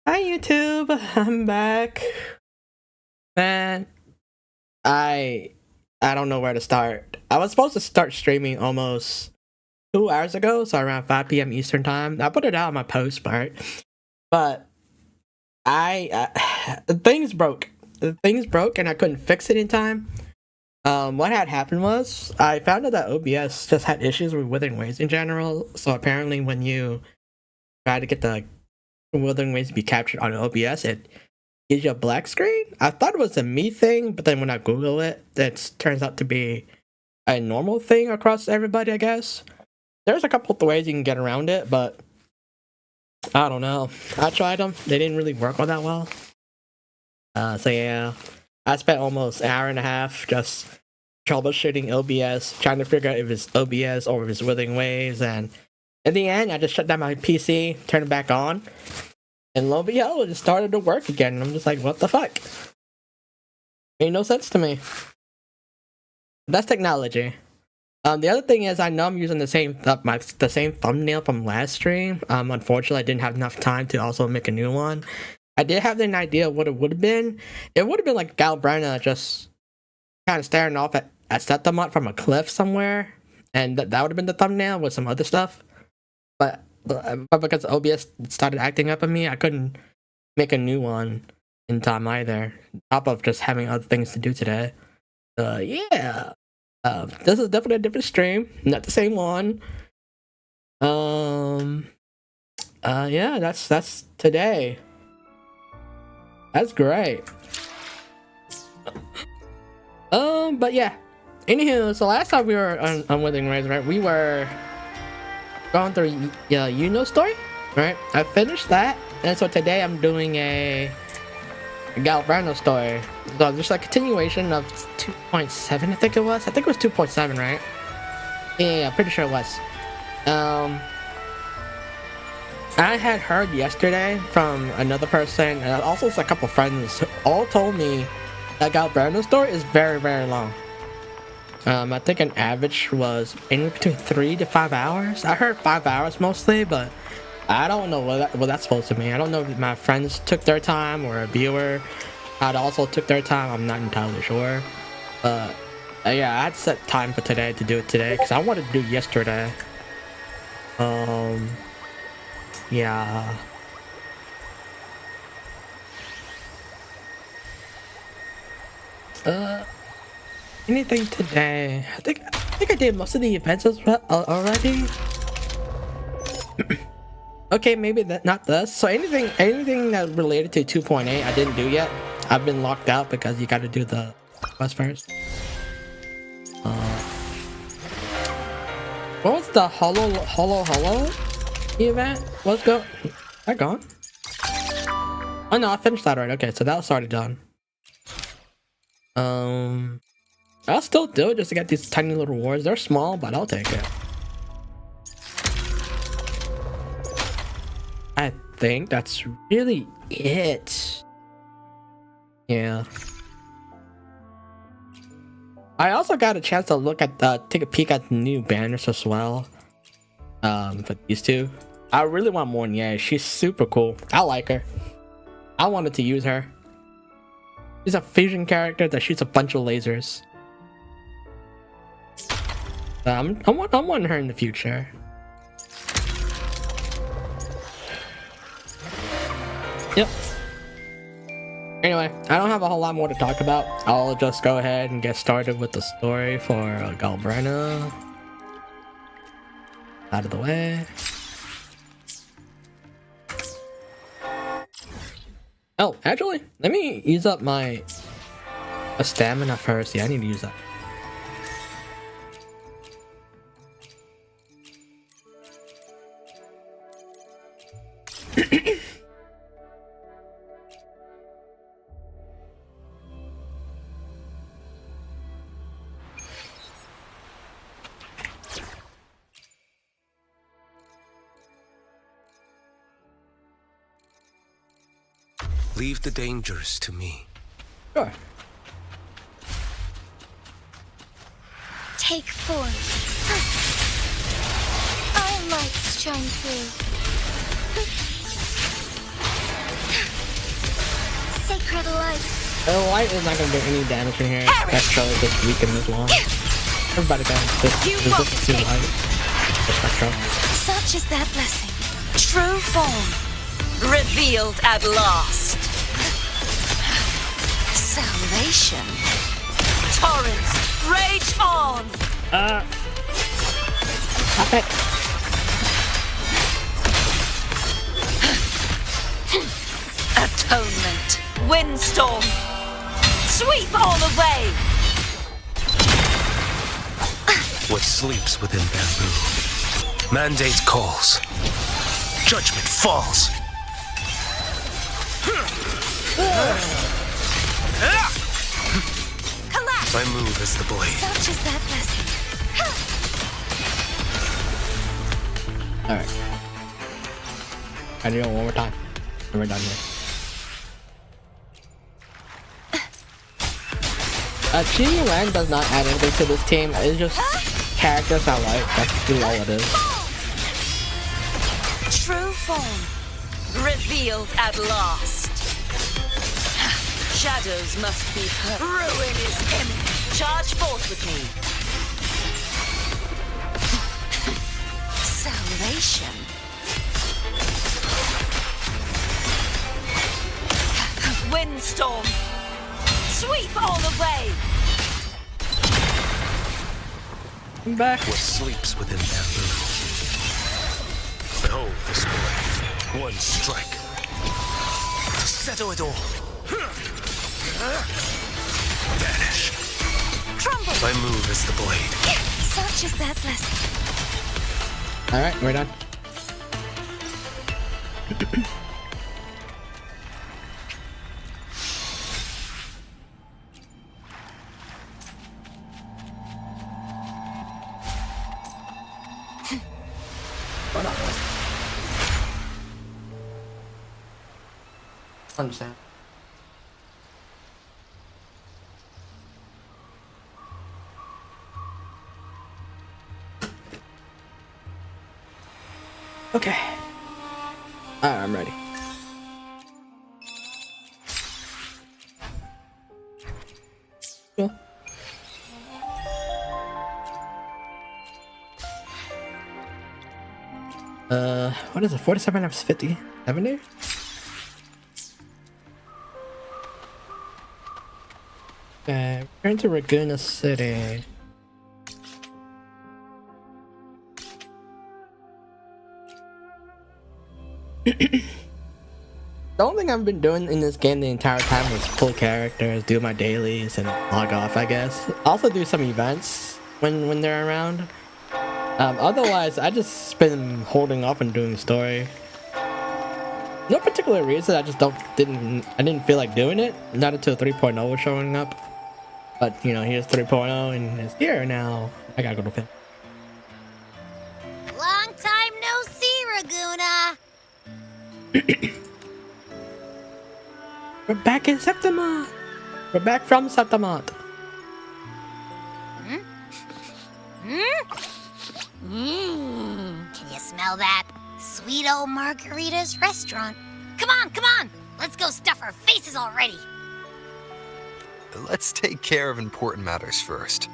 Hi YouTube, I'm back. Man, I I don't know where to start. I was supposed to start streaming almost 2 hours ago, so around 5 p.m. Eastern time. I put it out on my post part, but things broke. Things broke, and I couldn't fix it in time. What had happened was I found out that OBS just had issues with Wuthering Waves in general. So apparently, when you try to get the Wuthering Waves to be captured on OBS, it gives you a black screen. I thought it was a me thing, but then when I Google it, it turns out to be a normal thing across everybody, I guess. There's a couple of ways you can get around it, but I don't know. I tried them. They didn't really work all that well. So yeah, I spent almost an hour and a half just troubleshooting OBS, trying to figure out if it's OBS or if it's Wuthering Waves, and in the end, I just shut down my PC, turned it back on, and lo and behold, it started to work again. I'm just like, what the fuck? Made no sense to me. That's technology. The other thing is, I know I'm using the same thumbnail from last stream. Unfortunately, I didn't have enough time to also make a new one. I did have an idea of what it would have been. It would have been like Galbrana just kind of staring off at Septimont from a cliff somewhere, and that would have been the thumbnail with some other stuff. But because OBS started acting up on me, I couldn't make a new one in time either. On top of just having other things to do today. Yeah. This is definitely a different stream, not the same one. Yeah, that's today. That's great. But yeah. Anywho, so last time we were on Wuthering Waves, right? We were going through Yuno's story, right? I finished that, and so today I'm doing a Galbrano story. So just a continuation of 2.7, I think it was. I think it was 2.7, right? Yeah, pretty sure it was. I had heard yesterday from another person, and also a couple friends, who all told me that Galbrano's story is very, very long. I think an average was anywhere between 3 to 5 hours. I heard 5 hours mostly, but I don't know what that's supposed to mean. I don't know if my friends took their time or a viewer had also took their time. I'm not entirely sure. But yeah, I had set time for today to do it today because I wanted to do it yesterday. Yeah. Anything today? I think I did most of the events as well already. Okay, maybe not this. So anything that related to 2.8 I didn't do yet. I've been locked out because you got to do the quest first. What was the hello event? Let's go. That gone? Oh no, I finished that already. Okay, so that was already done. I'll still do it just to get these tiny little rewards. They're small, but I'll take it. I think that's really it. Yeah. I also got a chance to look at take a peek at the new banners as well. For these two. I really want more Nye. She's super cool. I like her. I wanted to use her. She's a fusion character that shoots a bunch of lasers. I'm wanting her in the future. Yep. Anyway, I don't have a whole lot more to talk about. I'll just go ahead and get started with the story for Galbrana. Out of the way. Oh, actually, let me use up my stamina first. Yeah, I need to use that. Leave the dangers to me. Sure. Take form. Our lights shine through. For the light. The light is not gonna do any damage in here. Spectral is just weaken this long. Everybody can just resist to light. The Spectral. Such is that blessing. True form. Revealed at last. Salvation. Torrents, rage on! Stop it. Atonement. Windstorm. Sweep all away! What sleeps within bamboo? Mandate calls. Judgment falls. Collapse! My move is the blade. Such is that blessing. Alright. I do it one more time. And we're done here. Cheating Land does not add anything to this team. It's just characters I like. That's really all it is. True form. Revealed at last. Shadows must be put. Ruin is imminent. Charge forth with me. Salvation. Windstorm. Sweep all the way. I'm back. What sleeps within bamboo? Behold this blade. One strike. To settle it all. Vanish. Crumble. My move is the blade. Such is that blessing. Alright, we're done. Understand. Okay. Alright, I'm ready. Cool. What is it? 47 times 50? 70? Okay, return to Laguna City. The only thing I've been doing in this game the entire time was pull characters, do my dailies, and log off, I guess. Also do some events when they're around. Otherwise, I just been holding off and doing the story. No particular reason, I just didn't feel like doing it. Not until 3.0 was showing up. But, you know, here's 3.0 and it's here now. I gotta go to film. Long time no see, Raguna. We're back in Septimont. We're back from Septimont. Can you smell that? Sweet old Margarita's restaurant. Come on. Let's go stuff our faces already. Let's take care of important matters first.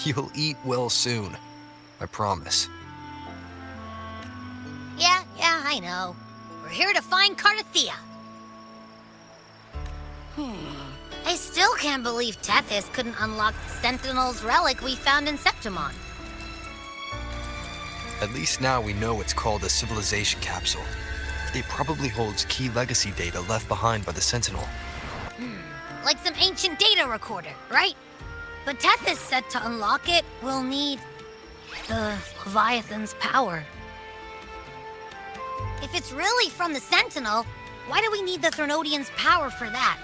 You'll eat well soon. I promise. Yeah, I know. We're here to find Cardathea. I still can't believe Tethys couldn't unlock the Sentinel's relic we found in Septimon. At least now we know it's called a civilization capsule. It probably holds key legacy data left behind by the Sentinel. Like some ancient data recorder, right? But Tethys said to unlock it, we'll need the Leviathan's power. If it's really from the Sentinel, why do we need the Threnodian's power for that?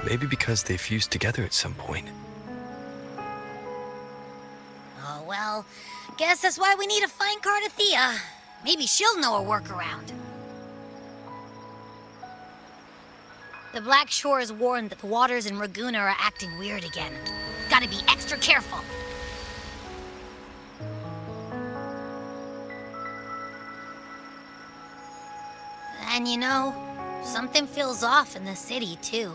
Maybe because they fused together at some point. Oh, well, guess that's why we need to find Cardathea. Maybe she'll know a workaround. The Black Shore is warned that the waters in Raguna are acting weird again. Gotta be extra careful. And you know, Something feels off in the city, too.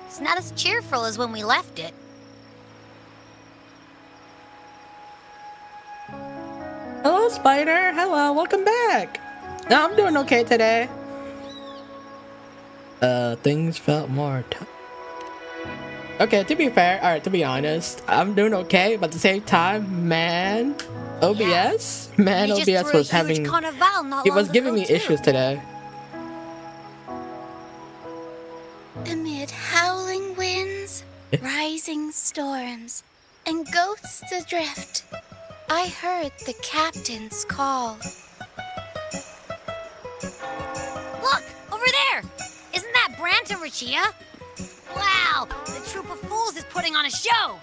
It's not as cheerful as when we left it. Hello, Spider. Hello, welcome back. No, I'm doing okay today. Things felt more tough. Okay, to be fair, alright, to be honest, I'm doing okay, but at the same time, man, OBS? Yeah. Man, We just OBS threw was a huge having... carnival not It was long giving ago, me too. issues today. Amid howling winds, rising storms, and ghosts adrift, I heard the captain's call. Look, over there! Isn't that Brant and Rachia? Wow, the troop of fools is putting on a show!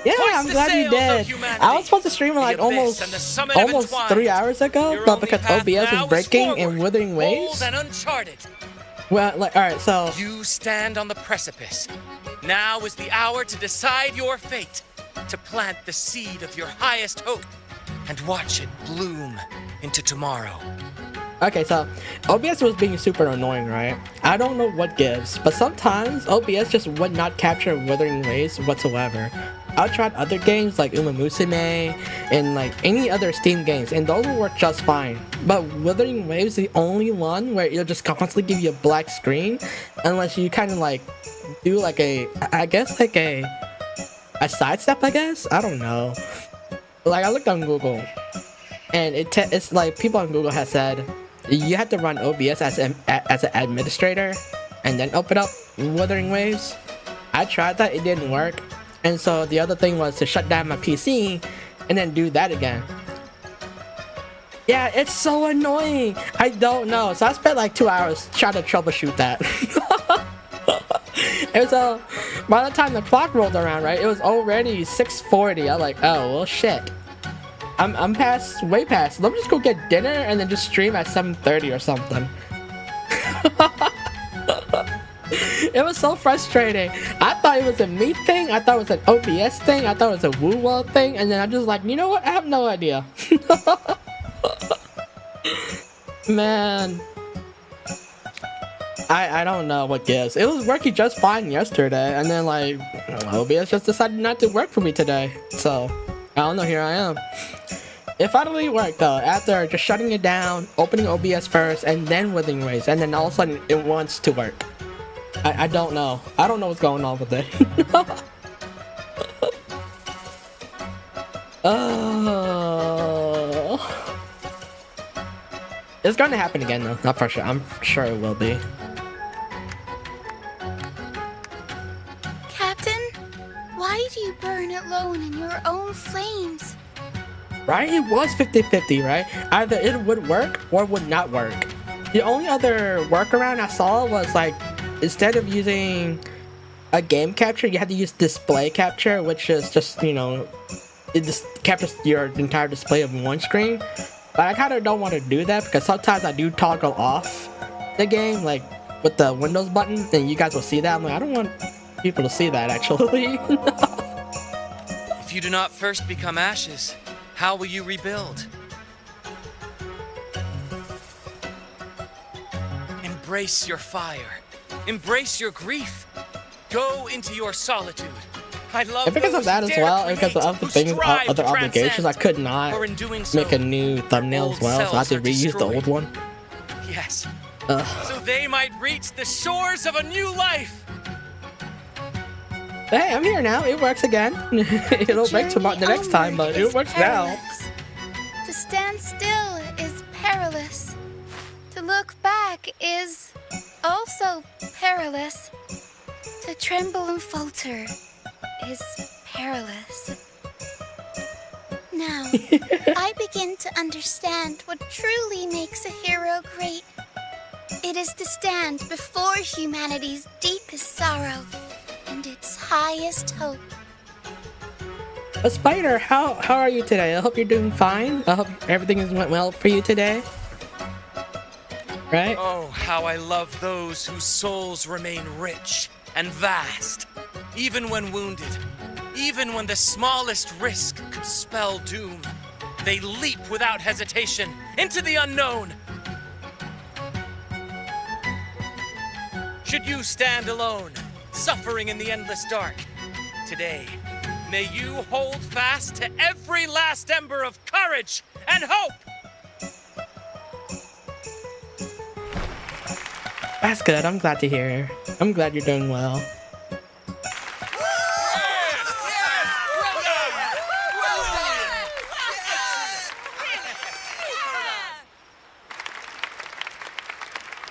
Yeah, Hoist I'm the glad you sails, O did. humanity! I was supposed to stream it The like abyss and the summit have almost entwined. 3 hours ago, Your but only because path OBS now was is breaking forward, and Wuthering Waves. bold and uncharted. Well, like, alright, so... You stand on the precipice. Now is the hour to decide your fate, to plant the seed of your highest hope, and watch it bloom into tomorrow. Okay, so OBS was being super annoying, right? I don't know what gives, but sometimes OBS just would not capture Wuthering Waves whatsoever. I tried other games like Umamusume and like any other Steam games, and those will work just fine. But Wuthering Waves is the only one where it'll just constantly give you a black screen unless you kind of like do like a, I guess like a sidestep, I guess? I don't know. Like I looked on Google, and it's like people on Google have said you have to run OBS as an administrator and then open up Wuthering Waves. I tried that, it didn't work. And so the other thing was to shut down my PC and then do that again. Yeah, it's so annoying. I don't know. So I spent like 2 hours trying to troubleshoot that. And so by the time the clock rolled around, right, it was already 6:40. I'm like, oh well, shit. I'm way past. Let me just go get dinner and then just stream at 7:30 or something. It was so frustrating. I thought it was a me thing. I thought it was an OBS thing. I thought it was a Woo World thing. And then I'm just like, you know what? I have no idea. Man. I don't know what gives. It was working just fine yesterday. And then like, OBS just decided not to work for me today. So, I don't know. Here I am. It finally worked though, after just shutting it down, opening OBS first, and then Wuthering Waves, and then all of a sudden it wants to work. I don't know. I don't know what's going on with it. It's going to happen again though, not for sure. I'm sure it will be. Captain, why do you burn alone in your own flames? Right? It was 50-50, right? Either it would work or would not work. The only other workaround I saw was like, instead of using a game capture, you had to use display capture, which is just, you know, it just captures your entire display of one screen. But I kind of don't want to do that because sometimes I do toggle off the game, like with the Windows button, and you guys will see that. I'm like, I don't want people to see that actually. If you do not first become ashes, how will you rebuild? Embrace your fire. Embrace your grief. Go into your solitude. I love And because of those that who as dare well, and because of create, other who things, strive other to obligations, I transcend. could not For in doing so, make a new thumbnail old as well, so I had to cells are reuse the destroyed. old one. Yes. Ugh. So they might reach the shores of a new life. Hey, I'm here now. It works again. It'll break tomorrow the next time, but it works now. perilous. To stand still is perilous. To look back is also perilous. To tremble and falter is perilous. Now, I begin to understand what truly makes a hero great. It is to stand before humanity's deepest sorrow and its highest hope. Spider, how are you today? I hope you're doing fine. I hope everything went well for you today. Right? Oh, how I love those whose souls remain rich and vast, even when wounded, even when the smallest risk could spell doom. They leap without hesitation into the unknown. should you stand alone, suffering in the endless dark. Today, may you hold fast to every last ember of courage and hope! That's good. I'm glad to hear. I'm glad you're doing well.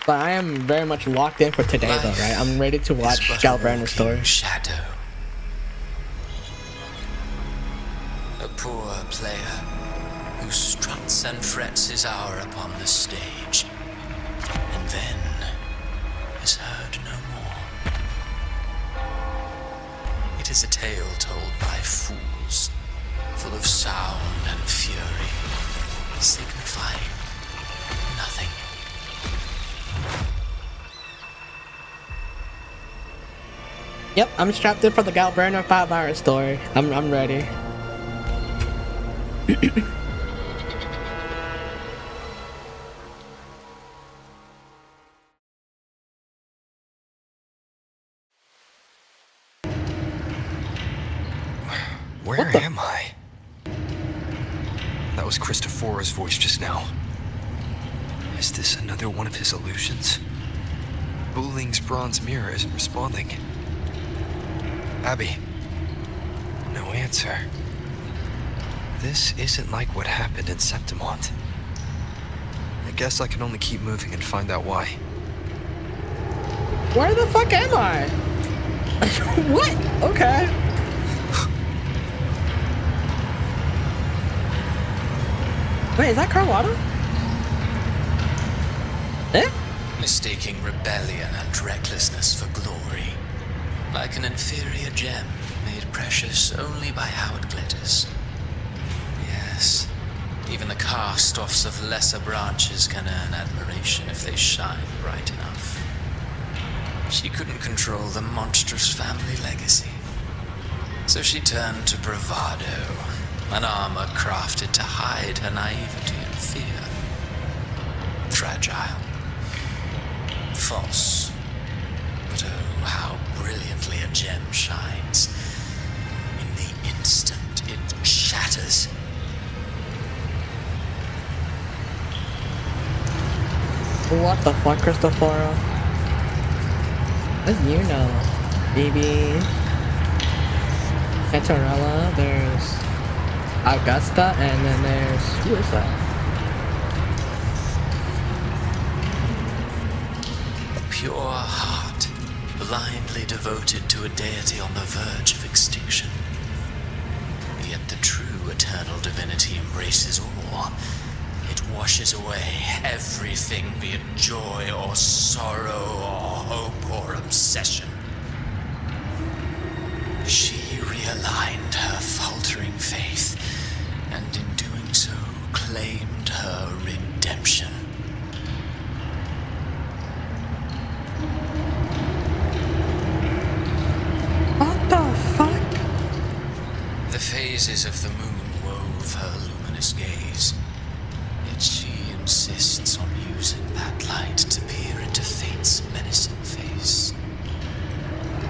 But I am very much locked in for today, though, right? I'm ready to watch Galbraner's story. Shadow. A poor player who struts and frets his hour upon the stage, and then is heard no more. It is a tale told by fools, full of sound and fury, signifying nothing. Yep, I'm strapped in for the Galbraner 5-hour story. I'm ready. Where am I? That was Christophora's voice just now. Is this another one of his illusions? Buling's bronze mirror isn't responding. Abby. No answer. This isn't like what happened in Septimont. I guess I can only keep moving and find out why. Where the fuck am I? What? Okay. Wait, is that Carlotta? Eh? Mistaking rebellion and recklessness for glory, like an inferior gem made precious only by how it glitters. Yes, even the cast-offs of lesser branches can earn admiration if they shine bright enough. She couldn't control the monstrous family legacy, so she turned to bravado, an armor crafted to hide her naivety and fear. Fragile. False. But oh, how brilliantly a gem shines. In the instant it shatters. What the fuck, Christophora? As you know, BB, Cantarella, there's Augusta, and then there's... who is that? A pure heart, blindly devoted to a deity on the verge of extinction. Yet the true eternal divinity embraces all. It washes away everything, be it joy or sorrow or hope or obsession. She realigned her faltering faith, and in doing so, claimed her redemption. What the fuck? The phases of the moon wove her luminous gaze. Yet she insists on using that light to peer into fate's menacing face.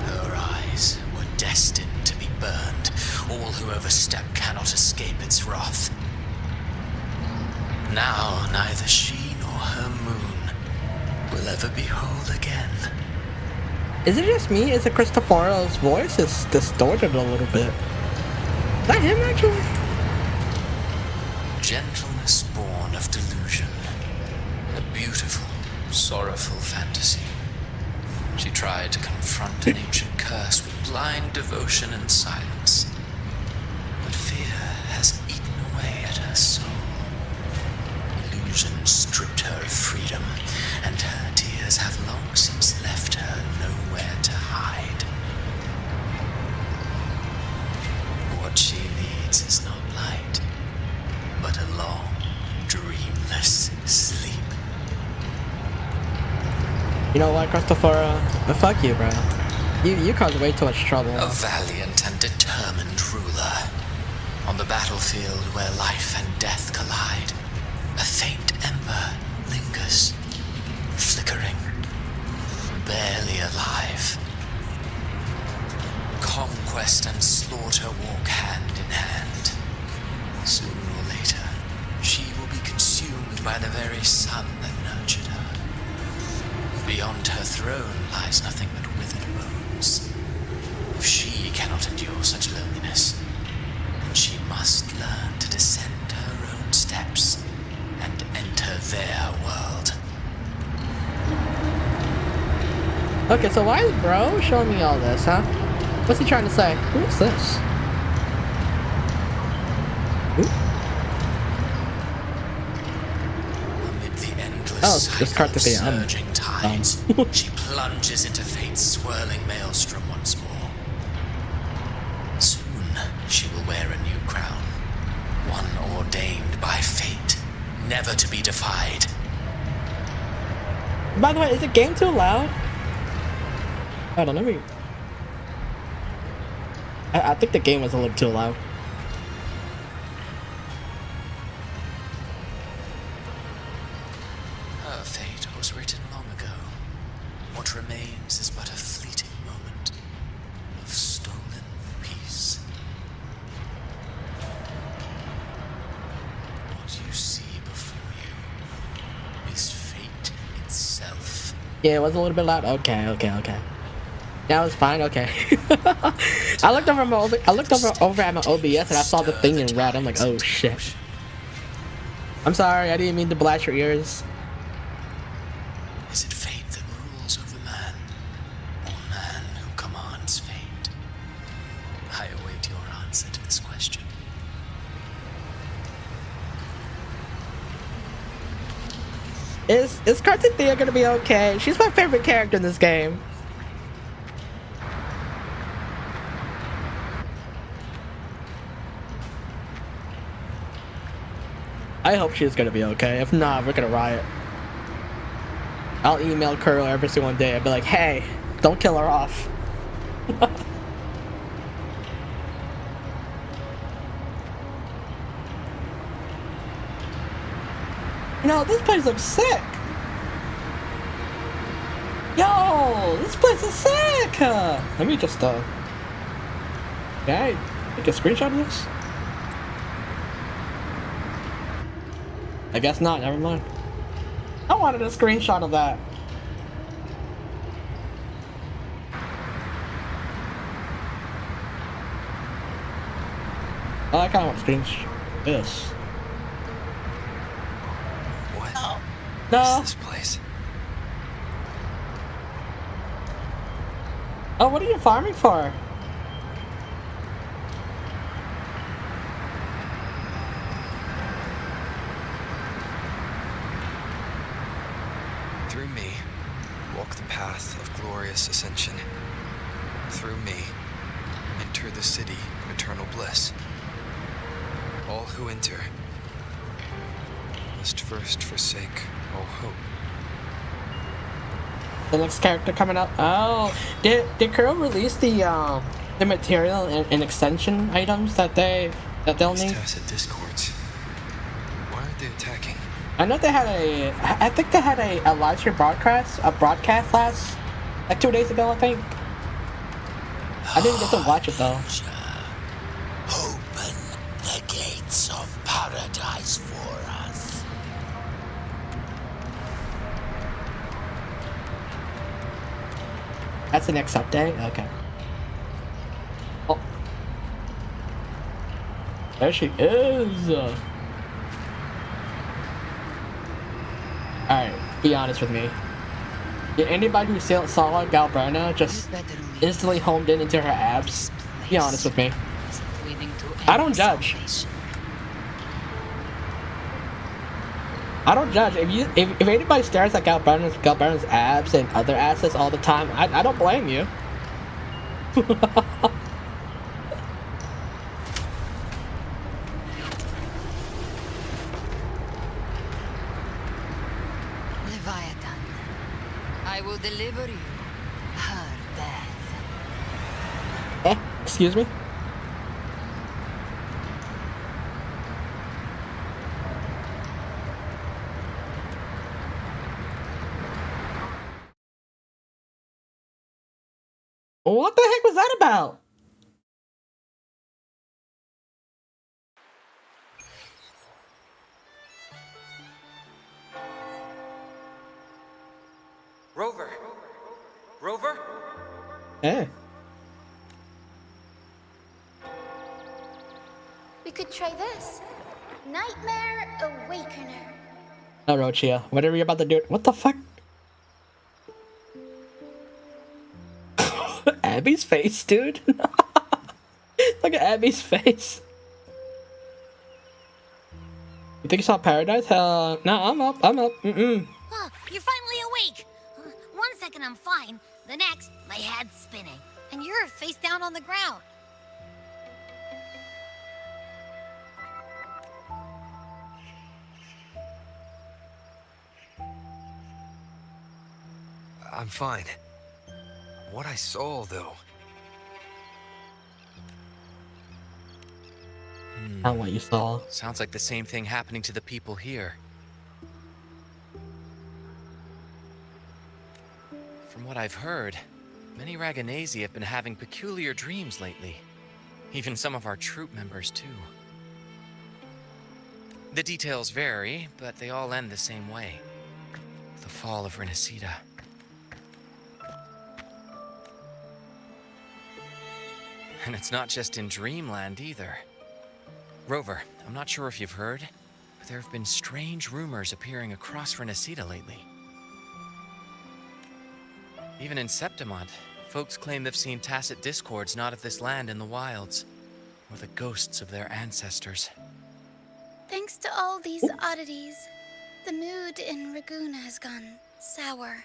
Her eyes were destined to be burned. All who overstep cannot escape its wrath. Now neither she nor her moon will ever be whole again. Is it just me? Is it Christophora's voice is distorted a little bit? Is that him, actually? Gentleness born of delusion. A beautiful, sorrowful fantasy. She tried to confront an ancient curse with blind devotion and silence. But fear has eaten away at her soul. Illusion stripped her of freedom, and her tears have long since left her nowhere to hide. What she needs is not light, but a long, dreamless sleep. You know what, Christophora? Fuck you, bro. You caused way too much trouble. A valiant and determined ruler. On the battlefield where life and death collide, a faint ember lingers, flickering. Barely by the very sun that nurtured her. Beyond her throne lies nothing but withered bones. If she cannot endure such loneliness, then she must learn to descend her own steps and enter their world. Okay, so why is bro showing me all this, huh? What's he trying to say? Who's this? Amid the endless this cycle of Karthikeyan. surging tides, she plunges into fate's swirling maelstrom once more. Soon, she will wear a new crown, one ordained by fate, never to be defied. By the way, is the game too loud? Hold on, let me... I think the game was a little too loud. Her fate was written long ago. What remains is but a fleeting moment of stolen peace. What you see before you is fate itself. Yeah, it was a little bit loud. Okay. Yeah, it was fine. Okay. I looked over at my OBS and I saw the thing in red. I'm like, oh shit. I'm sorry. I didn't mean to blast your ears. Is it fate that rules over man, or man who commands fate? I await your answer to this question. Is Karthikeyan gonna be okay? She's my favorite character in this game. I hope she's gonna be okay. If not, we're gonna riot. I'll email Curl every single day. I'll be like, hey, don't kill her off. You know, this place looks sick. Yo, this place is sick. Let me just, can I take a screenshot of this? I guess not, never mind. I wanted a screenshot of that. I kinda want to screenshot this. What? No. Is this place? Oh, what are you farming for? Through me, walk the path of glorious ascension. Through me, enter the city of eternal bliss. All who enter must first forsake all hope. The next character coming up. Oh, did Kuro release the material and extension items that they'll These need? tacit discords. Why aren't they attacking? I know they had I think they had a live stream broadcast last, like 2 days ago, I think. I didn't get to watch it though. Open the gates of paradise for us. That's the next update? Okay. Oh. There she is! Alright, be honest with me. Did anybody who saw Galbrana just instantly homed in into her abs? Be honest with me. I don't judge. I don't judge. If anybody stares at Galbrana's abs and other assets all the time, I don't blame you. Leviathan, I will deliver you her death. Excuse me? What the heck was that about? Rover! Rover? Eh. We could try this. Nightmare Awakener. No, Rochia. Whatever you're about to do. What the fuck? Abby's face, dude. Look at Abby's face. You think you saw paradise? No, I'm up. Mm-mm. You're finally awake. 1 second I'm fine. The next, my head's spinning. And you're face down on the ground. I'm fine. What I saw, though. Not what you saw. Sounds like the same thing happening to the people here. From what I've heard, many Raganese have been having peculiar dreams lately. Even some of our troop members, too. The details vary, but they all end the same way. The fall of Renacida. And it's not just in Dreamland either. Rover, I'm not sure if you've heard, but there have been strange rumors appearing across Renacida lately. Even in Septimont, folks claim they've seen tacit discords not of this land in the wilds, or the ghosts of their ancestors. Thanks to all these oddities, the mood in Raguna has gone sour.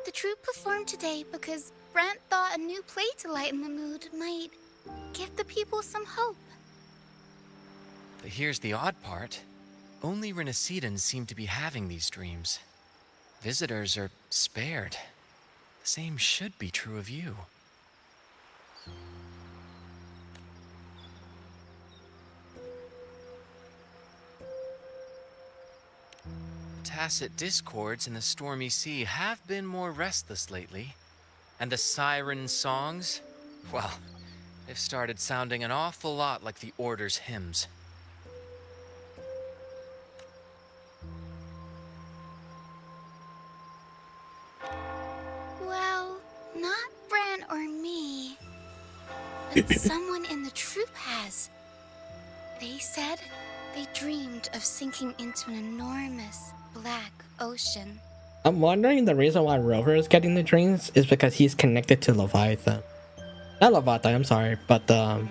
The troupe performed today because Brant thought a new play to lighten the mood might give the people some hope. But here's the odd part. Only Renacidans seem to be having these dreams. Visitors are spared. The same should be true of you. Tacit discords in the stormy sea have been more restless lately. And the siren songs, well, they've started sounding an awful lot like the Order's hymns. Well, not Bran or me, but someone in the troupe has. They said they dreamed of sinking into an enormous black ocean. I'm wondering the reason why Rover is getting the dreams is because he's connected to Leviathan. Not Leviathan, I'm sorry, but to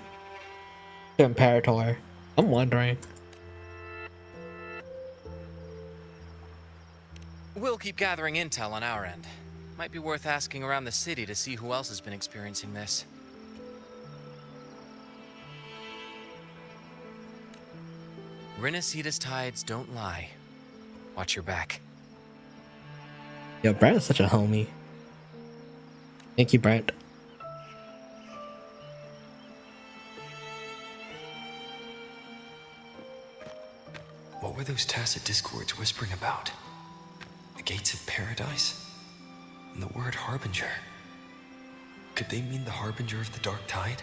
Imperator. I'm wondering. We'll keep gathering intel on our end. Might be worth asking around the city to see who else has been experiencing this. Renacida's tides don't lie. Watch your back. Yo, Brad is such a homie. Thank you, Brad. What were those tacit discords whispering about? The gates of paradise? And the word harbinger? Could they mean the harbinger of the dark tide?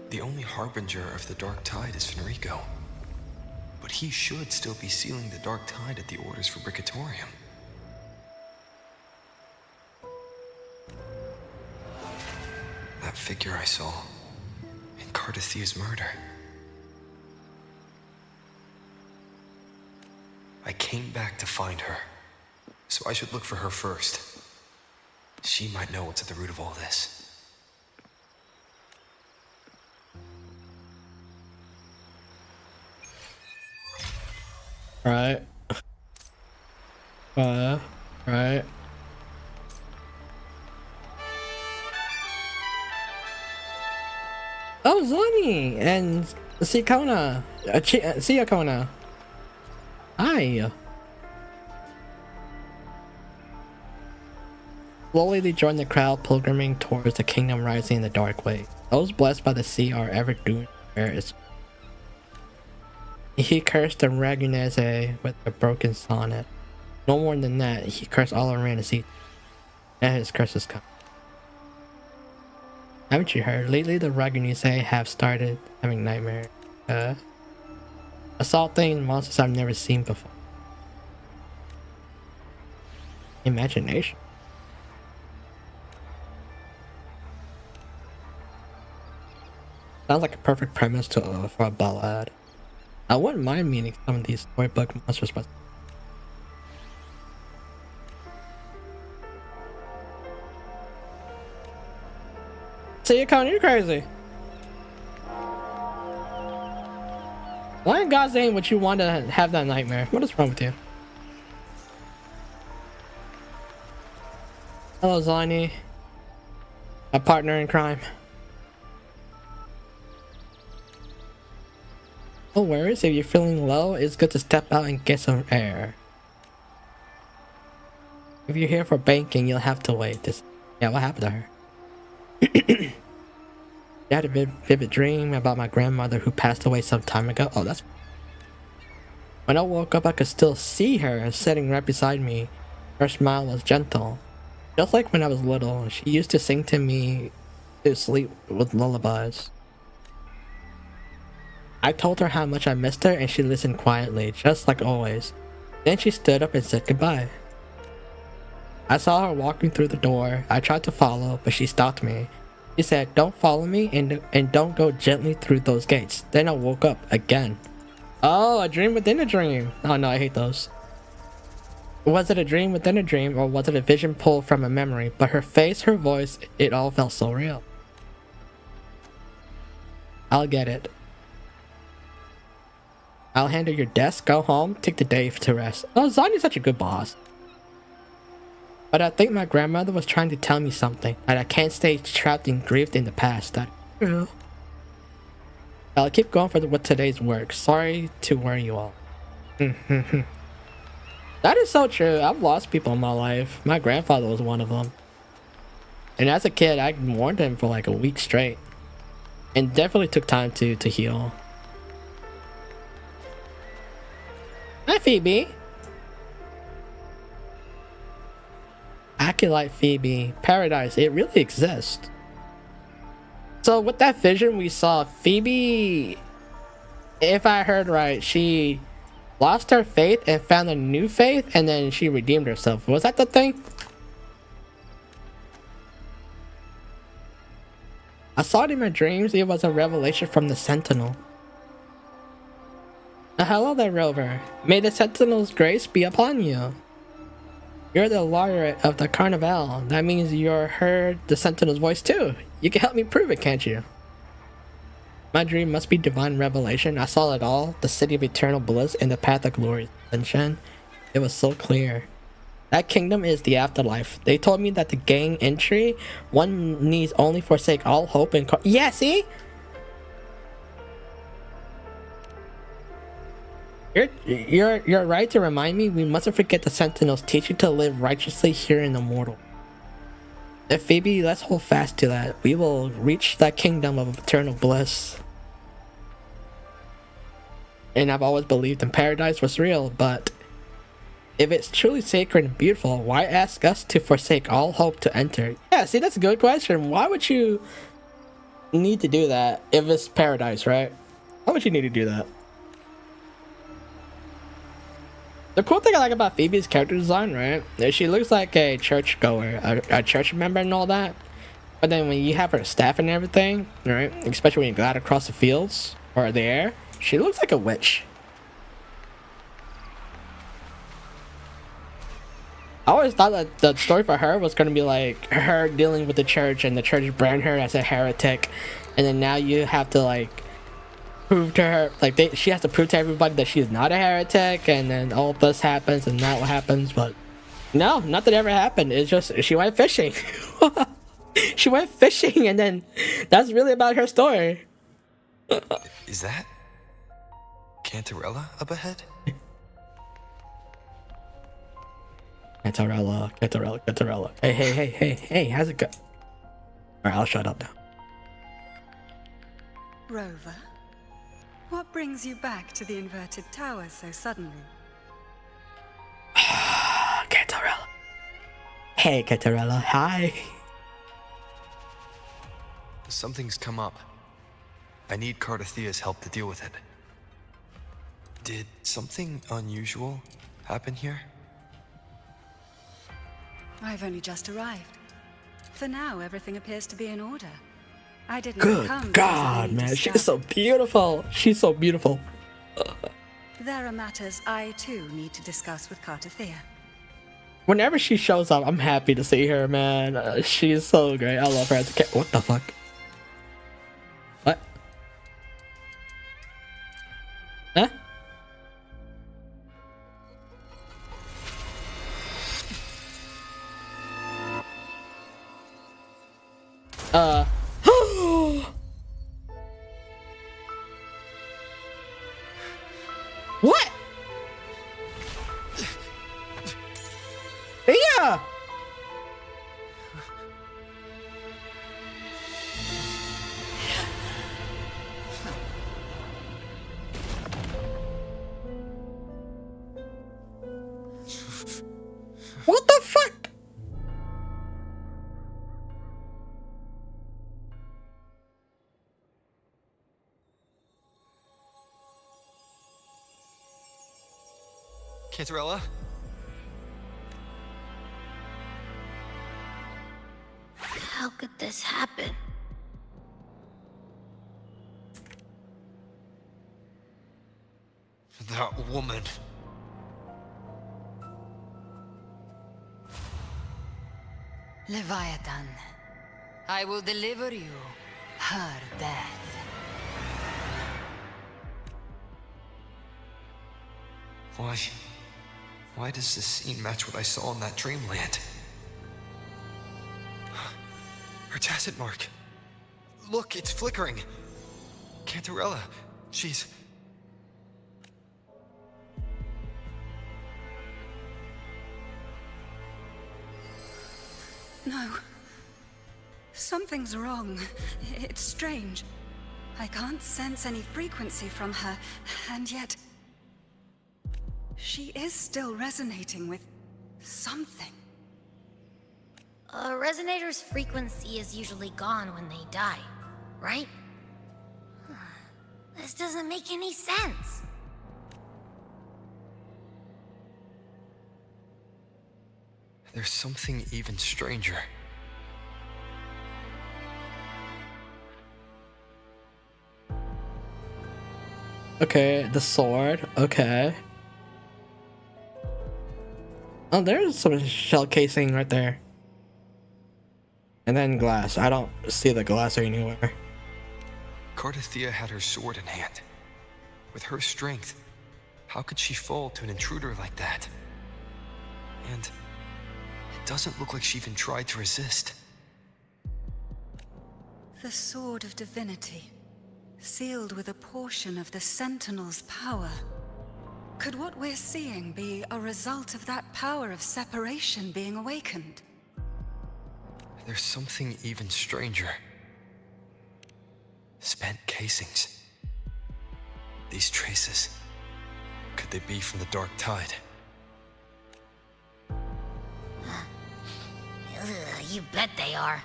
The only harbinger of the dark tide is Fenrico. But he should still be sealing the dark tide at the orders for Bricatorium. That figure I saw in Cardathia's murder. I came back to find her, so I should look for her first. She might know what's at the root of all this. Right. Right. Oh, Zoni and Sikona. Siakona. Hi. Slowly they join the crowd pilgriming towards the kingdom rising in the dark way. Those blessed by the sea are ever doomed to perish. He cursed the Ragunese with a broken sonnet. No more than that, he cursed all around the sea. And his curses come. Haven't you heard? Lately the Ragunese have started having nightmares. Assaulting monsters I've never seen before. Imagination. Sounds like a perfect premise to for a ballad. I wouldn't mind meeting some of these storybook monsters, but see you, Cone, you're crazy. Why in God's name would you want to have that nightmare? What is wrong with you? Hello, Zani. A partner in crime. No worries, if you're feeling low, it's good to step out and get some air. If you're here for banking, you'll have to wait. Yeah, what happened to her? I had a vivid dream about my grandmother who passed away some time ago. Oh, that's... When I woke up, I could still see her sitting right beside me. Her smile was gentle. Just like when I was little, she used to sing to me to sleep with lullabies. I told her how much I missed her and she listened quietly, just like always. Then she stood up and said goodbye. I saw her walking through the door. I tried to follow, but she stopped me. She said, "Don't follow me and don't go gently through those gates." Then I woke up again. Oh, a dream within a dream. Oh no, I hate those. Was it a dream within a dream, or was it a vision pulled from a memory? But her face, her voice, it all felt so real. I'll get it. I'll handle your desk, go home, take the day to rest. Oh, Zani's such a good boss. But I think my grandmother was trying to tell me something, that I can't stay trapped and grieved in the past. That's true. I'll keep going with today's work. Sorry to worry you all. That is so true. I've lost people in my life. My grandfather was one of them. And as a kid, I mourned him for like a week straight. And definitely took time to heal. Hi, Phoebe. Acolyte Phoebe. Paradise. It really exists. So with that vision we saw, Phoebe, if I heard right, she lost her faith and found a new faith, and then she redeemed herself. Was that the thing? I saw it in my dreams. It was a revelation from the Sentinel. Hello there, Rover. May the Sentinel's grace be upon you. You're the laureate of the Carnival. That means you're heard the Sentinel's voice too. You can help me prove it, can't you? My dream must be divine revelation. I saw it all. The city of eternal bliss and the path of glory. Ascension. It was so clear. That kingdom is the afterlife. They told me that to gain entry, one needs only forsake all hope and... Yeah, see? You're right to remind me. We mustn't forget the Sentinels teach you to live righteously here in the mortal. If Phoebe, let's hold fast to that. We will reach that kingdom of eternal bliss. And I've always believed in paradise was real, but if it's truly sacred and beautiful, why ask us to forsake all hope to enter? Yeah, see, that's a good question. Why would you need to do that if it's paradise, right? Why would you need to do that? The cool thing I like about Phoebe's character design, right, is she looks like a churchgoer, a church member and all that. But then when you have her staff and everything, right, especially when you glide across the fields or the air, she looks like a witch. I always thought that the story for her was going to be like her dealing with the church and the church brand her as a heretic. And then now you have to like prove to her, like she has to prove to everybody that she's not a heretic, and then all this happens and that what happens. But no, nothing ever happened. It's just she went fishing. She went fishing, and then that's really about her story. Is that Cantarella up ahead? Cantarella. Hey, how's it go? Alright, I'll shut up now. Rover, what brings you back to the inverted tower so suddenly? Cantarella. Hey, Cantarella. Hi. Something's come up. I need Cardathea's help to deal with it. Did something unusual happen here? I've only just arrived. For now, everything appears to be in order. I didn't Good come God, man. She's so beautiful. She's so beautiful. There are matters I too need to discuss with Cartathea. Whenever she shows up, I'm happy to see her, man. She's so great. I love her as a kid. What the fuck? What? Huh? What? Yeah. What the fuck? Cantarella? How could this happen? That woman. Leviathan, I will deliver you her death. Why does this scene match what I saw in that dreamland? Her tacit mark. Look, it's flickering. Cantarella, she's... No. Something's wrong. It's strange. I can't sense any frequency from her, and yet... she is still resonating with something. A resonator's frequency is usually gone when they die, right? This doesn't make any sense. There's something even stranger. Okay, the sword. Okay. Oh, there's some shell casing right there. And then glass. I don't see the glass anywhere. Cartathea had her sword in hand. With her strength, how could she fall to an intruder like that? And it doesn't look like she even tried to resist. The Sword of Divinity, sealed with a portion of the Sentinel's power. Could what we're seeing be a result of that power of separation being awakened? There's something even stranger. Spent casings. These traces. Could they be from the Dark Tide? You bet they are.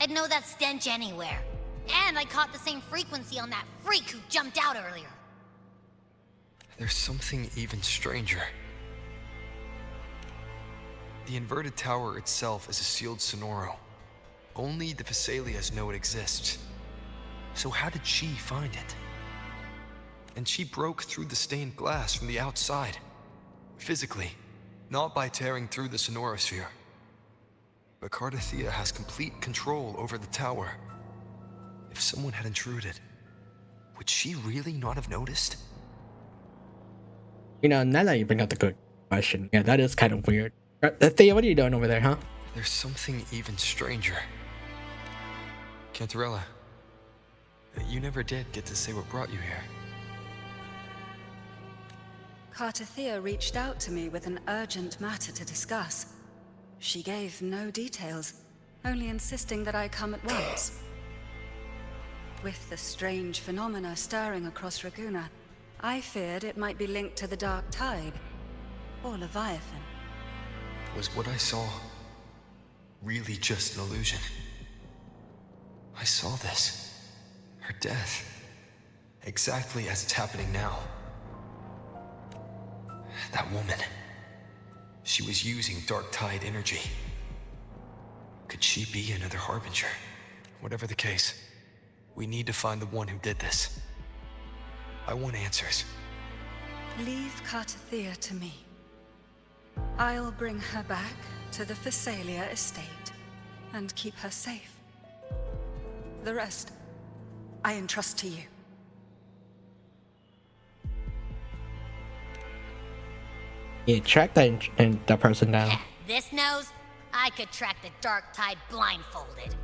I'd know that stench anywhere. And I caught the same frequency on that freak who jumped out earlier. There's something even stranger. The inverted tower itself is a sealed sonoro. Only the Vesalias know it exists. So how did she find it? And she broke through the stained glass from the outside. Physically, not by tearing through the sonorosphere. But Cartathea has complete control over the tower. If someone had intruded, would she really not have noticed? You know, now that you bring up the good question, yeah, that is kind of weird. Thea, what are you doing over there, huh? There's something even stranger. Cantarella, you never did get to say what brought you here. Cartathea reached out to me with an urgent matter to discuss. She gave no details, only insisting that I come at once. With the strange phenomena stirring across Raguna, I feared it might be linked to the Dark Tide, or Leviathan. Was what I saw really just an illusion? I saw this. Her death. Exactly as it's happening now. That woman. She was using Dark Tide energy. Could she be another harbinger? Whatever the case, we need to find the one who did this. I want answers. Leave Cartathea to me. I'll bring her back to the Phasalia estate and keep her safe. The rest, I entrust to you. You track the person down. This nose? I could track the dark tide blindfolded.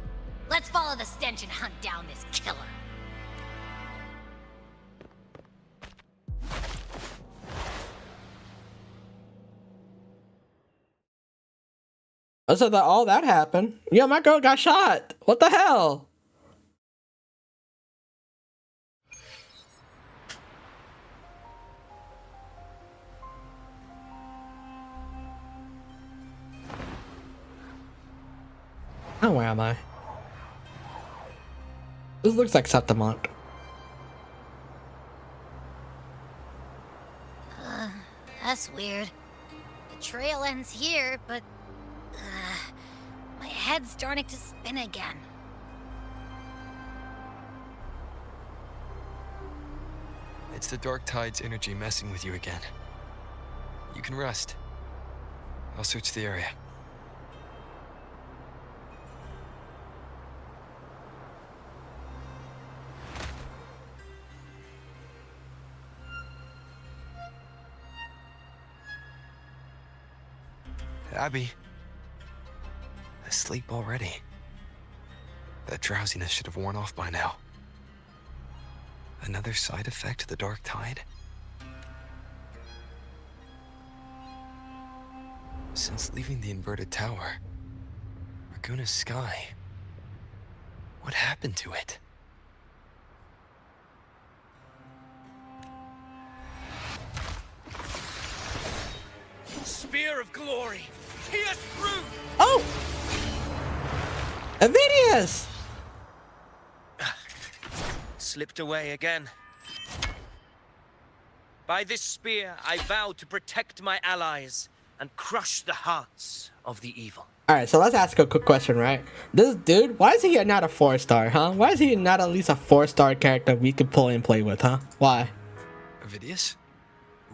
Let's follow the stench and hunt down this killer. So that all that happened. Yo, my girl got shot. What the hell? Oh, where am I? This looks like Septimont. That's weird. The trail ends here, but my head's starting to spin again. It's the Dark Tide's energy messing with you again. You can rest. I'll search the area. Abby. Asleep already. That drowsiness should have worn off by now. Another side effect of the Dark Tide? Since leaving the inverted tower, Raguna's sky, what happened to it? Spear of glory! Pierce through! Oh! Avidius! Slipped away again. By this spear, I vow to protect my allies and crush the hearts of the evil. Alright, so let's ask a quick question, right? This dude, why is he not a 4-star, huh? Why is he not at least a 4-star character we could pull and play with, huh? Why? Avidius?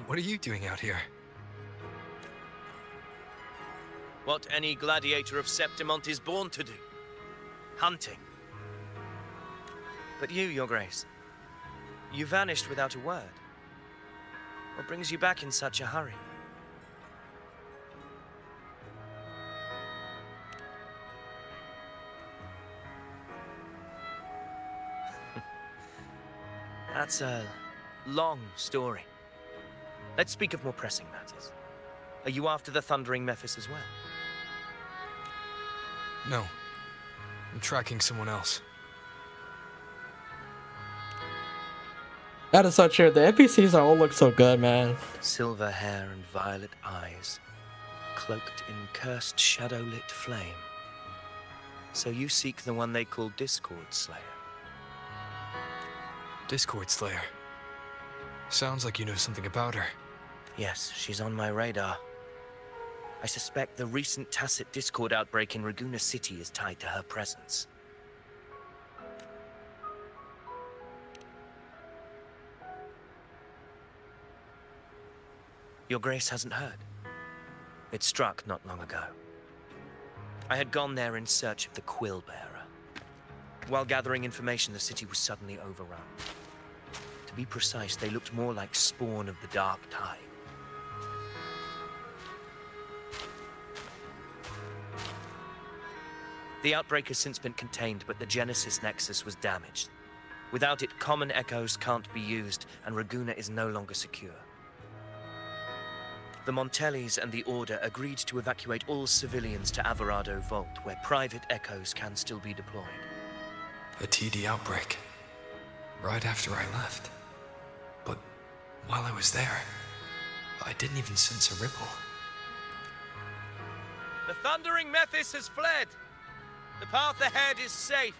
What are you doing out here? What any gladiator of Septimont is born to do. Hunting. But you, Your Grace, you vanished without a word. What brings you back in such a hurry? That's a long story. Let's speak of more pressing matters. Are you after the Thundering Mephis as well? No. I'm tracking someone else. That is so true. The NPCs all look so good, man. Silver hair and violet eyes, cloaked in cursed shadow-lit flame. So you seek the one they call Discord Slayer. Discord Slayer. Sounds like you know something about her. Yes, she's on my radar. I suspect the recent tacit Discord outbreak in Raguna City is tied to her presence. Your Grace hasn't heard. It struck not long ago. I had gone there in search of the Quill Bearer. While gathering information, the city was suddenly overrun. To be precise, they looked more like spawn of the Dark Tide. The outbreak has since been contained, but the Genesis Nexus was damaged. Without it, common echoes can't be used, and Raguna is no longer secure. The Montellis and the Order agreed to evacuate all civilians to Averado Vault, where private echoes can still be deployed. A TD outbreak. Right after I left. But while I was there, I didn't even sense a ripple. The Thundering Mephis has fled! The path ahead is safe.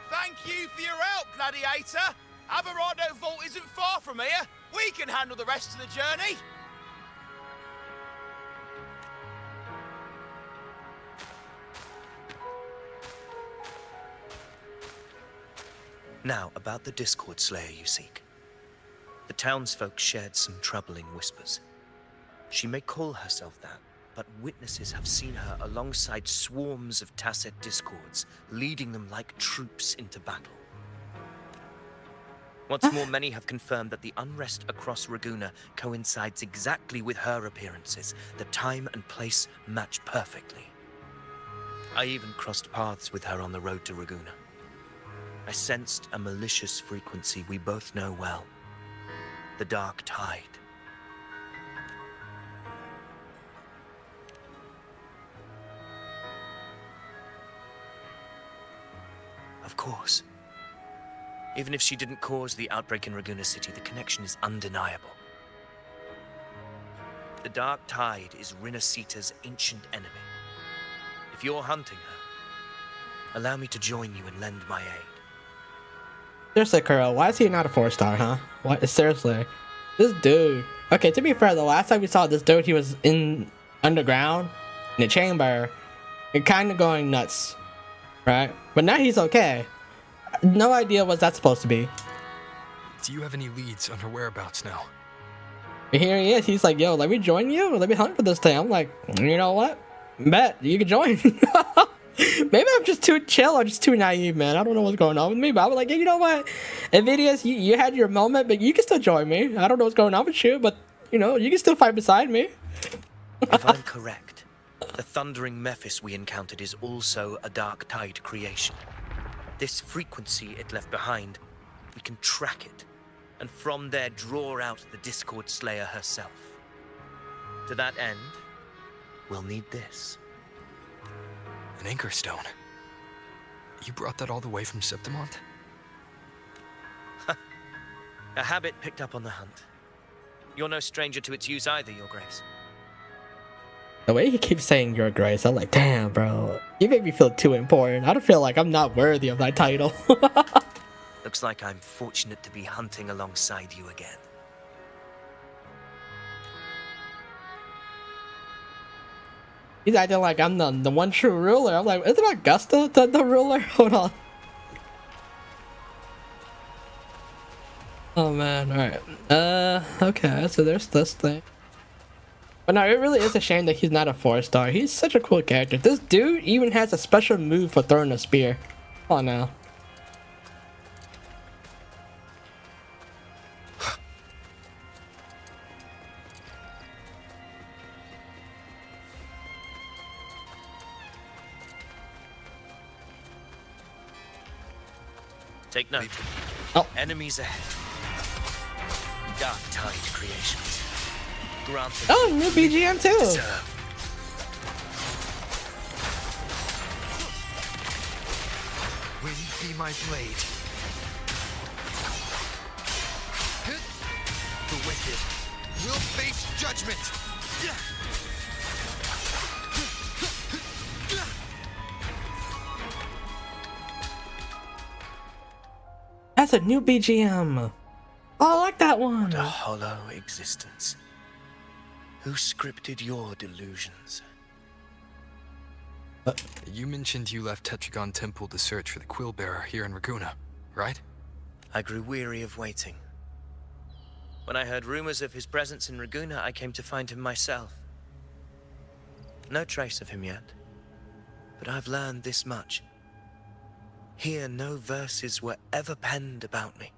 Thank you for your help, Gladiator. Averado Vault isn't far from here. We can handle the rest of the journey. Now, about the Discord Slayer you seek. The townsfolk shared some troubling whispers. She may call herself that, but witnesses have seen her alongside swarms of Tacet Discords, leading them like troops into battle. What's more, many have confirmed that the unrest across Raguna coincides exactly with her appearances. The time and place match perfectly. I even crossed paths with her on the road to Raguna. I sensed a malicious frequency we both know well. The Dark Tide. Of course. Even if she didn't cause the outbreak in Raguna City, the connection is undeniable. The Dark Tide is Rinasita's ancient enemy. If you're hunting her, allow me to join you and lend my aid. Seriously, Kuro, why is he not a 4-star, huh? What? Seriously. This dude. Okay, to be fair, the last time we saw this dude, he was in underground, in a chamber, and kind of going nuts, right? But now he's okay. No idea what that's supposed to be. Do you have any leads on her whereabouts now? And here he is. He's like, yo, let me join you. Let me hunt for this thing. I'm like, you know what? Bet you can join. Maybe I'm just too chill or just too naive, man. I don't know what's going on with me, but I was like, yeah, you know what? Nvidia's, you had your moment, but you can still join me. I don't know what's going on with you, but, you know, you can still fight beside me. If I'm correct, the thundering Mephis we encountered is also a Dark Tide creation. This frequency it left behind, we can track it, and from there draw out the Discord Slayer herself. To that end, we'll need this. An anchor stone. You brought that all the way from Septimont? A habit picked up on the hunt. You're no stranger to its use either, Your Grace. The way he keeps saying your grace, I'm like, damn, bro. You make me feel too important. I don't feel like I'm not worthy of that title. Looks like I'm fortunate to be hunting alongside you again. He's acting like I'm the one true ruler. I'm like, isn't Augusta the ruler? Hold on. Oh man, alright. Okay, so there's this thing. But no, it really is a shame that he's not a 4-star. He's such a cool character. This dude even has a special move for throwing a spear. Oh no. Take note. Oh. Enemies ahead. Dark Tide creations. Granted. Oh, new BGM too. Deserved. Wind be my blade. The wicked will face judgment. That's a new BGM. Oh, I like that one. A hollow existence. Who scripted your delusions? You mentioned you left Tetragon Temple to search for the Quill Bearer here in Raguna, right? I grew weary of waiting. When I heard rumors of his presence in Raguna, I came to find him myself. No trace of him yet, but I've learned this much. Here no verses were ever penned about me.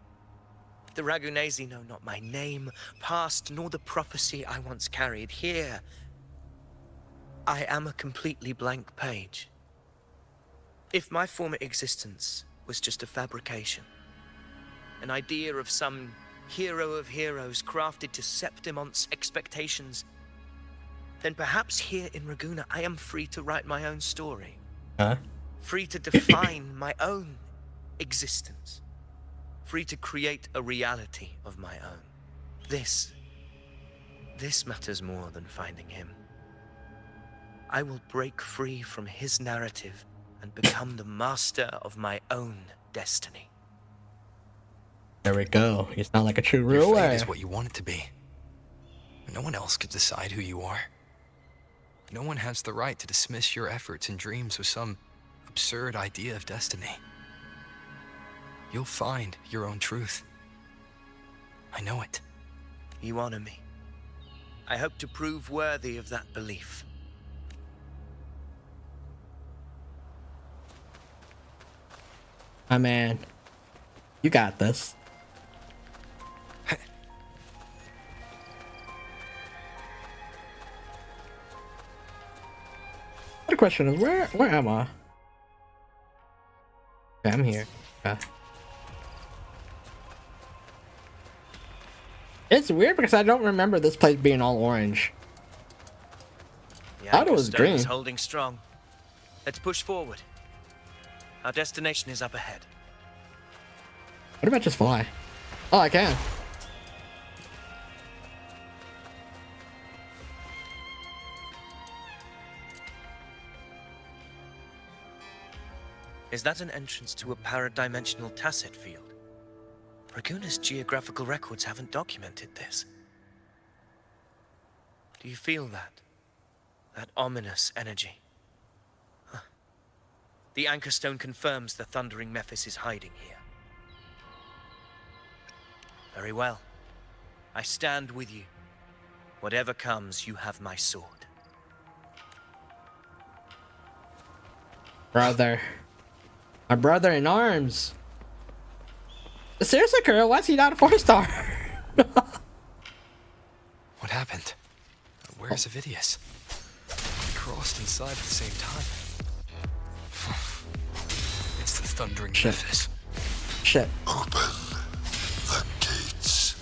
The Ragunesi know not my name, past, nor the prophecy I once carried. Here, I am a completely blank page. If my former existence was just a fabrication, an idea of some hero of heroes crafted to Septimont's expectations, then perhaps here in Raguna I am free to write my own story. Huh? Free to define my own existence. Free to create a reality of my own. This matters more than finding him. I will break free from his narrative and become the master of my own destiny. There we go. You sound like a true Your ruler. fate is what you want it to be. No one else could decide who you are. No one has the right to dismiss your efforts and dreams with some absurd idea of destiny. You'll find your own truth. I know it. You honor me. I hope to prove worthy of that belief. My man, you got this. The question is, where am I? Okay, I'm here. Okay. It's weird because I don't remember this place being all orange. The I thought it anchor was stone is green. holding strong. Let's push forward. Our destination is up ahead. What if I just fly? Oh, I can. Is that an entrance to a paradimensional tacit field? Raguna's geographical records haven't documented this. Do you feel that? That ominous energy? Huh. The anchor stone confirms the thundering Mephis is hiding here. Very well. I stand with you. Whatever comes, you have my sword. Brother. My brother in arms. Seriously, Kuro, why is he not a 4-star? What happened? Where's Avidius? We crossed inside at the same time. It's the thundering Memphis. Shit. Open the gates.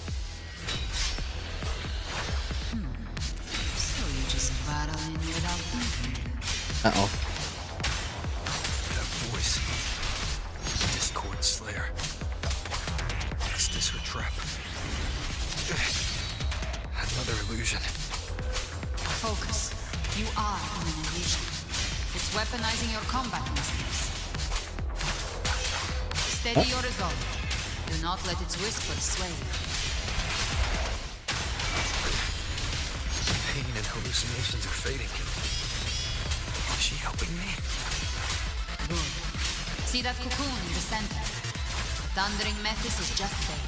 So you just battle in without thinking. Uh-oh. That voice. Discord Slayer. Is this her trap? Another illusion. Focus. You are in an illusion. It's weaponizing your combat instincts. Steady your resolve. Do not let its whispers sway you. Pain and hallucinations are fading. Is she helping me? Good. See that cocoon in the center? Thundering Mephis is just bait.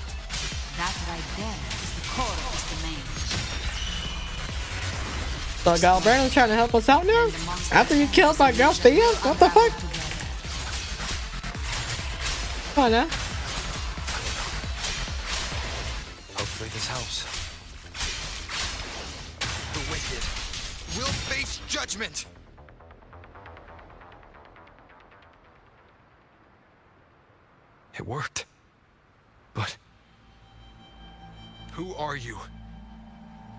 That right there is the core of this domain. So Galbrain's trying to help us out now? After you killed my girl Thea? What the fuck? Come on now. Hopefully this helps. The wicked will face judgment! It worked. But who are you?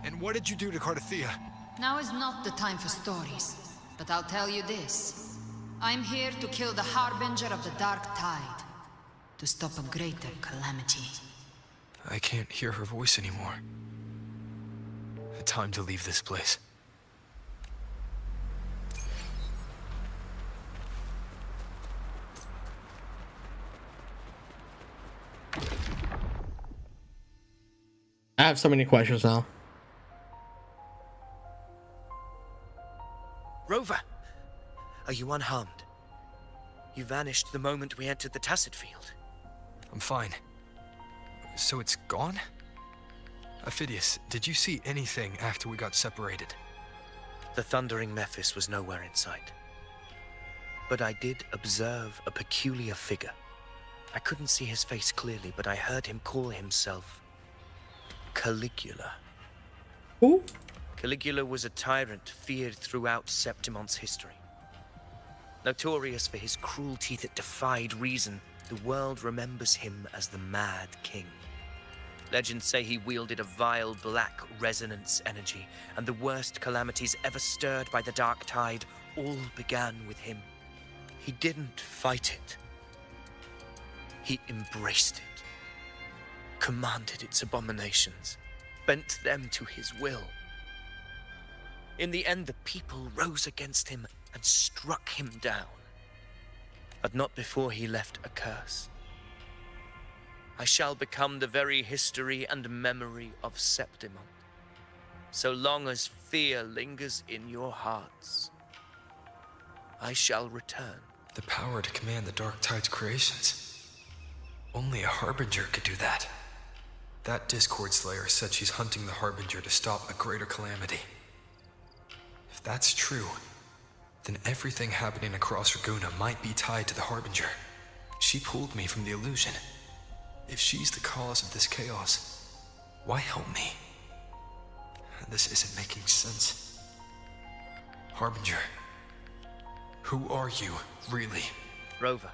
And what did you do to Cardathea? Now is not the time for stories, but I'll tell you this. I'm here to kill the harbinger of the dark tide, to stop a greater calamity. I can't hear her voice anymore. Time to leave this place. I have so many questions now. Rover! Are you unharmed? You vanished the moment we entered the tacit field. I'm fine. So it's gone? Ophidius, did you see anything after we got separated? The thundering Mephis was nowhere in sight. But I did observe a peculiar figure. I couldn't see his face clearly, but I heard him call himself Caligula. Who? Caligula was a tyrant feared throughout Septimon's history. Notorious for his cruelty that defied reason, the world remembers him as the Mad King. Legends say he wielded a vile black resonance energy, and the worst calamities ever stirred by the dark tide all began with him. He didn't fight it. He embraced it, commanded its abominations, bent them to his will. In the end, the people rose against him and struck him down. But not before he left a curse. I shall become the very history and memory of Septimont. So long as fear lingers in your hearts, I shall return. The power to command the Dark Tide's creations. Only a Harbinger could do that. That Discord Slayer said she's hunting the Harbinger to stop a greater calamity. If that's true, then everything happening across Raguna might be tied to the Harbinger. She pulled me from the illusion. If she's the cause of this chaos, why help me? This isn't making sense. Harbinger, who are you, really? Rover,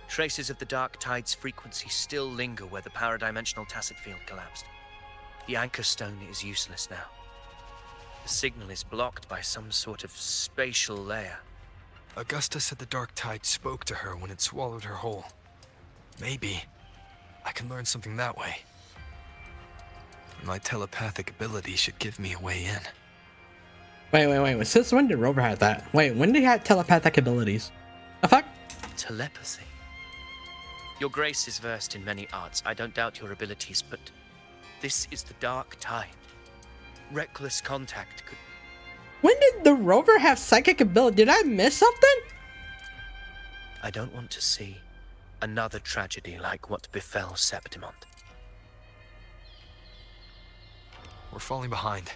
traces of the Dark Tide's frequency still linger where the paradimensional tacit field collapsed. The anchor stone is useless now. The signal is blocked by some sort of spatial layer. Augusta said the Dark Tide spoke to her when it swallowed her whole. Maybe I can learn something that way. My telepathic ability should give me a way in. Wait. Since when did Rover have that? Wait, when did he have telepathic abilities? The fuck? Telepathy. Your Grace is versed in many arts. I don't doubt your abilities, but this is the Dark Tide. Reckless contact could... When did the Rover have psychic ability? Did I miss something? I don't want to see another tragedy like what befell Septimont. We're falling behind.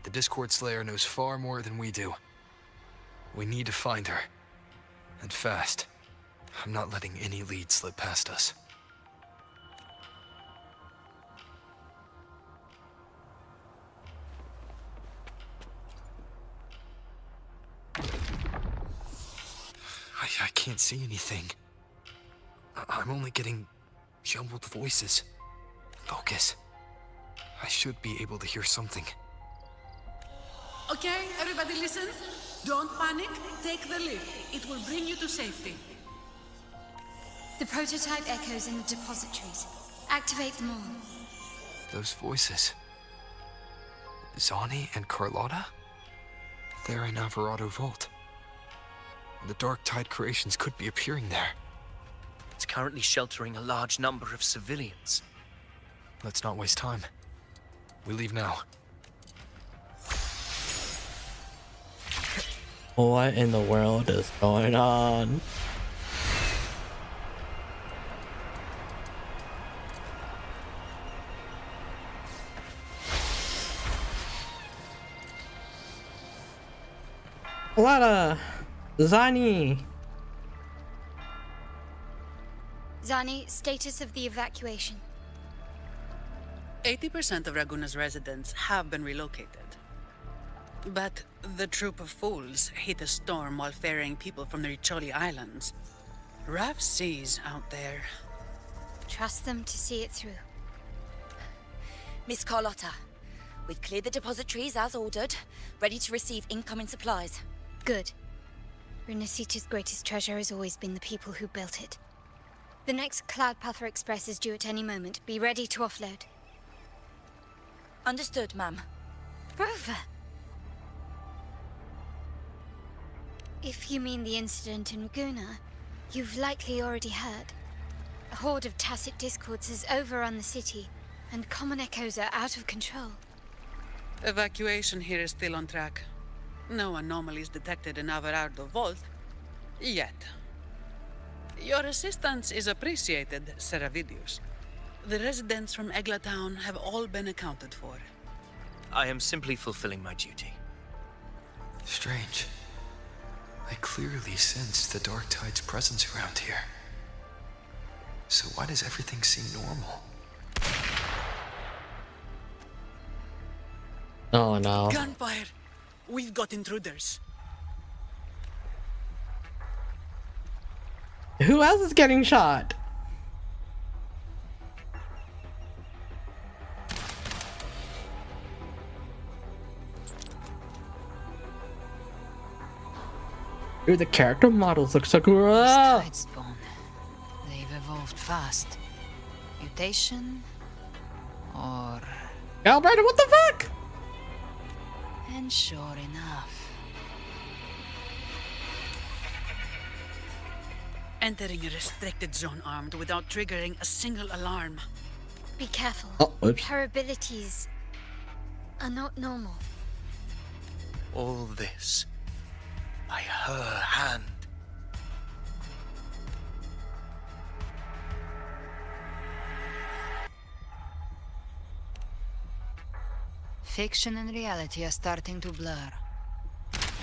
The Discord Slayer knows far more than we do. We need to find her. And fast. I'm not letting any lead slip past us. I can't see anything. I'm only getting jumbled voices. Focus. I should be able to hear something. Okay, everybody listen. Don't panic. Take the lift. It will bring you to safety. The prototype echoes in the depositories. Activate them all. Those voices. Zani and Carlotta? They're in Alvarado Vault. The Dark Tide creations could be appearing there. It's currently sheltering a large number of civilians. Let's not waste time. We leave now. What in the world is going on? A lot of Zani. Zani, status of the evacuation. 80% of Raguna's residents have been relocated. But the troop of fools hit a storm while ferrying people from the Riccioli Islands. Rough seas out there. Trust them to see it through. Miss Carlotta, we've cleared the depositories as ordered, ready to receive incoming supplies. Good. Renacita's greatest treasure has always been the people who built it. The next Cloudpather Express is due at any moment. Be ready to offload. Understood, ma'am. Rover! If you mean the incident in Raguna, you've likely already heard. A horde of tacit discords has overrun the city, and common echoes are out of control. Evacuation here is still on track. No anomalies detected in Alvarado Vault. Yet. Your assistance is appreciated, Seravidius. The residents from Egla Town have all been accounted for. I am simply fulfilling my duty. Strange. I clearly sense the Dark Tide's presence around here. So why does everything seem normal? Oh no. Gunfire! We've got intruders. Who else is getting shot? Dude, the character models look so cool. Tide spawn. They've evolved fast. Mutation? Or... Albright, what the fuck? And sure enough... entering a restricted zone armed without triggering a single alarm. Be careful. Oh, oops. Her abilities are not normal. All this by her hand. Fiction and reality are starting to blur.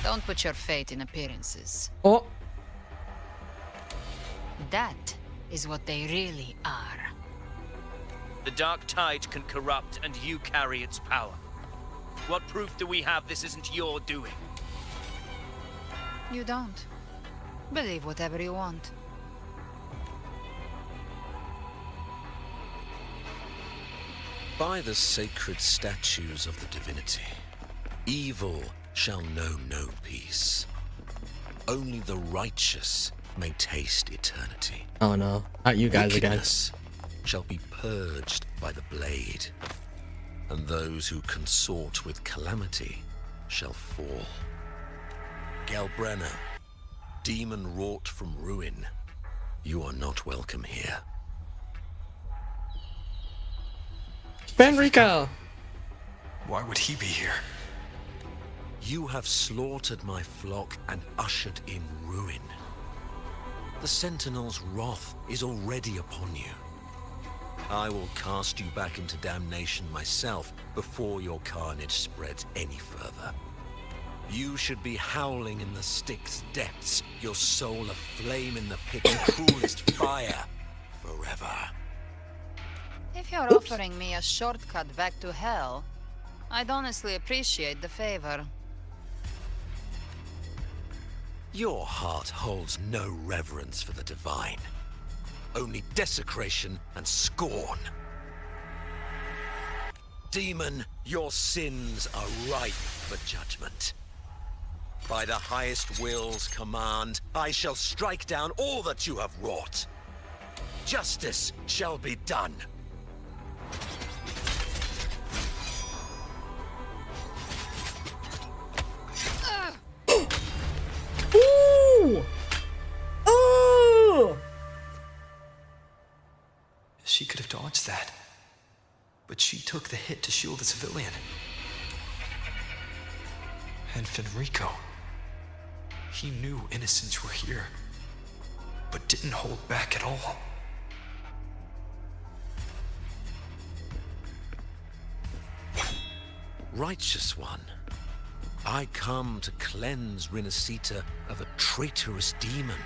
Don't put your fate in appearances. Oh, That is what they really are. The dark tide can corrupt, and you carry its power. What proof do we have this isn't your doing? You don't. Believe whatever you want. By the sacred statues of the divinity, evil shall know no peace. Only the righteous may taste eternity. oh no, not you guys again. Wickedness shall be purged by the blade, and those who consort with calamity shall fall. Galbrenna, demon wrought from ruin, you are not welcome here. Fenrico! Why would he be here? You have slaughtered my flock and ushered in ruin. The Sentinel's wrath is already upon you. I will cast you back into damnation myself before your carnage spreads any further. You should be howling in the Styx's depths, your soul aflame in the pit's cruelest fire, forever. If you're offering me a shortcut back to hell, I'd honestly appreciate the favor. Your heart holds no reverence for the divine. Only desecration and scorn. Demon, your sins are ripe for judgment. By the highest will's command, I shall strike down all that you have wrought. Justice shall be done. Ooh! Ooh! She could have dodged that. But she took the hit to shield the civilian. And Fenrico. He knew innocents were here, but didn't hold back at all. Righteous one, I come to cleanse Rinascita of a traitorous demon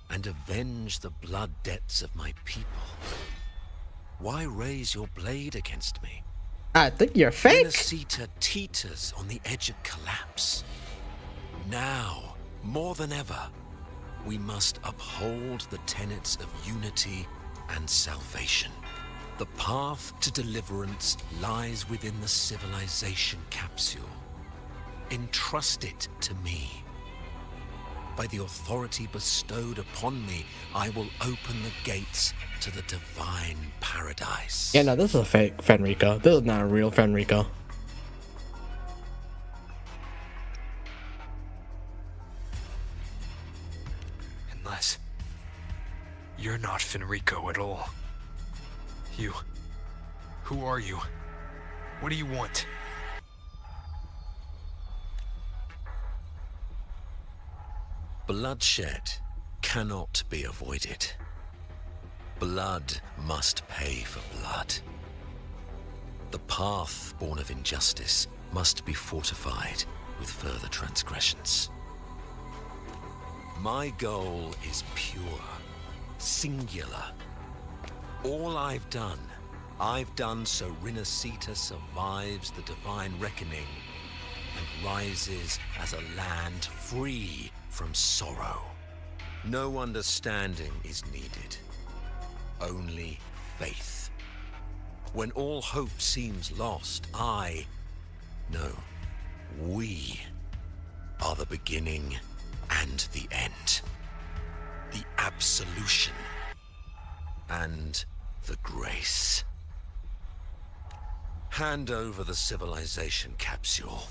and avenge the blood debts of my people. Why raise your blade against me? I think you're fake. Rinascita teeters on the edge of collapse. Now, more than ever, we must uphold the tenets of unity and salvation. The path to deliverance lies within the civilization capsule. Entrust it to me. By the authority bestowed upon me, I will open the gates to the divine paradise. Yeah, no, this is a fake Fenrico. This is not a real Fenrico. Unless you're not Fenrico at all. Who are you? What do you want? Bloodshed cannot be avoided. Blood must pay for blood. The path born of injustice must be fortified with further transgressions. My goal is pure, singular. All I've done so Rinascita survives the divine reckoning and rises as a land free from sorrow. No understanding is needed, only faith. When all hope seems lost, we are the beginning and the end. The absolution and the grace. Hand over the civilization capsule.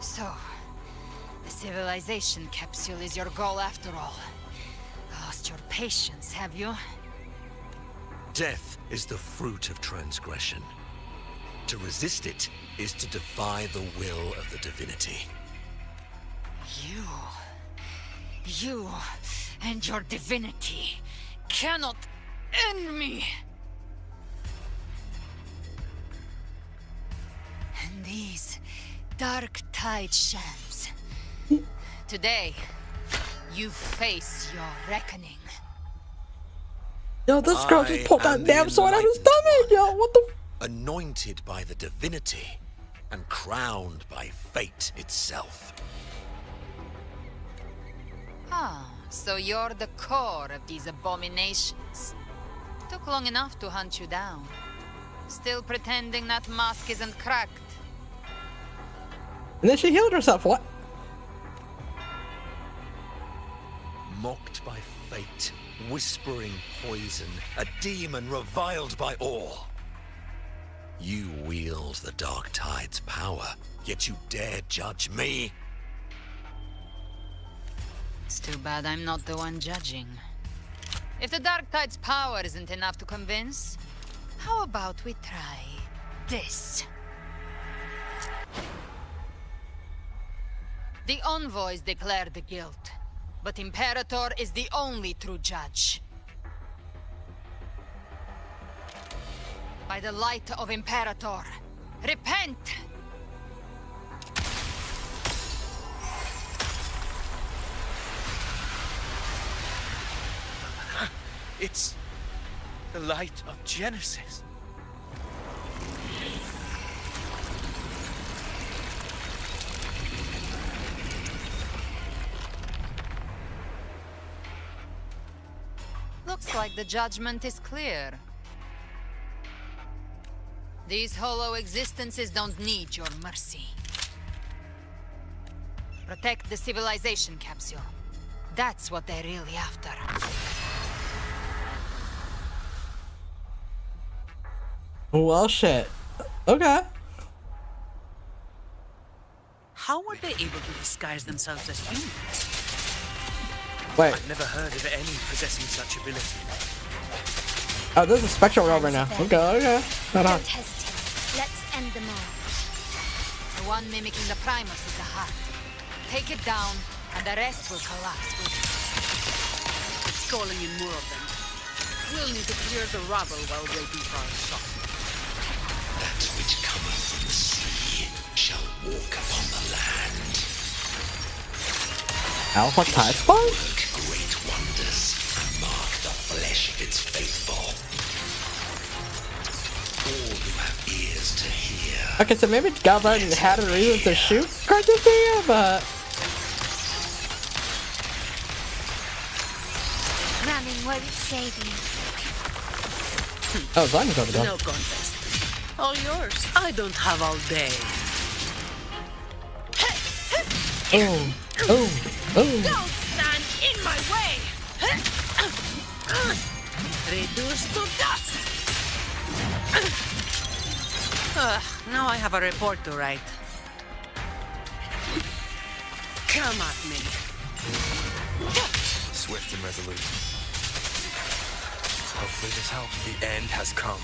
So, the civilization capsule is your goal after all. Lost your patience, have you? Death is the fruit of transgression. To resist it is to defy the will of the divinity. You and your divinity cannot end me! And these dark tide shams. Today, you face your reckoning. Yo, this girl just pulled that damn sword out of his stomach, yo, what the Anointed by the divinity and crowned by fate itself. Ah, so you're the core of these abominations. Took long enough to hunt you down. Still pretending that mask isn't cracked. And then she healed herself, what? Mocked by fate, whispering poison, a demon reviled by all. You wield the Dark Tide's power, yet you dare judge me? It's too bad I'm not the one judging. If the Dark Tide's power isn't enough to convince, how about we try this? The envoys declared the guilt, but Imperator is the only true judge. By the light of Imperator, repent! It's the light of Genesis. Looks like the judgment is clear. These hollow existences don't need your mercy. Protect the civilization capsule. That's what they're really after. Well, shit. Okay. How were they able to disguise themselves as humans? Wait. I've never heard of any possessing such ability. Oh, this is Spectral Rover now. Okay, okay. Hold on. Don't hesitate. Let's end them all. The one mimicking the Primus is the heart. Take it down, and the rest will collapse with it. It's calling in more of them. We'll need to clear the rubble while waiting for our shot. That which cometh from the sea shall walk upon the land. Alpha Tide Spawn? Work great wonders and mark the flesh of its faithful. All who have ears to hear. Okay, so maybe Galvan had a reason to shoot Cartopia, but... Ramming won't save you. Oh, Zonya's over there. No contest. All yours. I don't have all day. Oh, oh, oh. Don't stand in my way! Reduced to dust! Now I have a report to write. Come at me. Swift and resolute. Hopefully this helps. The end has come.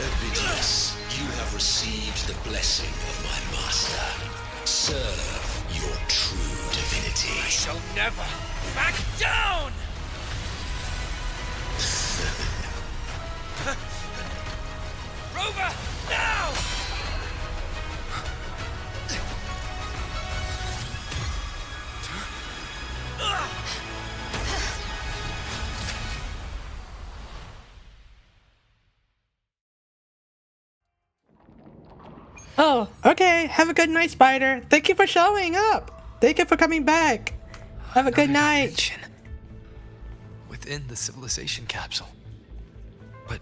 Ovidius, you have received the blessing of my master. Serve your true divinity. I shall never back down! Rover, now! Oh, okay. Have a good night, Spider. Thank you for showing up. Thank you for coming back. Have a good night. Dimension. Within the civilization capsule. But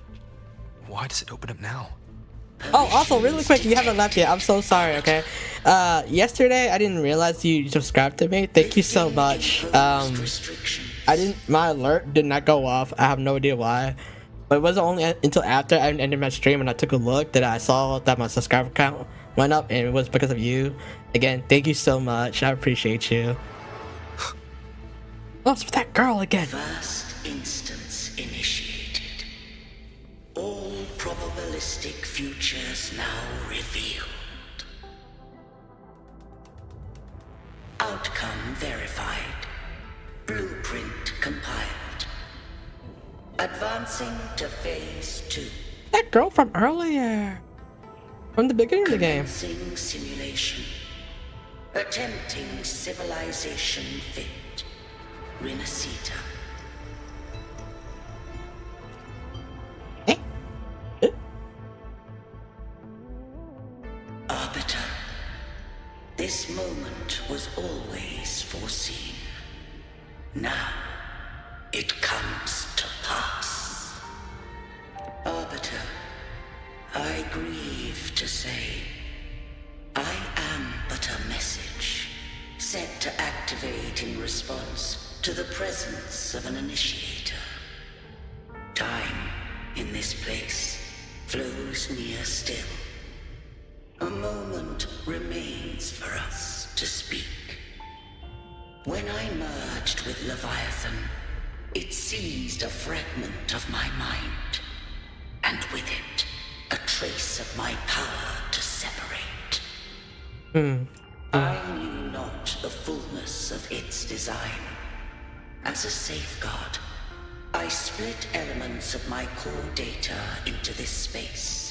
why does it open up now? Oh, also, really quick, you haven't left yet. I'm so sorry, okay? Yesterday, I didn't realize you subscribed to me. Thank you so much. My alert did not go off. I have no idea why. But it wasn't only until after I ended my stream and I took a look that I saw that my subscriber count went up, and it was because of you. Again, thank you so much. I appreciate you. Oh, it's that girl again. First instance initiated. All probabilistic futures now revealed. Outcome verified. Blueprint compiled. Advancing to phase 2. That girl from earlier. From the beginning of the game. Commencing simulation. Attempting civilization fit. Renacita. Arbiter. This moment was always foreseen. Now, it comes to pass. Arbiter, I grieve to say, I am but a message, set to activate in response to the presence of an initiator. Time, in this place, flows near still. A moment remains for us to speak. When I merged with Leviathan, it seized a fragment of my mind, and with it, a trace of my power to separate. I knew not the fullness of its design. As a safeguard, I split elements of my core data into this space.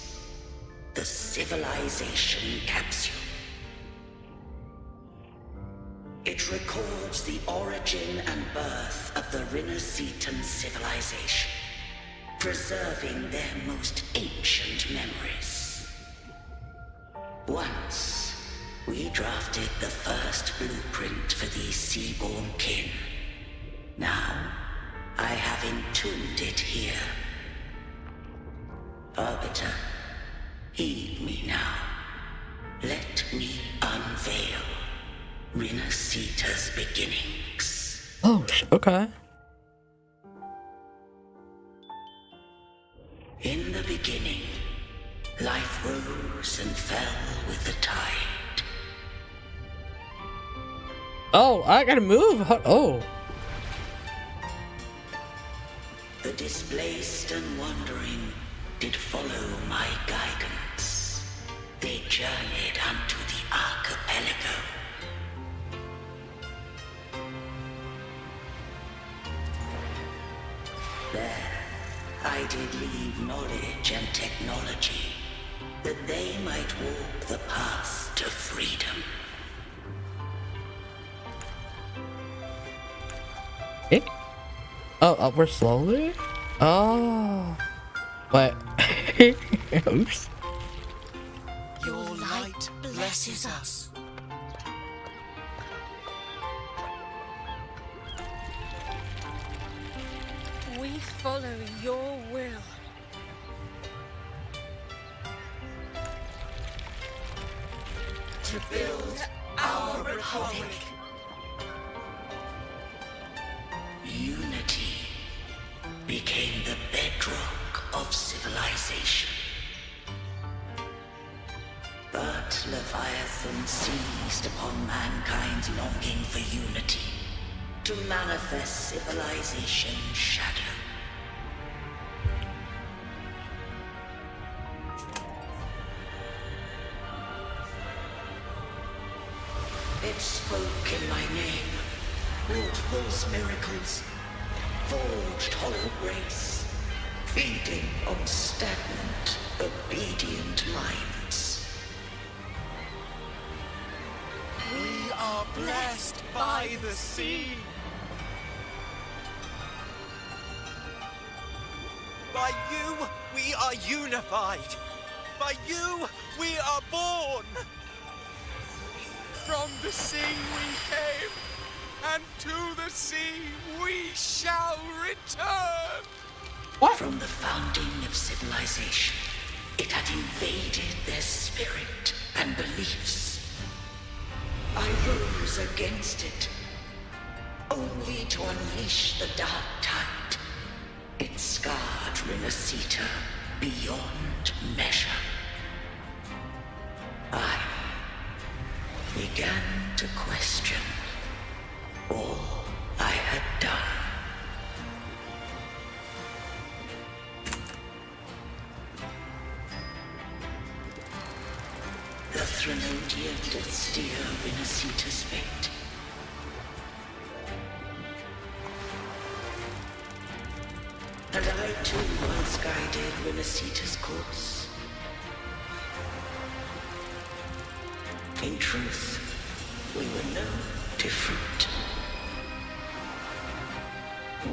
The civilization capsule. It records the origin and birth of the Renacetan civilization, preserving their most ancient memories. Once, we drafted the first blueprint for these seaborn kin. Now, I have entombed it here. Arbiter, heed me now. Let me unveil Renacita's beginnings. Oh, okay. In the beginning, life rose and fell with the tide. Oh, I gotta move. Oh. The displaced and wandering did follow my guidance. They journeyed unto the archipelago. There, I did leave knowledge and technology, that they might walk the path to freedom. Eh? Oh, upward slowly? Oh. What? Oops. Your light blesses us. We follow your will. To build our republic. Unity became the bedrock of civilization. But Leviathan seized upon mankind's longing for unity to manifest civilization's shadow. It spoke in my name, wrought false miracles, forged hollow grace, feeding on stagnant, obedient minds. We are blessed by the sea. By you, we are unified. By you, we are born. From the sea we came, and to the sea we shall return. What? From the founding of civilization, It had invaded their spirit and beliefs. I rose against it, only to unleash the dark tide. It scarred Renacita beyond measure. I began to question all I had done. The Threnodian did steer Renacita's fate. And I too once guided Renacita's course. In truth, we were no different.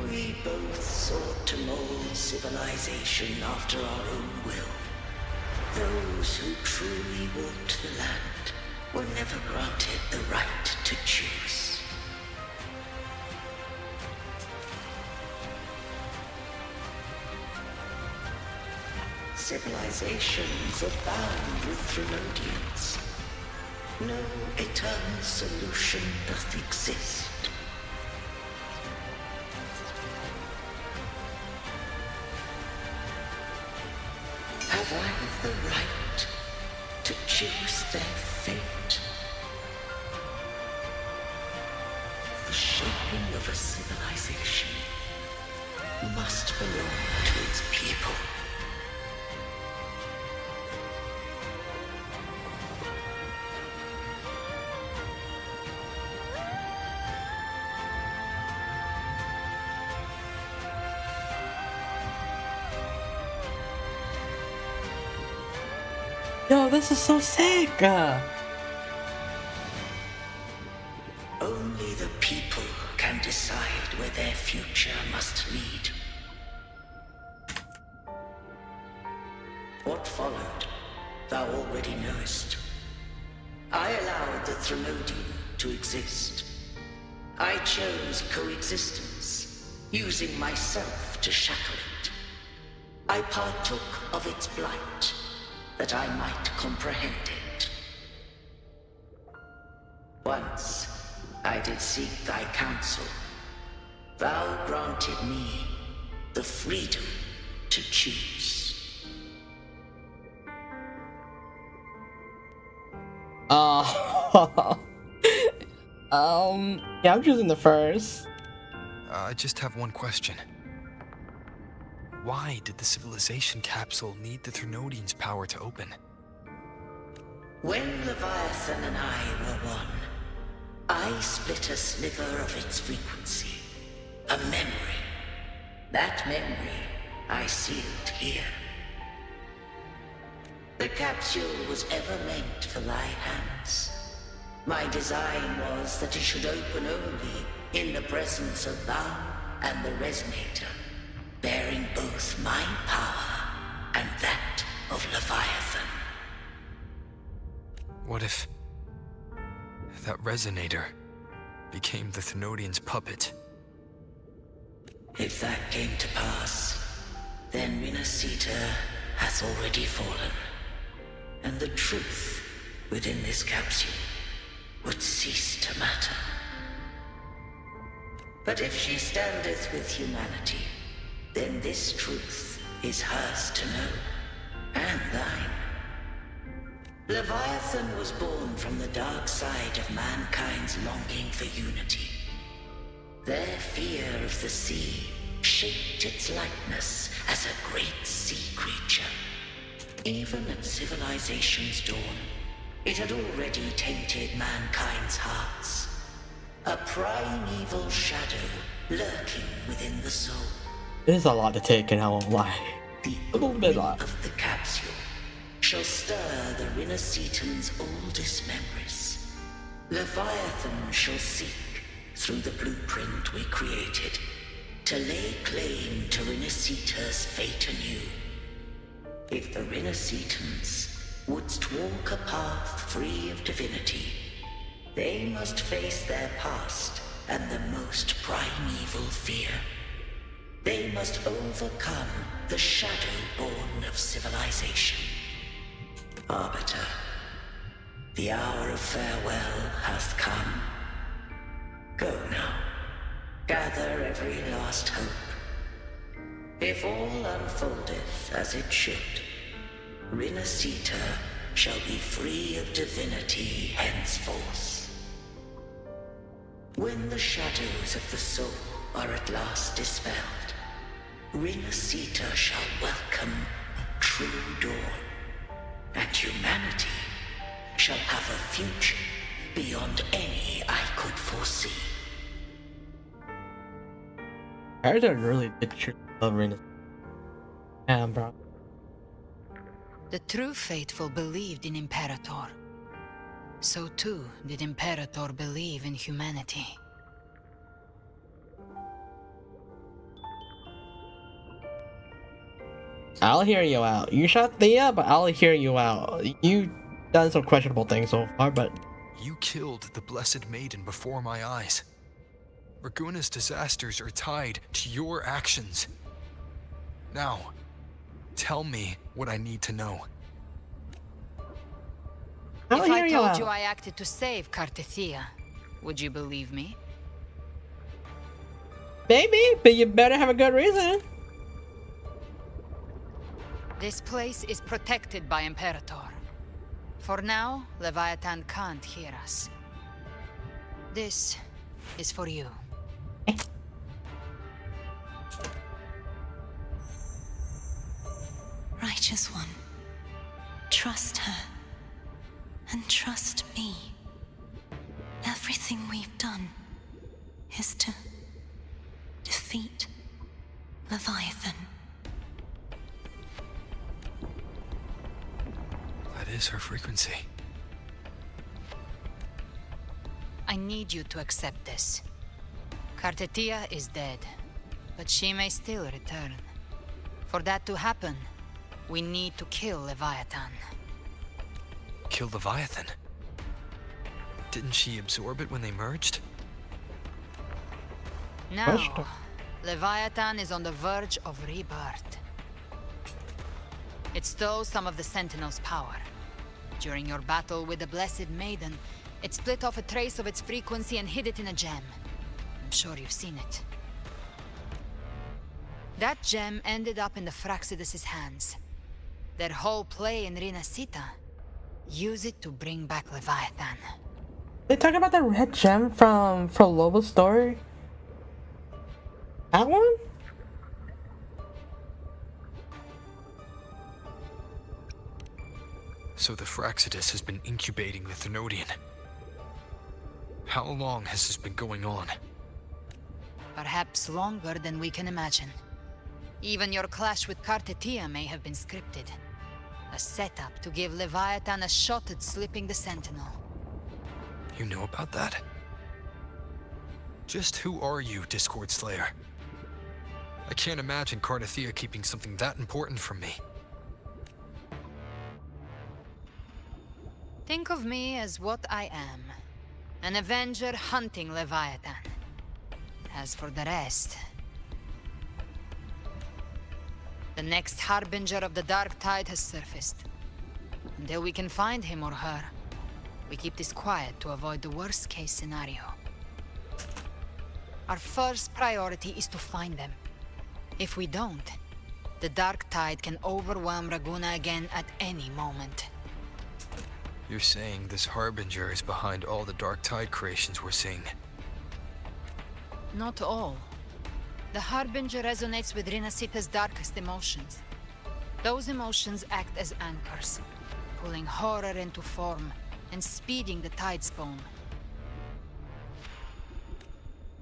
We both sought to mold civilization after our own will. Those who truly walked the land were never granted the right to choose. Civilizations abound with Threnodians. No eternal solution doth exist. Have I the right to choose their fate? The shaping of a civilization must belong to its people. Yo, this is so sick! Only the people can decide where their future must lead. What followed, thou already knowest. I allowed the Threnodian to exist. I chose coexistence, using myself to shackle it. I partook of its blight, that I might comprehend it. Once I did seek thy counsel. Thou granted me the freedom to choose. Yeah, I'm choosing the first. I just have one question. Why did the civilization capsule need the Threnodian's power to open? When Leviathan and I were one, I split a sliver of its frequency. A memory. That memory I sealed here. The capsule was ever meant for thy hands. My design was that it should open only in the presence of thou and the Resonator, bearing both my power and that of Leviathan. What if that Resonator became the Threnodian's puppet? If that came to pass, then Renacita hath already fallen, and the truth within this capsule would cease to matter. But if she standeth with humanity, then this truth is hers to know, and thine. Leviathan was born from the dark side of mankind's longing for unity. Their fear of the sea shaped its likeness as a great sea creature. Even at civilization's dawn, it had already tainted mankind's hearts. A primeval shadow lurking within the soul. It is a lot to take, and I won't lie. A little bit lot. Of the capsule shall stir the Renacitan's oldest memories. Leviathan shall seek, through the blueprint we created, to lay claim to Renacita's fate anew. If the Renacitans wouldst walk a path free of divinity, they must face their past and the most primeval fear. They must overcome the shadow born of civilization. Arbiter, the hour of farewell hath come. Go now, gather every last hope. If all unfoldeth as it should, Rinasita shall be free of divinity henceforth. When the shadows of the soul are at last dispelled, Rinasita shall welcome a true dawn, and humanity shall have a future beyond any I could foresee. Charizard really did truly love Rena. Damn, bro. The true faithful believed in Imperator. So too did Imperator believe in humanity. I'll hear you out. You shot Thea, but I'll hear you out. You done some questionable things so far, but You killed the Blessed Maiden before my eyes. Raguna's disasters are tied to your actions. Now, tell me what I need to know. I'll If hear I you told out. you I acted to save Cartethia, would you believe me? Maybe, but you better have a good reason. This place is protected by Imperator. For now, Leviathan can't hear us. This is for you. Righteous One, trust her. And trust me. Everything we've done is to defeat Leviathan. That is her frequency. I need you to accept this. Cartethia is dead, but she may still return. For that to happen, we need to kill Leviathan. Kill Leviathan? Didn't she absorb it when they merged? Now, Leviathan is on the verge of rebirth. It stole some of the Sentinel's power. During your battle with the Blessed Maiden, it split off a trace of its frequency and hid it in a gem. I'm sure you've seen it. That gem ended up in the Fraxidus' hands. Their whole play in Rinasita. Use it to bring back Leviathan. They talk about the red gem from Lobo's story? That one? So the Fraxidus has been incubating the Thenodian. How long has this been going on? Perhaps longer than we can imagine. Even your clash with Cartethia may have been scripted. A setup to give Leviathan a shot at slipping the Sentinel. You know about that? Just who are you, Discord Slayer? I can't imagine Cartethia keeping something that important from me. Think of me as what I am. An Avenger hunting Leviathan. As for the rest... The next Harbinger of the Dark Tide has surfaced. Until we can find him or her, we keep this quiet to avoid the worst-case scenario. Our first priority is to find them. If we don't, the Dark Tide can overwhelm Raguna again at any moment. You're saying this Harbinger is behind all the Dark Tide creations we're seeing? Not all. The Harbinger resonates with Rinasita's darkest emotions. Those emotions act as anchors, pulling horror into form and speeding the tide spawn.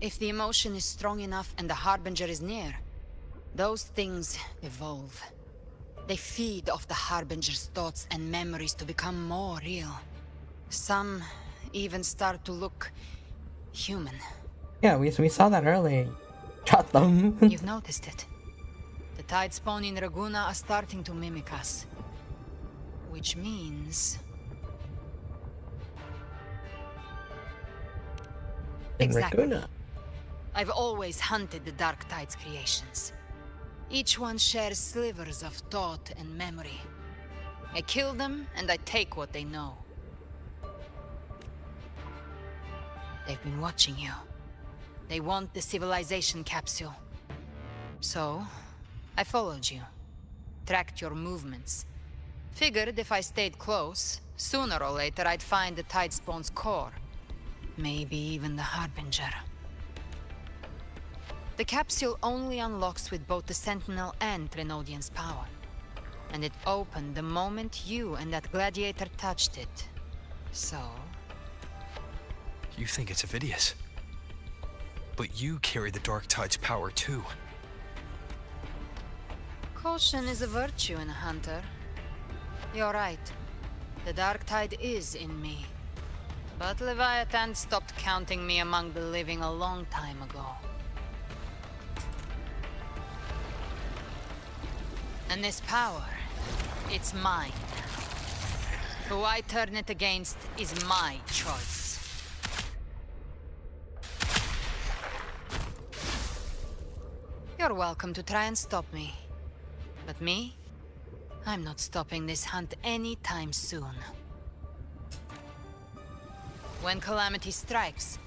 If the emotion is strong enough and the Harbinger is near, those things evolve. They feed off the Harbinger's thoughts and memories to become more real. Some even start to look human. Yeah, we saw that earlier. Got them. You've noticed it. The tide spawn in Raguna are starting to mimic us. Which means... Exactly. Raguna. I've always hunted the Dark Tide's creations. Each one shares slivers of thought and memory. I kill them, and I take what they know. They've been watching you. They want the civilization capsule. So, I followed you. Tracked your movements. Figured if I stayed close, sooner or later I'd find the Tidespawn's core. Maybe even the Harbinger. The capsule only unlocks with both the Sentinel and Trinodian's power. And it opened the moment you and that gladiator touched it. So... You think it's Avidius. But you carry the Dark Tide's power too. Caution is a virtue in a hunter. You're right. The Dark Tide is in me. But Leviathan stopped counting me among the living a long time ago. And this power, it's mine. Who I turn it against is my choice. You're welcome to try and stop me. But me? I'm not stopping this hunt anytime soon. When calamity strikes,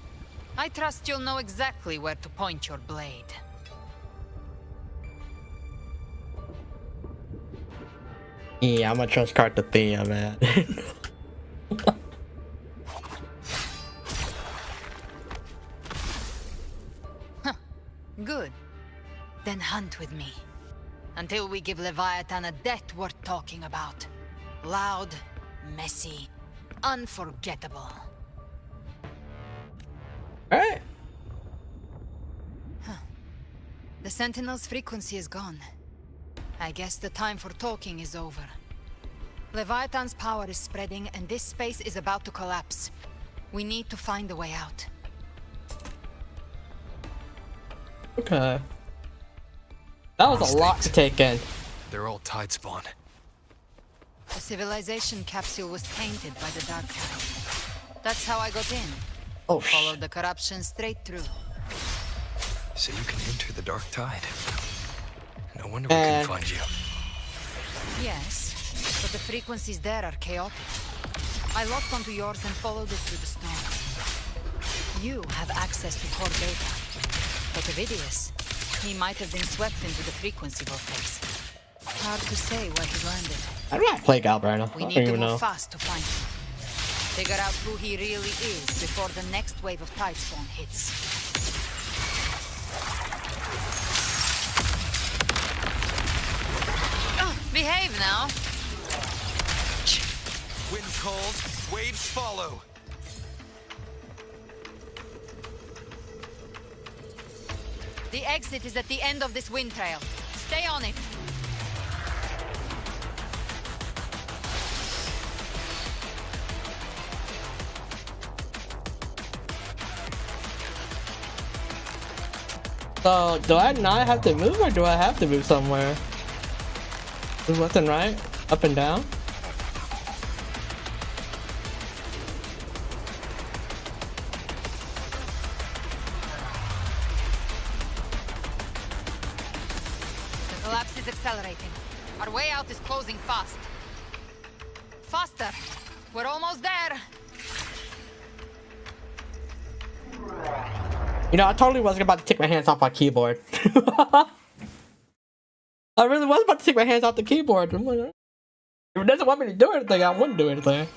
I trust you'll know exactly where to point your blade. Yeah, I'm gonna trust Cartathea, man. Good. Then hunt with me. Until we give Leviathan a death worth talking about. Loud, messy, unforgettable. Alright. The Sentinel's frequency is gone. I guess the time for talking is over. Leviathan's power is spreading and this space is about to collapse. We need to find a way out. Okay. That was a lot to take in. They're all Tidespawn. The civilization capsule was tainted by the Dark Tide. That's how I got in. Oh, followed the corruption straight through. So you can enter the Dark Tide. No wonder we couldn't find you. Yes, but the frequencies there are chaotic. I locked onto yours and followed it through the storm. You have access to core data. But Avidius, he might have been swept into the frequency vortex. Hard to say where he landed. I don't play Galbrano. We I need don't to even move know. fast to find him. Figure out who he really is before the next wave of Tidespawn hits. Behave now. Wind calls, waves follow. The exit is at the end of this wind trail. Stay on it. So, do I not have to move or do I have to move somewhere? Is left and right? Up and down? The collapse is accelerating. Our way out is closing fast. Faster! We're almost there! You know, I totally wasn't about to take my hands off my keyboard. I really was about to take my hands off the keyboard. I'm like, if it doesn't want me to do anything, I wouldn't do anything.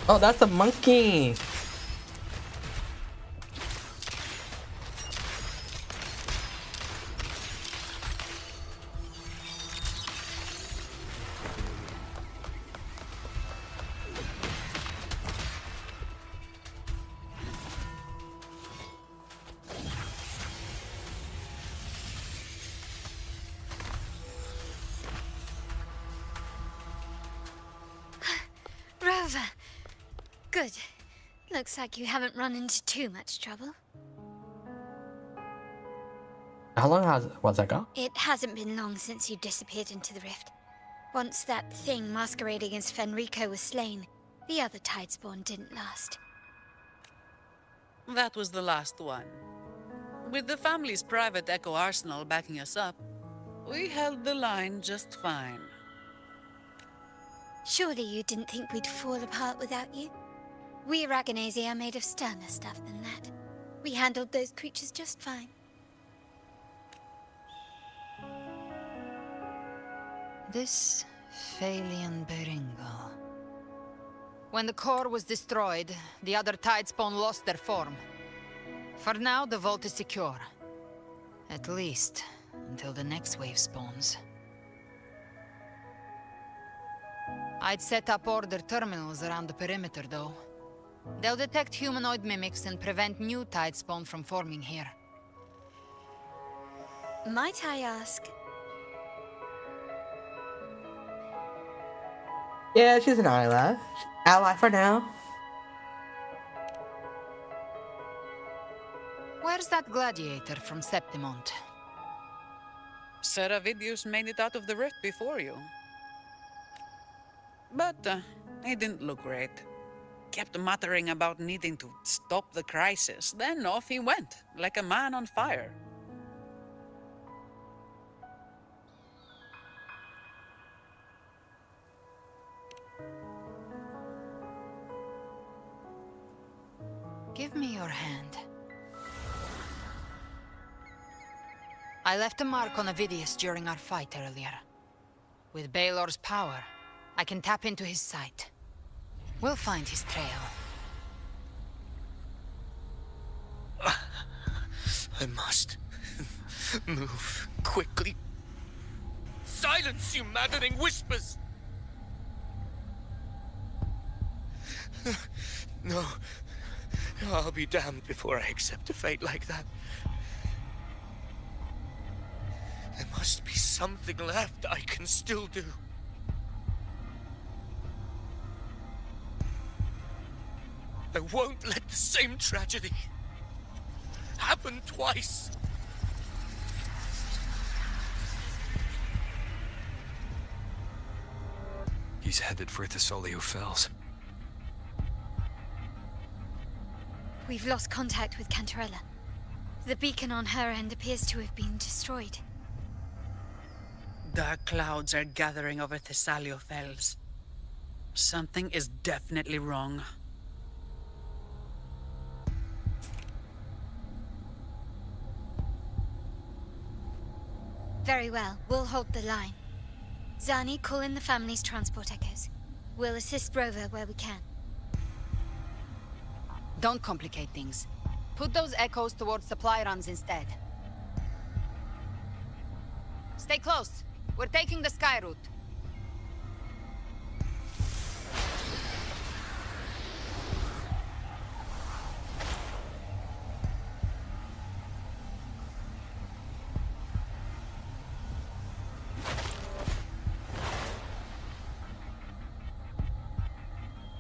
Oh, that's a monkey. Rover. Good. Looks like you haven't run into too much trouble. How long was that go? It hasn't been long since you disappeared into the rift. Once that thing masquerading as Fenrico was slain, The other Tidespawn didn't last. That was the last one. With the family's private Echo arsenal backing us up, we held the line just fine. Surely you didn't think we'd fall apart without you? We Aragonese are made of sterner stuff than that. We handled those creatures just fine. This Phalian Beringal. When the core was destroyed, the other Tidespawn lost their form. For now, the vault is secure. At least, until the next wave spawns. I'd set up order terminals around the perimeter, though. They'll detect humanoid mimics and prevent new Tidespawn from forming here. Might I ask? Yeah, she's an ally. Ally for now. Where's that gladiator from Septimont? Seravidius made it out of the rift before you. But he didn't look great. Kept muttering about needing to stop the crisis, then off he went, like a man on fire. Give me your hand. I left a mark on Avidius during our fight earlier. With Baelor's power, I can tap into his sight. We'll find his trail. I must move quickly. Silence, you maddening whispers! No. I'll be damned before I accept a fate like that. There must be something left I can still do. I won't let the same tragedy happen twice. He's headed for Thessalio Fells. We've lost contact with Cantarella. The beacon on her end appears to have been destroyed. Dark clouds are gathering over Thessalio Fells. Something is definitely wrong. Very well, we'll hold the line. Zani, call in the family's transport echoes. We'll assist Rover where we can. Don't complicate things. Put those echoes towards supply runs instead. Stay close. We're taking the sky route.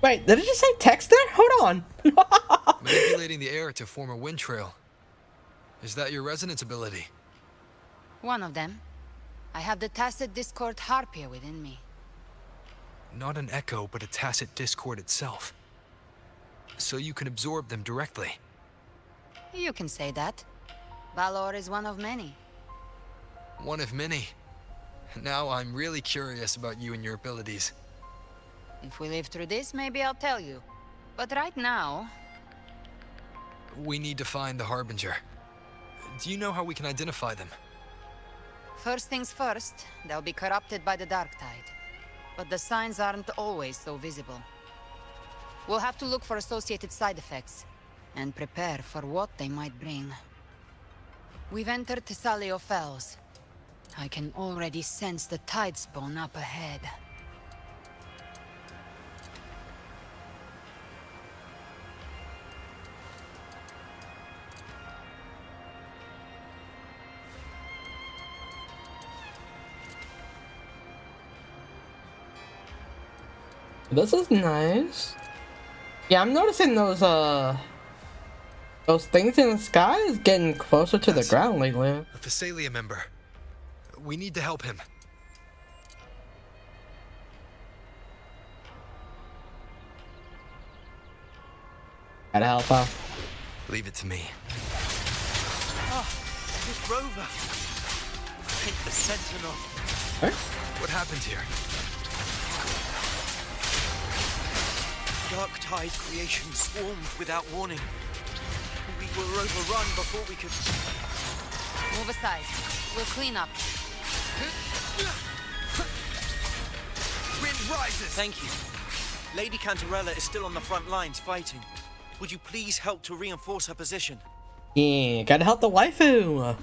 Wait, did it just say text there? Hold on. Manipulating the air to form a wind trail. Is that your resonance ability? One of them. I have the tacit discord harpia within me. Not an echo, but a tacit discord itself. So you can absorb them directly. You can say that. Valor is one of many. One of many. Now I'm really curious about you and your abilities. If we live through this, maybe I'll tell you. But right now... We need to find the Harbinger. Do you know how we can identify them? First things first, they'll be corrupted by the dark tide. But the signs aren't always so visible. We'll have to look for associated side effects, and prepare for what they might bring. We've entered Thessalio Fells. I can already sense the Tidespawn up ahead. This is nice. Yeah, I'm noticing those things in the sky is getting closer to the ground lately. A Thessalia member. We need to help him. Gotta help out. Leave it to me. Ah, this rover. Ain't the sentinel. What? What happened here? Dark Tide creation swarmed without warning. We were overrun before we could... Move aside. We'll clean up. Wind rises! Thank you. Lady Cantarella is still on the front lines fighting. Would you please help to reinforce her position? Yeah, gotta help the waifu.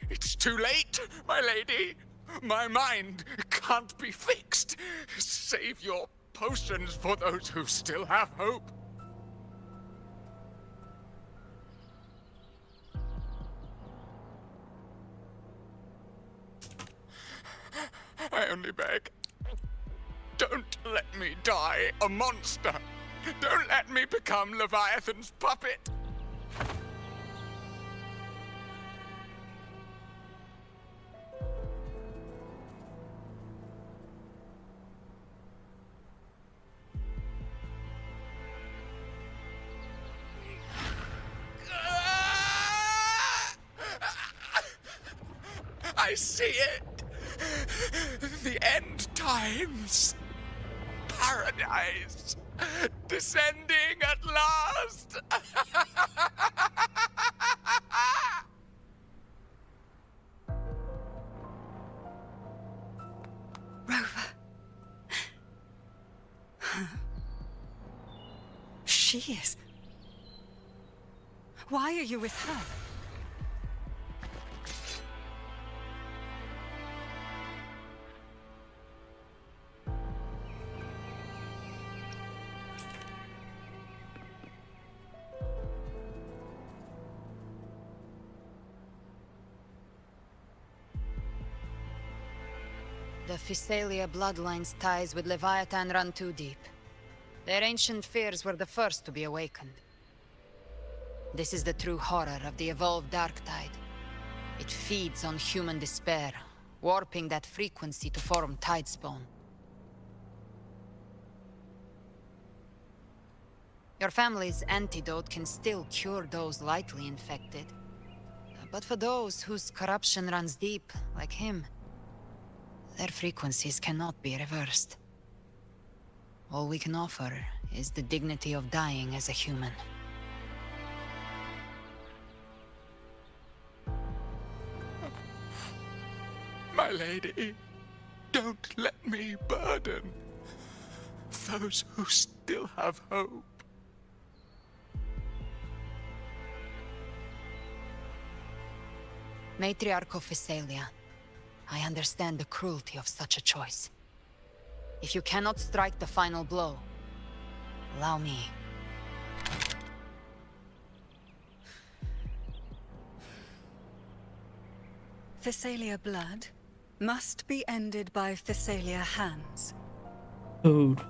It's too late, my lady. My mind can't be fixed. Save your potions for those who still have hope. I only beg. Don't let me die a monster. Don't let me become Leviathan's puppet. I see it. The end times. Paradise. Descending at last. Rover. She is. Why are you with her? The Physalia bloodline's ties with Leviathan run too deep. Their ancient fears were the first to be awakened. This is the true horror of the evolved Dark Tide. It feeds on human despair, warping that frequency to form Tidespawn. Your family's antidote can still cure those lightly infected. But for those whose corruption runs deep, like him, their frequencies cannot be reversed. All we can offer is the dignity of dying as a human. My lady, don't let me burden those who still have hope. Matriarch of Physalia, I understand the cruelty of such a choice. If you cannot strike the final blow, allow me. Physalia blood must be ended by Physalia hands. Food.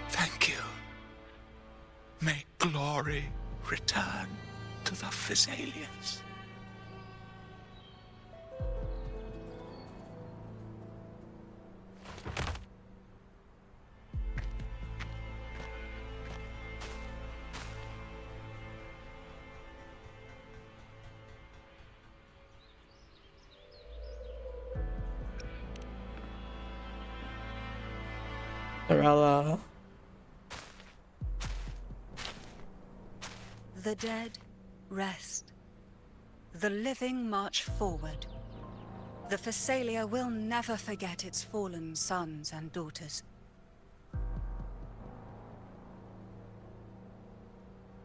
Thank you. May glory return to the Physalians. Cinderella. The dead rest. The living march forward. The Physalia will never forget its fallen sons and daughters.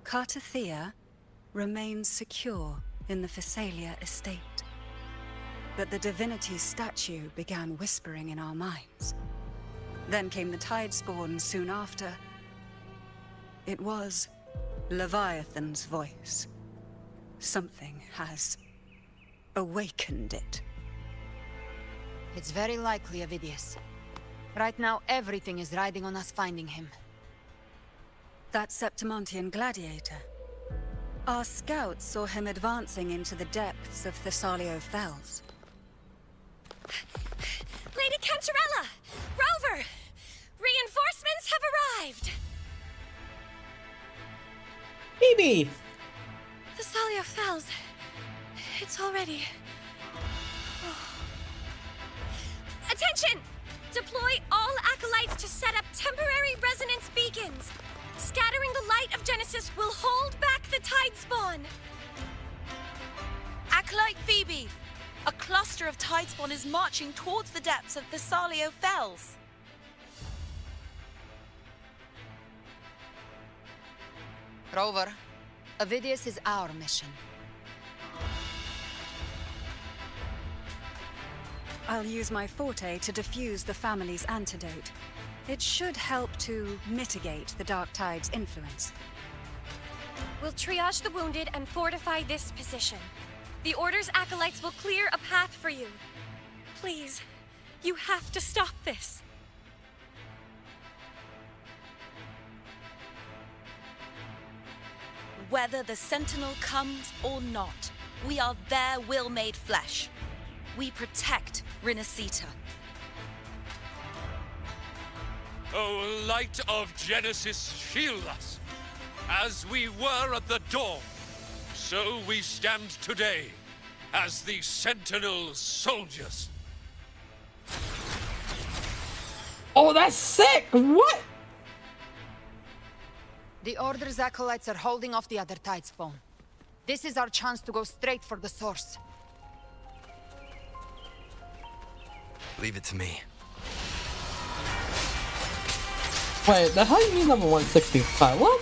Cartathea remains secure in the Physalia estate. But the divinity's statue began whispering in our minds. Then came the Tidespawn soon after. It was Leviathan's voice. Something has awakened it. It's very likely, Avidius. Right now, everything is riding on us finding him. That Septimontian gladiator. Our scouts saw him advancing into the depths of Thessalio Fells. Lady Cantarella! Rover! Reinforcements have arrived! Phoebe! Thessalio Fells. It's already... Attention! Deploy all acolytes to set up temporary resonance beacons. Scattering the light of Genesis will hold back the tide spawn. Acolyte Phoebe! A cluster of tidespawn is marching towards the depths of Thessalio Fells. Rover, Avidius is our mission. I'll use my forte to defuse the family's antidote. It should help to mitigate the Dark Tide's influence. We'll triage the wounded and fortify this position. The Order's acolytes will clear a path for you. Please, you have to stop this. Whether the Sentinel comes or not, we are their will made flesh. We protect Rinasita. O light of Genesis, shield us. As we were at the dawn, so we stand today as the Sentinel soldiers. Oh, that's sick! What? The Order's acolytes are holding off the other tidespawn. This is our chance to go straight for the source. Leave it to me. Wait, the hell you mean number 165? What?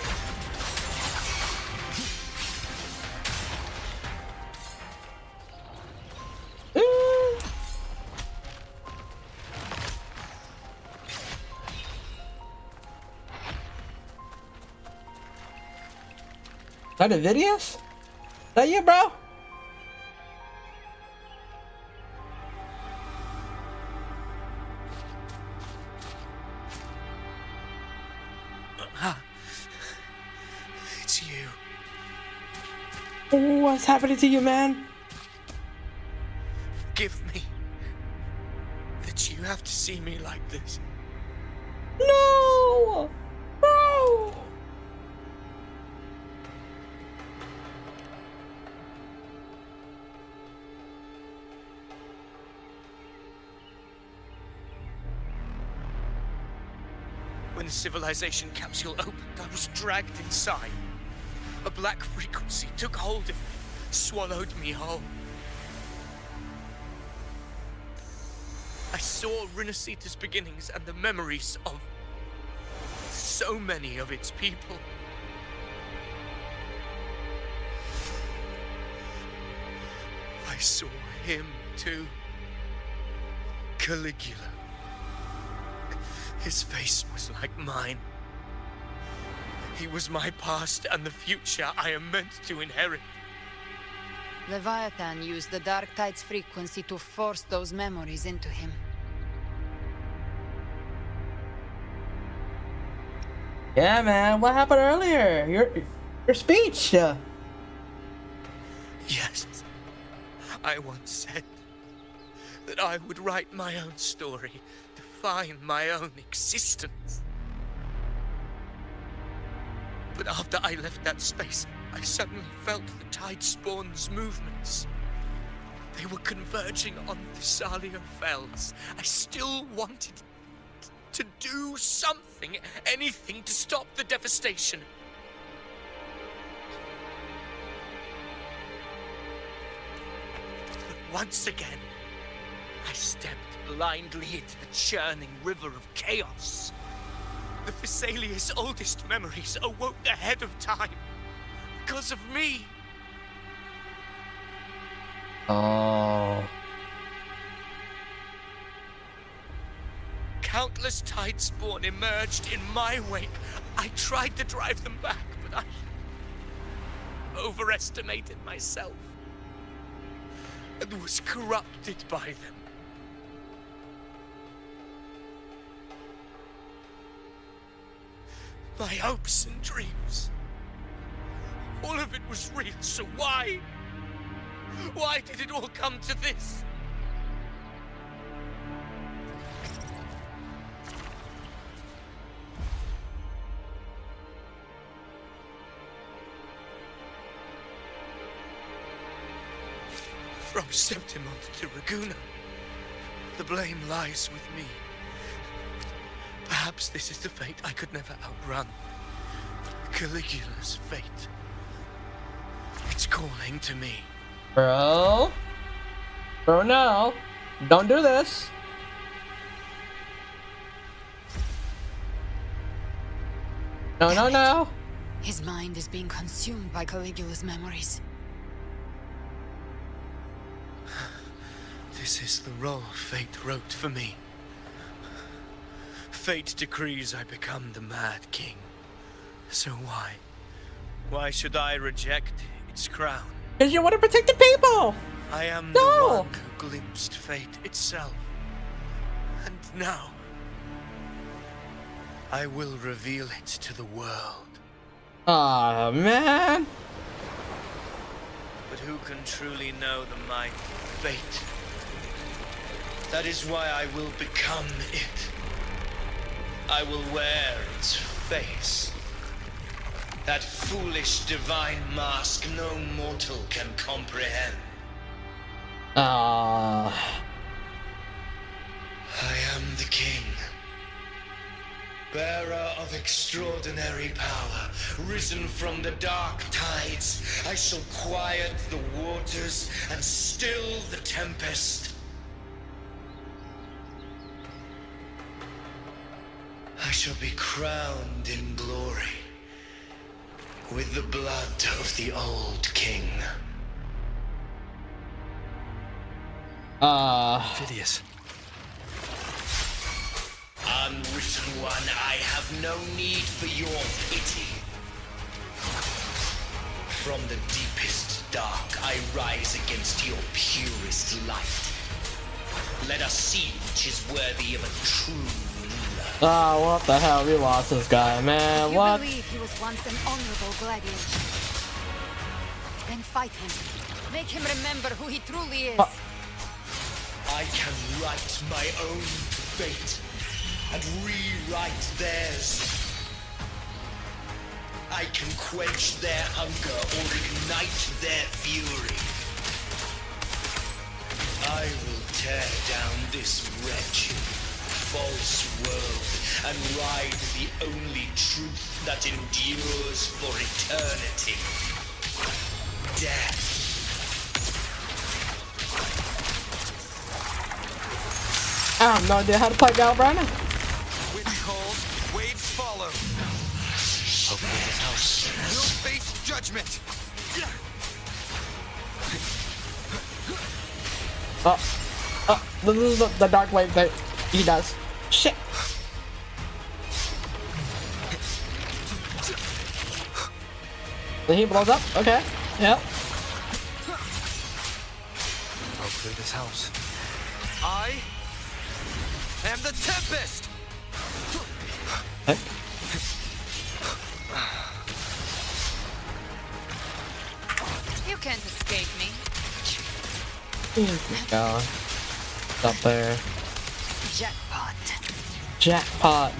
Is that a video? Is that you, bro? It's you. Oh, what's happening to you, man? Forgive me that you have to see me like this. No! Bro! When the civilization capsule opened, I was dragged inside. A black frequency took hold of me, swallowed me whole. I saw Rinasita's beginnings and the memories of so many of its people. I saw him too. Caligula. His face was like mine. He was my past and the future I am meant to inherit. Leviathan used the Dark Tide's frequency to force those memories into him. Yeah, man. What happened earlier? Your speech. Yes. I once said that I would write my own story, define my own existence. But after I left that space, I suddenly felt the Tidespawn's movements. They were converging on Thessalio Fells. I still wanted to do something, anything to stop the devastation. But once again, I stepped blindly into the churning river of chaos. The Thessalia's oldest memories awoke ahead of time. Because of me. Oh. Countless Tidespawn emerged in my wake. I tried to drive them back, but I overestimated myself. and was corrupted by them. My hopes and dreams. All of it was real, so why? Why did it all come to this? From Septimont to Raguna, the blame lies with me. Perhaps this is the fate I could never outrun. Caligula's fate. It's calling to me. Bro, no, don't do this. No. His mind is being consumed by Caligula's memories. This is the role fate wrote for me. Fate decrees I become the Mad King. So why? Why should I reject its crown? Because you want to protect the people! I am the one who glimpsed fate itself. And now, I will reveal it to the world. Aw, man. But who can truly know the might of fate? That is why I will become it. I will wear its face. That foolish divine mask no mortal can comprehend. I am the king. Bearer of extraordinary power, risen from the dark tides. I shall quiet the waters and still the tempest. I shall be crowned in glory with the blood of the old king. Phidias. Unwritten one, I have no need for your pity. From the deepest dark, I rise against your purest light. Let us see which is worthy of a true ruler. What the hell? We lost this guy, man. What? You believe he was once an honorable gladiator? Then fight him. Make him remember who he truly is. I can write my own fate and rewrite theirs. I can quench their hunger or ignite their fury. I will tear down this wretched, false world and ride the only truth that endures for eternity. Death. I have no idea how to play Galbrana. Wind cold, waves follow. Hopefully this helps. We'll face judgment. This is the dark wave that he does. Shit. Then he blows up. Okay. Yep. Hopefully this helps. I am the Tempest! Okay. You can't escape me. Go. Up there. Jackpot. Jackpot.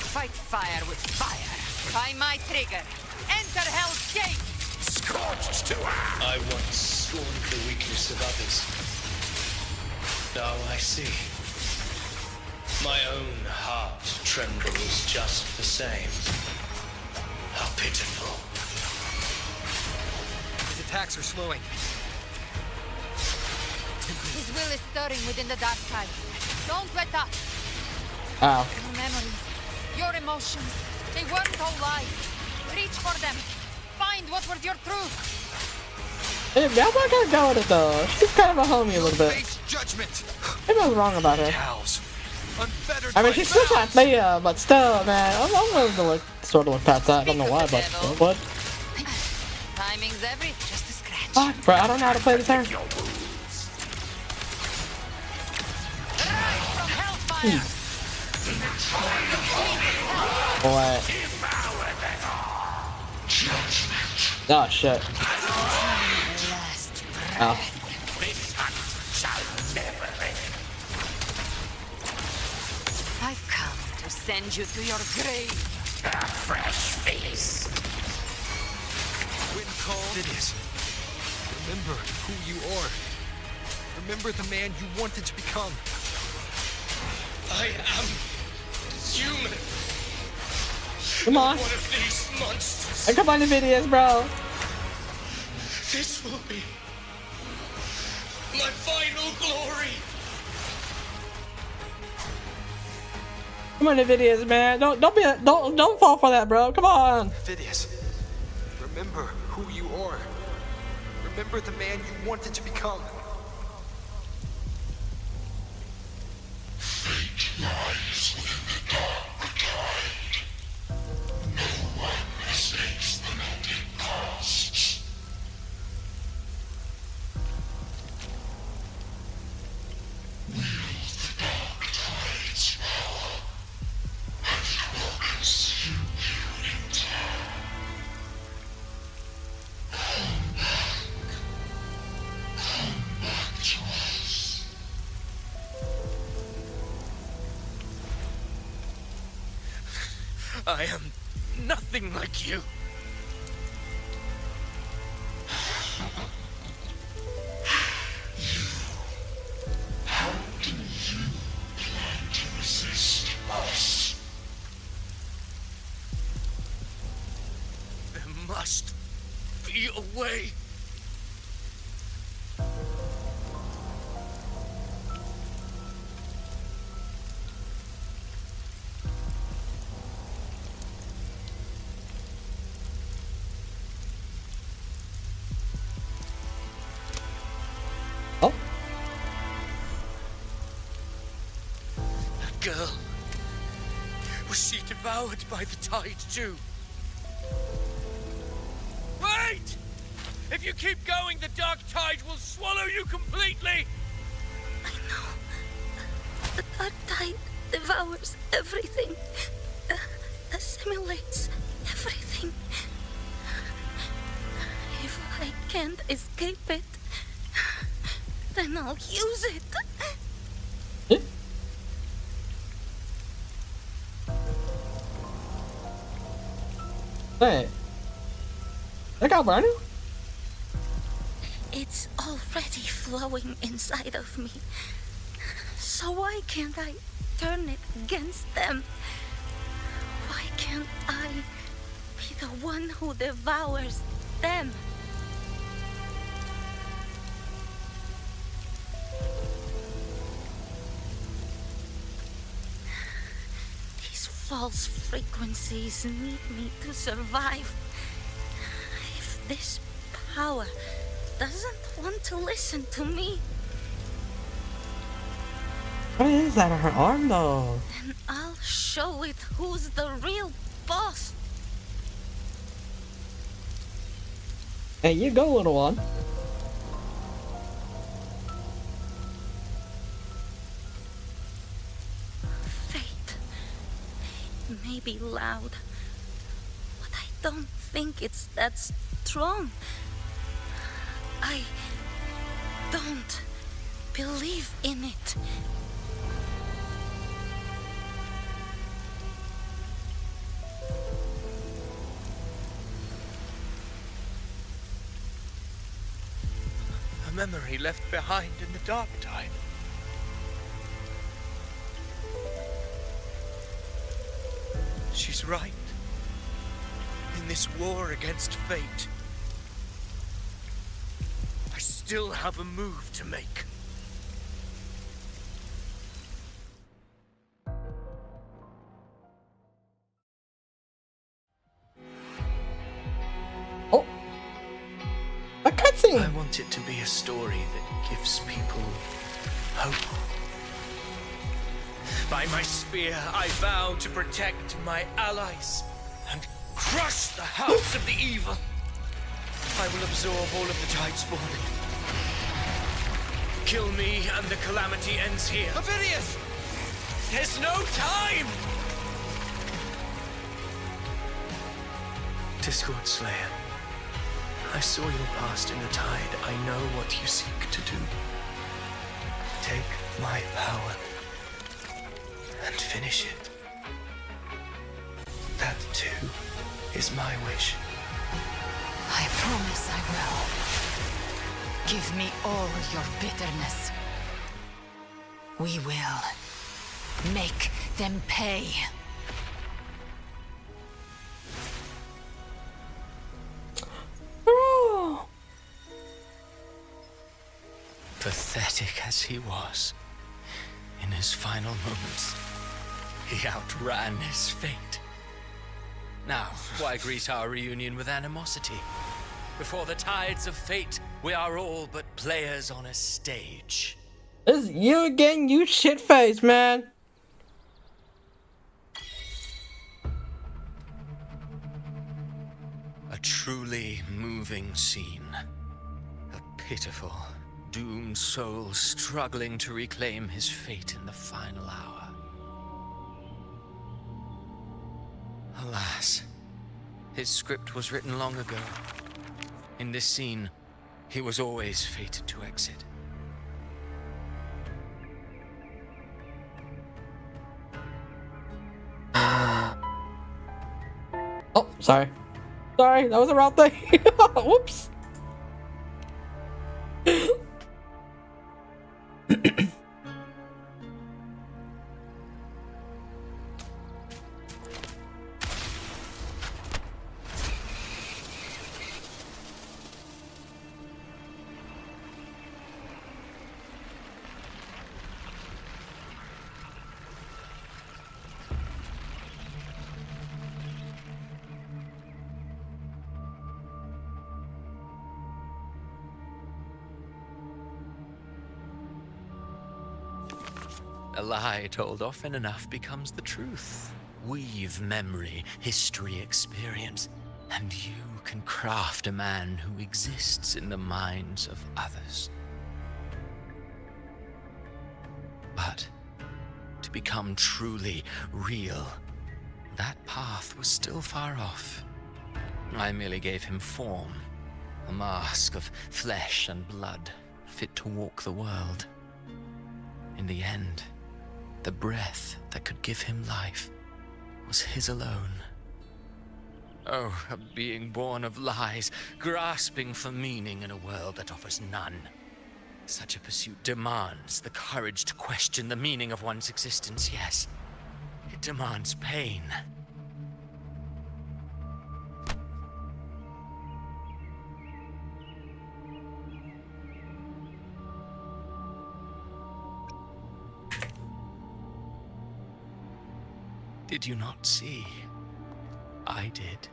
Fight fire with fire. By my trigger. Enter Hell's Gate. Scorched to I once scorned the weakness of others. Now I see. My own heart trembles just the same. How pitiful. His attacks are slowing. His will is stirring within the dark tide. Don't let up. Ow. Your memories, your emotions, they weren't all lies. Reach for them. Find what was your truth. Hey, Galbrana gotta go with it though. She's kind of a homie a little bit. Face judgment. Maybe I was wrong about her. Cows. unfettered I mean, by she's still bounds. Thea, but still, man, I'm willing to sort of look past that. I don't know why, but what? Timing's everything. Just a scratch. Fuck, bro, I don't know how to play this turn. What? Oh shit. Oh. I've come to send you to your grave. A fresh face. When called, it is. Remember who you are. Remember the man you wanted to become. I am human. Come on. One of these monsters. Hey, come on the videos, bro. This will be my final glory. Come on the videos, man. Don't fall for that, bro. Come on. Phidias, remember who you are. Remember the man you wanted to become. Fate lies within the dark tide. No one mistakes the note it casts. Wield the dark tide's power, and it will consume you in time. Come back to us. I am nothing like you. How do you plan to resist us? There must be a way. Oh. That girl. Was she devoured by the tide too? Wait! If you keep going, the dark tide will swallow you completely! The dark tide devours everything, assimilates everything. If I can't escape it, then I'll use it. Hey. Look out, Barney. It's already flowing inside of me. So why can't I turn it against them? Why can't I be the one who devours them? These false frequencies need me to survive. If this power doesn't want to listen to me, What is that on her arm, though? then I'll show it who's the real boss. Hey, you go, little one. Fate. It may be loud, but I don't think it's that strong. I don't believe in it. A memory left behind in the dark tide. She's right. In this war against fate, I still have a move to make. A cutscene! I want it to be a story that gives people hope. By my spear, I vow to protect my allies and crush the house of the evil. I will absorb all of the Tidespawn. Kill me and the calamity ends here. Avidius! There's no time! Discord Slayer, I saw your past in the tide. I know what you seek to do. Take my power and finish it. That too is my wish. I promise I will. Give me all your bitterness. We will make them pay. Pathetic as he was, in his final moments, he outran his fate. Now, why greet our reunion with animosity? Before the tides of fate, we are all but players on a stage. It's you again, you shitface, man. A truly moving scene. A pitiful, doomed soul struggling to reclaim his fate in the final hour. Alas, his script was written long ago. In this scene, he was always fated to exit. Oh, sorry. Sorry, that was the wrong thing. Whoops. A lie told often enough becomes the truth. Weave memory, history, experience, and you can craft a man who exists in the minds of others. But to become truly real, that path was still far off. I merely gave him form, a mask of flesh and blood, fit to walk the world. In the end, the breath that could give him life was his alone. Oh, a being born of lies, grasping for meaning in a world that offers none. Such a pursuit demands the courage to question the meaning of one's existence, yes. It demands pain. Did you not see? I did.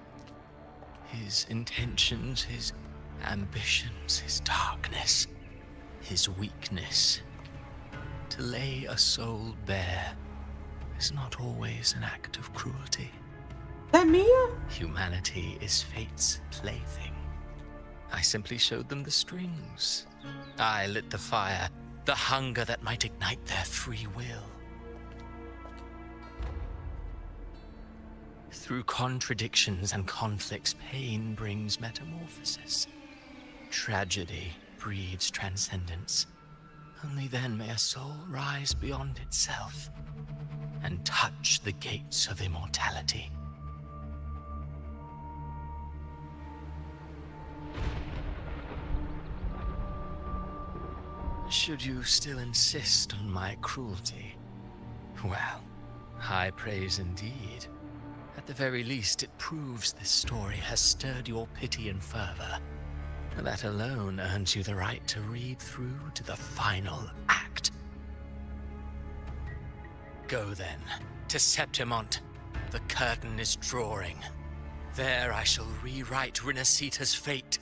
His intentions, his ambitions, his darkness, his weakness. To lay a soul bare is not always an act of cruelty. That Mia? Humanity is fate's plaything. I simply showed them the strings. I lit the fire, the hunger that might ignite their free will. Through contradictions and conflicts, pain brings metamorphosis. Tragedy breeds transcendence. Only then may a soul rise beyond itself and touch the gates of immortality. Should you still insist on my cruelty? Well, high praise indeed. At the very least, it proves this story has stirred your pity and fervor. That alone earns you the right to read through to the final act. Go then, to Septimont. The curtain is drawing. There I shall rewrite Rinasita's fate,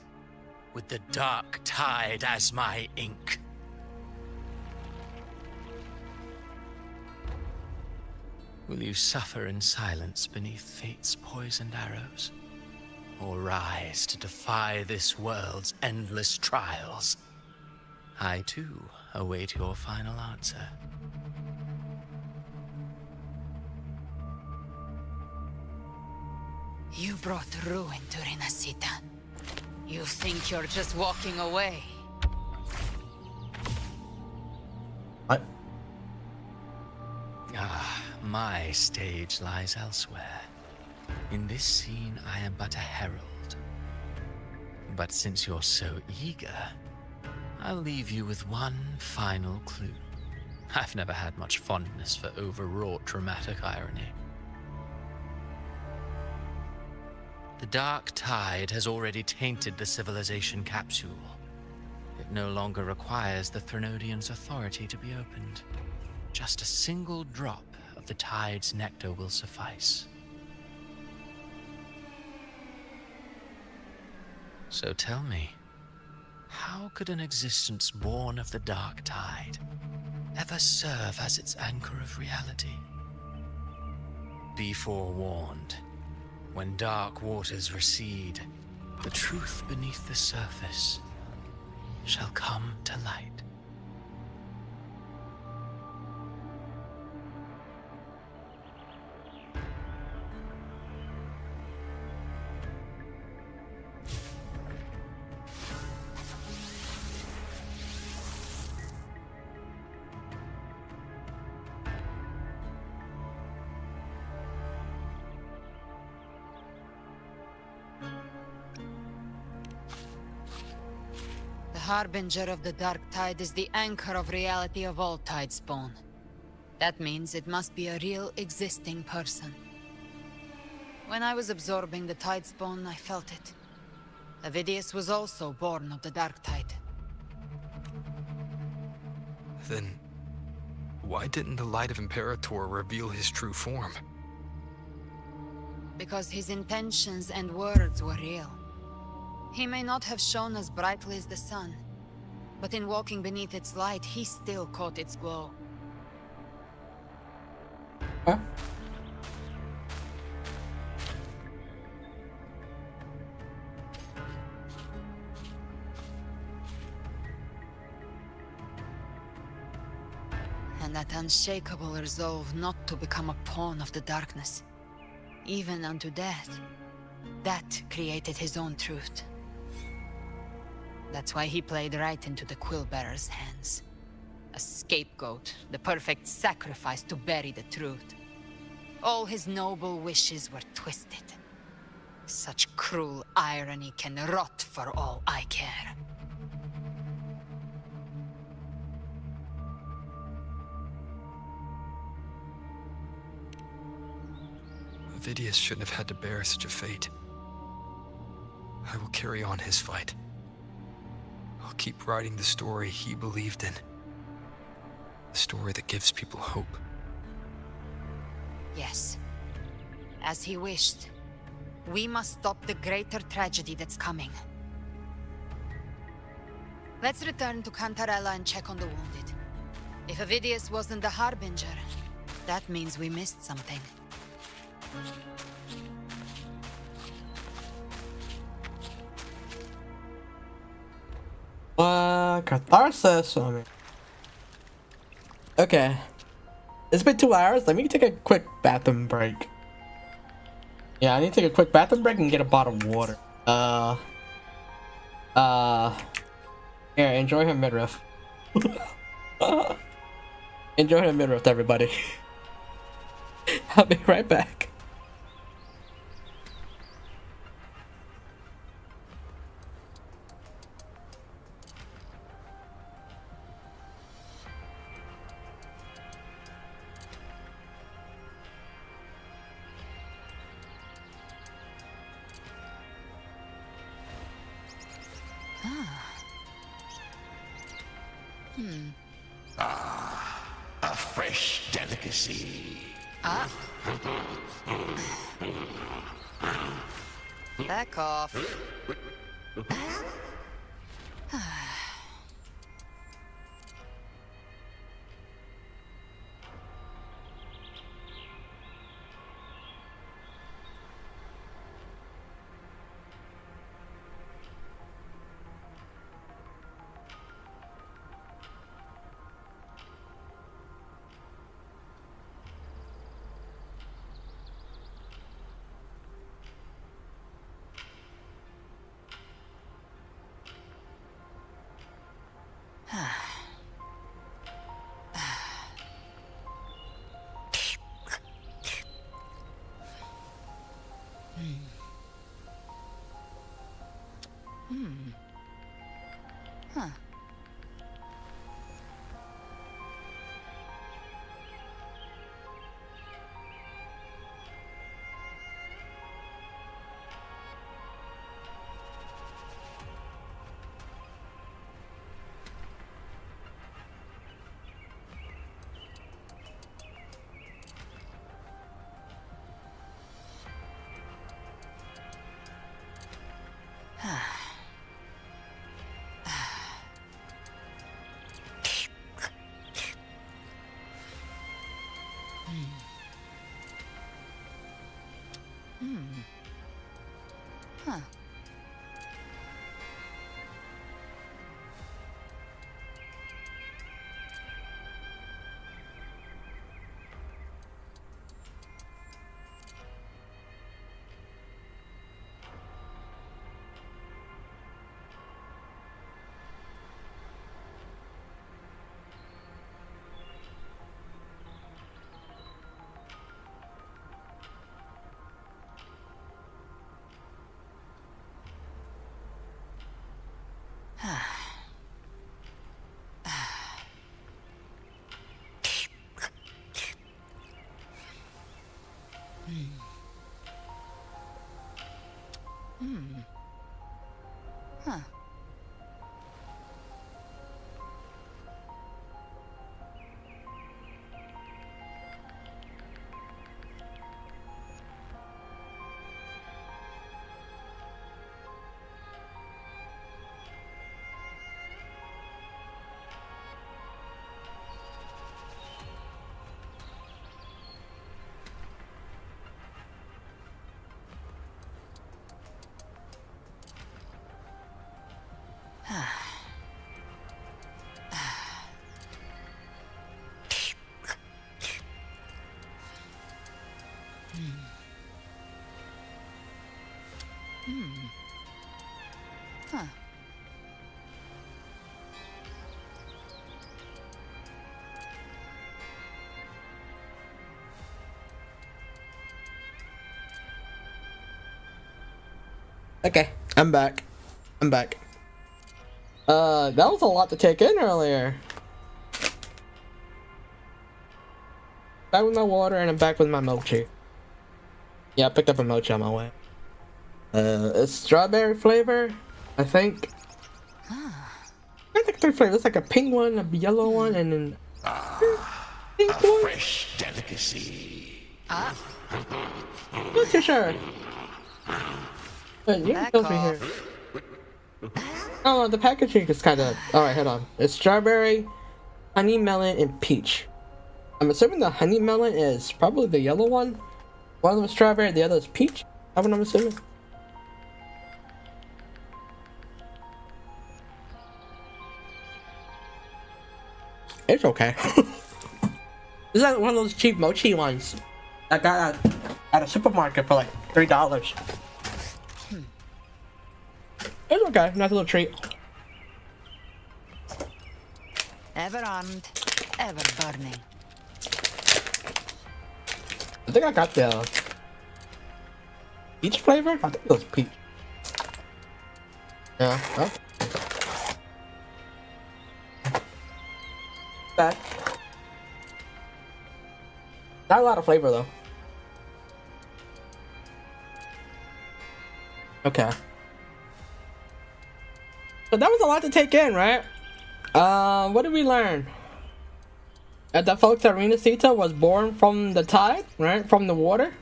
with the dark tide as my ink. Will you suffer in silence beneath fate's poisoned arrows? Or rise to defy this world's endless trials? I, too, await your final answer. You brought ruin to Renacita. You think you're just walking away? What? My stage lies elsewhere. In this scene, I am but a herald. But since you're so eager, I'll leave you with one final clue. I've never had much fondness for overwrought dramatic irony. The dark tide has already tainted the civilization capsule. It no longer requires the Threnodian's authority to be opened. Just a single drop of the tide's nectar will suffice. So tell me, how could an existence born of the dark tide ever serve as its anchor of reality? Be forewarned. When dark waters recede, the truth beneath the surface shall come to light. The harbinger of the dark tide is the anchor of reality of all tidespawn. That means it must be a real existing person. When I was absorbing the tidespawn, I felt it. Avidius was also born of the dark tide. Then, why didn't the Light of Imperator reveal his true form? Because his intentions and words were real. He may not have shone as brightly as the sun, but in walking beneath its light, he still caught its glow. Huh? And that unshakable resolve not to become a pawn of the darkness, even unto death, that created his own truth. That's why he played right into the Quillbearer's hands. A scapegoat, the perfect sacrifice to bury the truth. All his noble wishes were twisted. Such cruel irony can rot for all I care. Avidius shouldn't have had to bear such a fate. I will carry on his fight. I'll keep writing the story he believed in. The story that gives people hope. Yes. As he wished. We must stop the greater tragedy that's coming. Let's return to Cantarella and check on the wounded. If Avidius wasn't the Harbinger, that means we missed something. Catharsis on me. Okay. It's been 2 hours. Let me take a quick bathroom break. Yeah, I need to take a quick bathroom break and get a bottle of water. Here, enjoy her midriff. Enjoy her midriff, everybody. I'll be right back. A fresh delicacy. Back off. Huh. Huh. Huh. Huh. Okay, I'm back. I'm back. That was a lot to take in earlier. Back with my water and I'm back with my mochi. Yeah, I picked up a mochi on my way. It's strawberry flavor, I think. I think three flavors. It's like a pink one, a yellow one, and then pink one. Fresh delicacy. Not too sure. But you can tell me here. Oh, the packaging is kind of... Alright, hold on. It's strawberry, honey melon, and peach. I'm assuming the honey melon is probably the yellow one. One of them is strawberry, the other is peach. That's what I'm assuming. It's okay. This is like one of those cheap mochi ones I got at a supermarket for like $3. It's okay, nice little treat. Ever armed, ever burning. I think I got the peach flavor? I think it was peach. Yeah, oh. Bad. Not a lot of flavor though. Okay. So that was a lot to take in, right? What did we learn? That the folks at Renacita was born from the tide, right? From the water.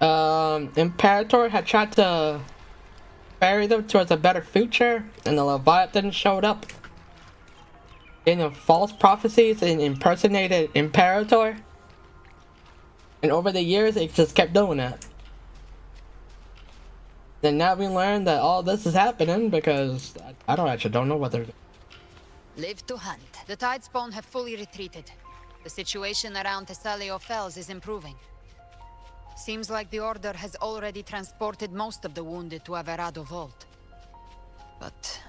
Imperator had tried to ferry them towards a better future, and the Leviathan showed up in the false prophecies and impersonated Imperator. And over the years, it just kept doing that. And now we learn that all this is happening because I don't know what they're doing. Live to hunt. The tide spawn have fully retreated. The situation around Thessalio Fells is improving. Seems like the Order has already transported most of the wounded to Averado Vault. But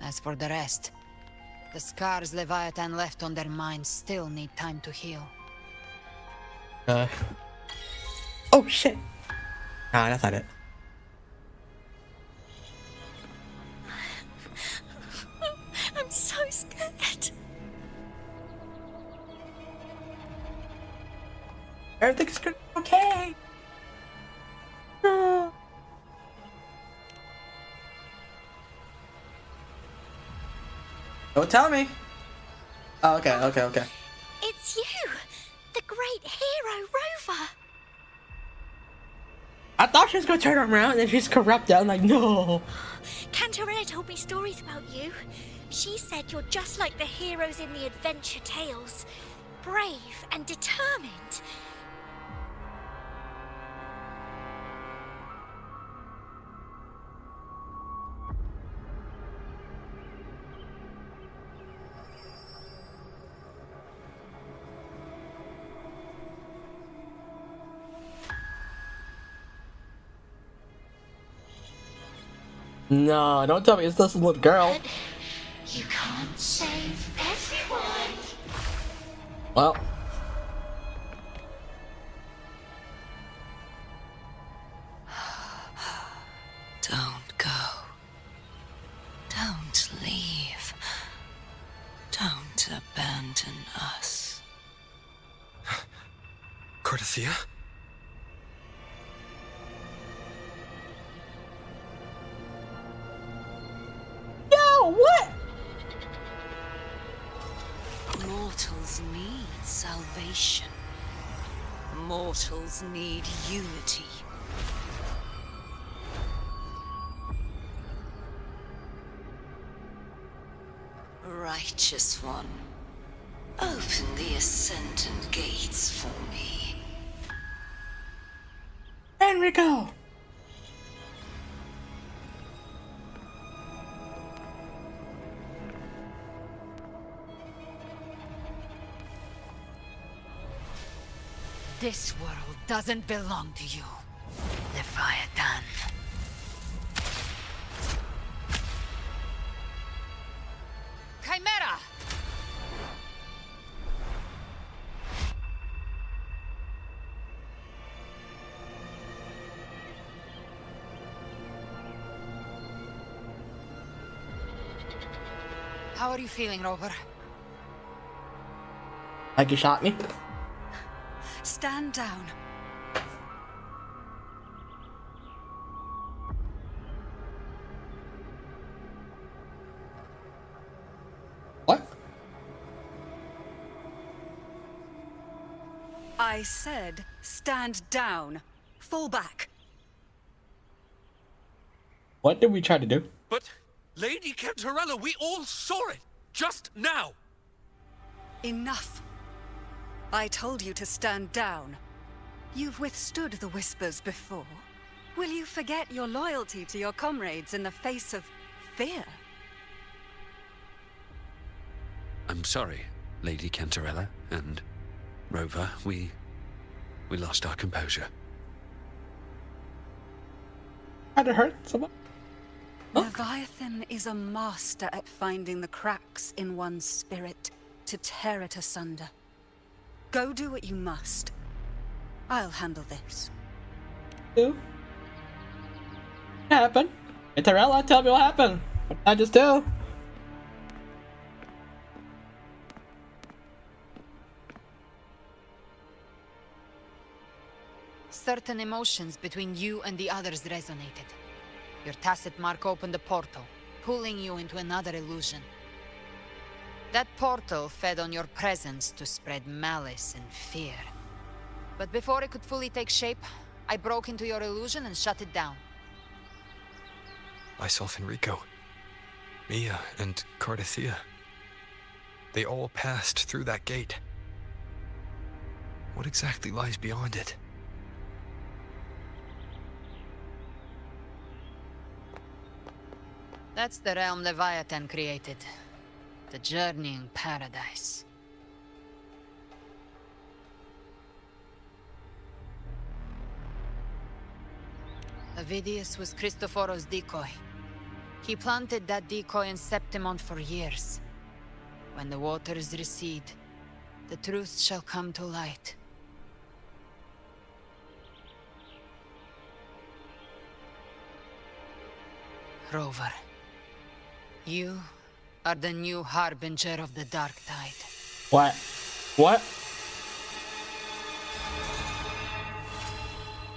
As for the rest, the scars Leviathan left on their minds still need time to heal. Oh shit! Nah, that's not it. I'm so scared. Everything's gonna be okay. No. Don't tell me. Oh, okay. It's you, the great hero Rover. I thought she was gonna turn around and then she's corrupted. I'm like, no. Cantarella told me stories about you. She said you're just like the heroes in the adventure tales. Brave and determined. No, don't tell me it's this little girl. You can't save everyone. Well. Don't go. Don't leave. Don't abandon us. Cardathia? No, what? Mortals need salvation. Mortals need unity. Righteous One, open the Ascendant gates for me. Enrico! This world doesn't belong to you, Leviathan. Chimera! How are you feeling, Rover? Like you shot me? Stand down. What? I said, stand down. Fall back. What did we try to do? But, Lady Cantarella, we all saw it! Just now! Enough. I told you to stand down. You've withstood the whispers before. Will you forget your loyalty to your comrades in the face of fear? I'm sorry, Lady Cantarella and Rover. We lost our composure. Had to hurt someone? Leviathan is a master at finding the cracks in one's spirit to tear it asunder. Go do what you must. I'll handle this. Do? What happened? Cantarella, tell me what happened. What did I just do? Certain emotions between you and the others resonated. Your tacit mark opened a portal, pulling you into another illusion. That portal fed on your presence to spread malice and fear. But before it could fully take shape, I broke into your illusion and shut it down. I saw Fenrico, Mia, and Cardathia. They all passed through that gate. What exactly lies beyond it? That's the realm Leviathan created. The journeying paradise. Avidius was Cristoforo's decoy. He planted that decoy in Septimont for years. When the waters recede, the truth shall come to light. Rover, you are the new harbinger of the Dark Tide. What? What?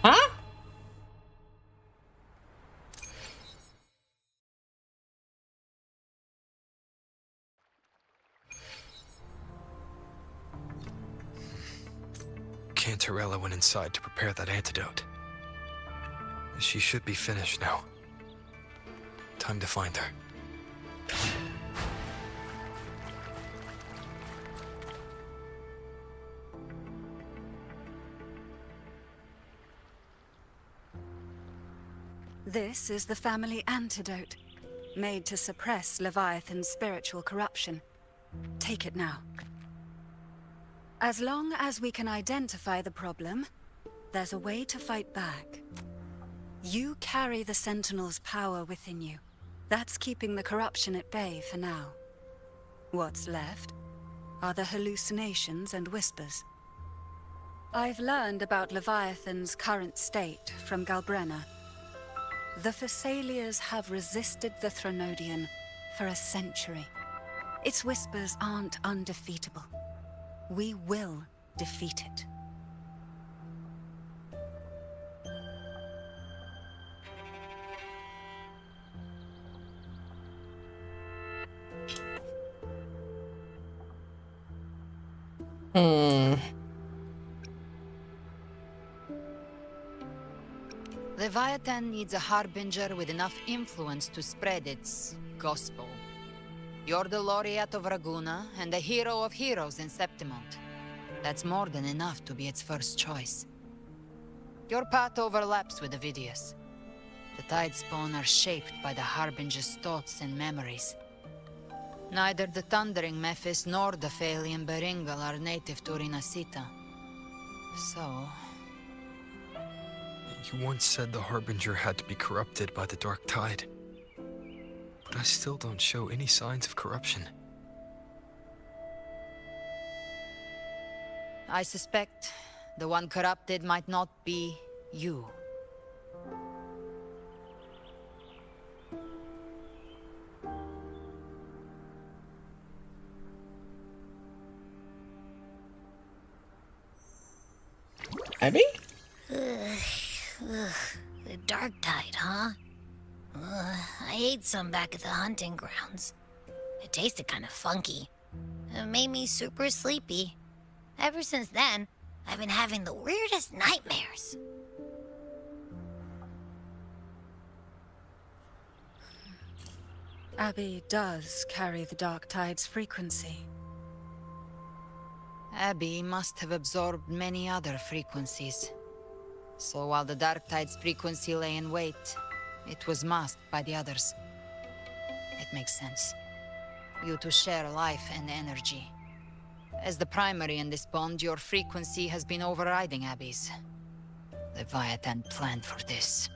Huh? Cantarella went inside to prepare that antidote. She should be finished now. Time to find her. This is the family antidote, made to suppress Leviathan's spiritual corruption. Take it now. As long as we can identify the problem, there's a way to fight back. You carry the Sentinel's power within you. That's keeping the corruption at bay for now. What's left are the hallucinations and whispers. I've learned about Leviathan's current state from Galbrenna. The Thessalians have resisted the Threnodian for a century. Its whispers aren't undefeatable. We will defeat it. Leviathan needs a harbinger with enough influence to spread its gospel. You're the laureate of Raguna and the hero of heroes in Septimont. That's more than enough to be its first choice. Your path overlaps with Avidius. The Tidespawn are shaped by the harbinger's thoughts and memories. Neither the Thundering Mephis nor the Phalian Beringal are native to Rinasita. So... You once said the Harbinger had to be corrupted by the Dark Tide. But I still don't show any signs of corruption. I suspect the one corrupted might not be you. Abby? The Dark Tide, huh? I ate some back at the hunting grounds. It tasted kind of funky. It made me super sleepy. Ever since then, I've been having the weirdest nightmares. Abby does carry the Dark Tide's frequency. Abby must have absorbed many other frequencies. So while the Dark Tide's frequency lay in wait, it was masked by the others. It makes sense. You two share life and energy. As the primary in this bond, your frequency has been overriding Abby's. Leviathan planned for this.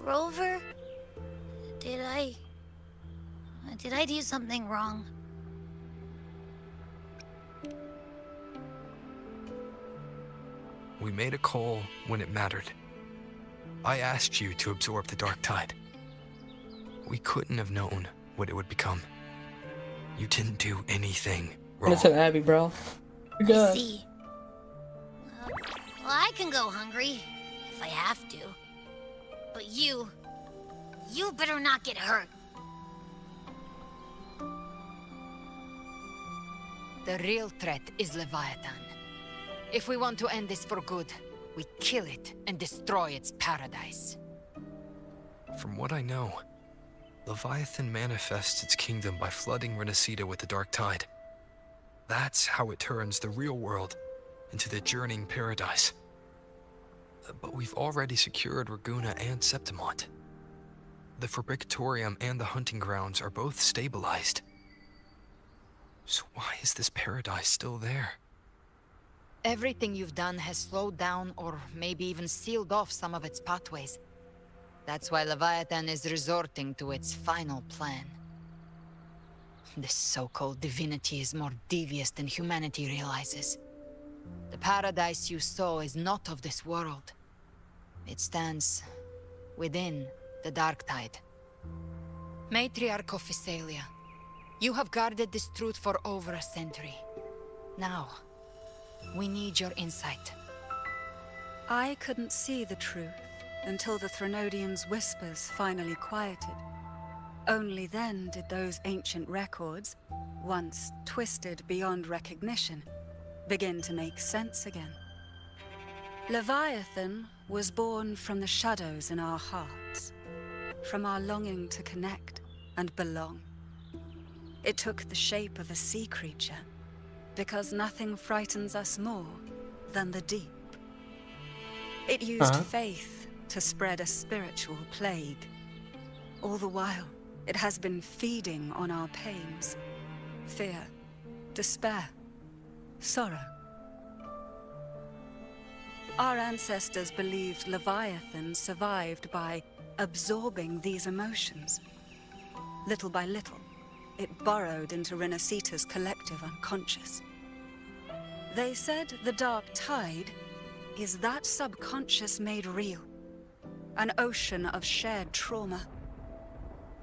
Rover? Did I do something wrong? We made a call when it mattered. I asked you to absorb the Dark Tide. We couldn't have known what it would become. You didn't do anything wrong. Listen, Abby, bro. You're I good. see. Well, I can go hungry if I have to. But you better not get hurt. The real threat is Leviathan. If we want to end this for good, we kill it and destroy its paradise. From what I know, Leviathan manifests its kingdom by flooding Renacida with the Dark Tide. That's how it turns the real world into the journeying paradise. But we've already secured Raguna and Septimont. The Fabricatorium and the hunting grounds are both stabilized. So why is this paradise still there? Everything you've done has slowed down or maybe even sealed off some of its pathways. That's why Leviathan is resorting to its final plan. This so-called divinity is more devious than humanity realizes. The paradise you saw is not of this world. It stands within the Dark Tide. Matriarch of Physalia, you have guarded this truth for over a century. Now, we need your insight. I couldn't see the truth until the Threnodians' whispers finally quieted. Only then did those ancient records, once twisted beyond recognition, begin to make sense again. Leviathan was born from the shadows in our hearts, from our longing to connect and belong. It took the shape of a sea creature, because nothing frightens us more than the deep. It used faith to spread a spiritual plague. All the while, it has been feeding on our pains, fear, despair, sorrow. Our ancestors believed Leviathan survived by absorbing these emotions. Little by little, it burrowed into Renacita's collective unconscious. They said the Dark Tide is that subconscious made real, an ocean of shared trauma.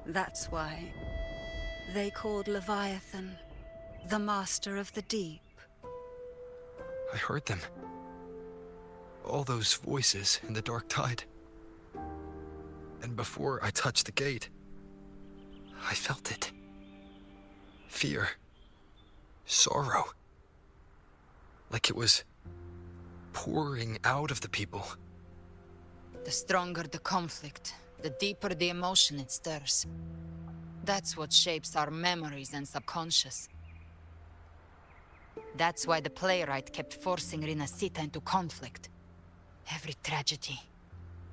That's why they called Leviathan the Master of the Deep. I heard them. All those voices in the Dark Tide. And before I touched the gate, I felt it. Fear. Sorrow. Like it was pouring out of the people. The stronger the conflict, the deeper the emotion it stirs. That's what shapes our memories and subconscious. That's why the playwright kept forcing Renacita into conflict. Every tragedy,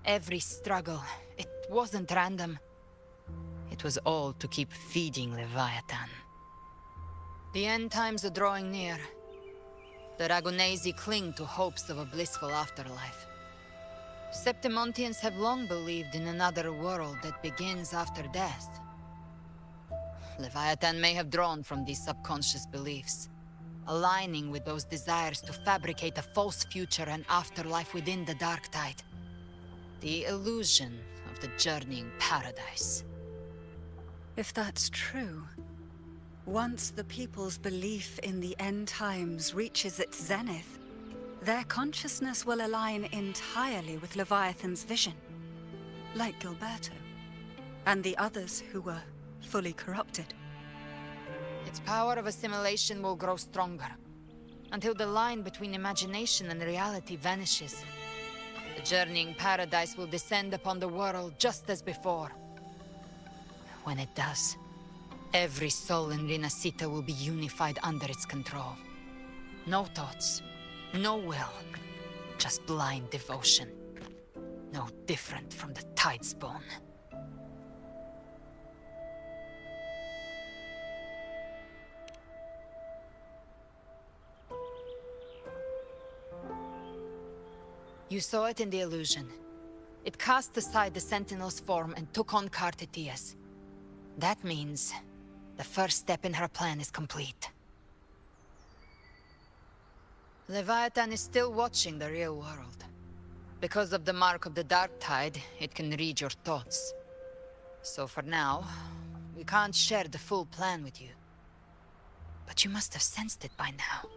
every struggle, it wasn't random. It was all to keep feeding Leviathan. The end times are drawing near. The Ragunesi cling to hopes of a blissful afterlife. Septimontians have long believed in another world that begins after death. Leviathan may have drawn from these subconscious beliefs, aligning with those desires to fabricate a false future and afterlife within the Dark Tide. The illusion of the journeying paradise. If that's true, once the people's belief in the end times reaches its zenith, their consciousness will align entirely with Leviathan's vision, like Gilberto, and the others who were fully corrupted. Its power of assimilation will grow stronger, until the line between imagination and reality vanishes. The journeying paradise will descend upon the world just as before. When it does, every soul in Renacita will be unified under its control. No thoughts, no will, just blind devotion. No different from the Tidespawn. You saw it in the illusion. It cast aside the Sentinel's form and took on Cartetias. That means the first step in her plan is complete. Leviathan is still watching the real world. Because of the mark of the Dark Tide, it can read your thoughts. So for now, we can't share the full plan with you. But you must have sensed it by now.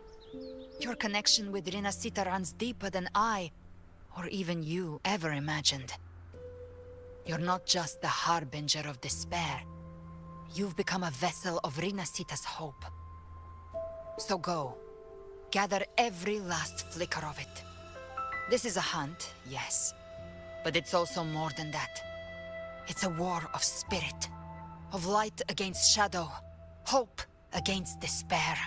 Your connection with Renacita runs deeper than I, or even you, ever imagined. You're not just the harbinger of despair. You've become a vessel of Renacita's hope. So go. Gather every last flicker of it. This is a hunt, yes. But it's also more than that. It's a war of spirit. Of light against shadow. Hope against despair.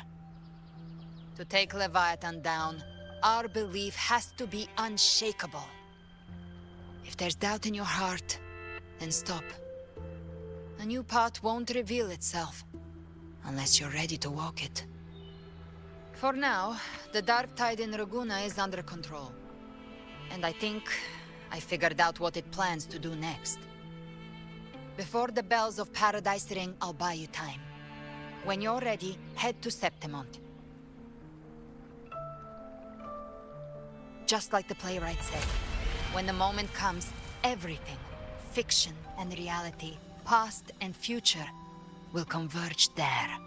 To take Leviathan down, our belief has to be unshakable. If there's doubt in your heart, then stop. A new path won't reveal itself, unless you're ready to walk it. For now, the dark tide in Raguna is under control. And I think I figured out what it plans to do next. Before the bells of Paradise ring, I'll buy you time. When you're ready, head to Septimont. Just like the playwright said, when the moment comes, everything, fiction and reality, past and future, will converge there.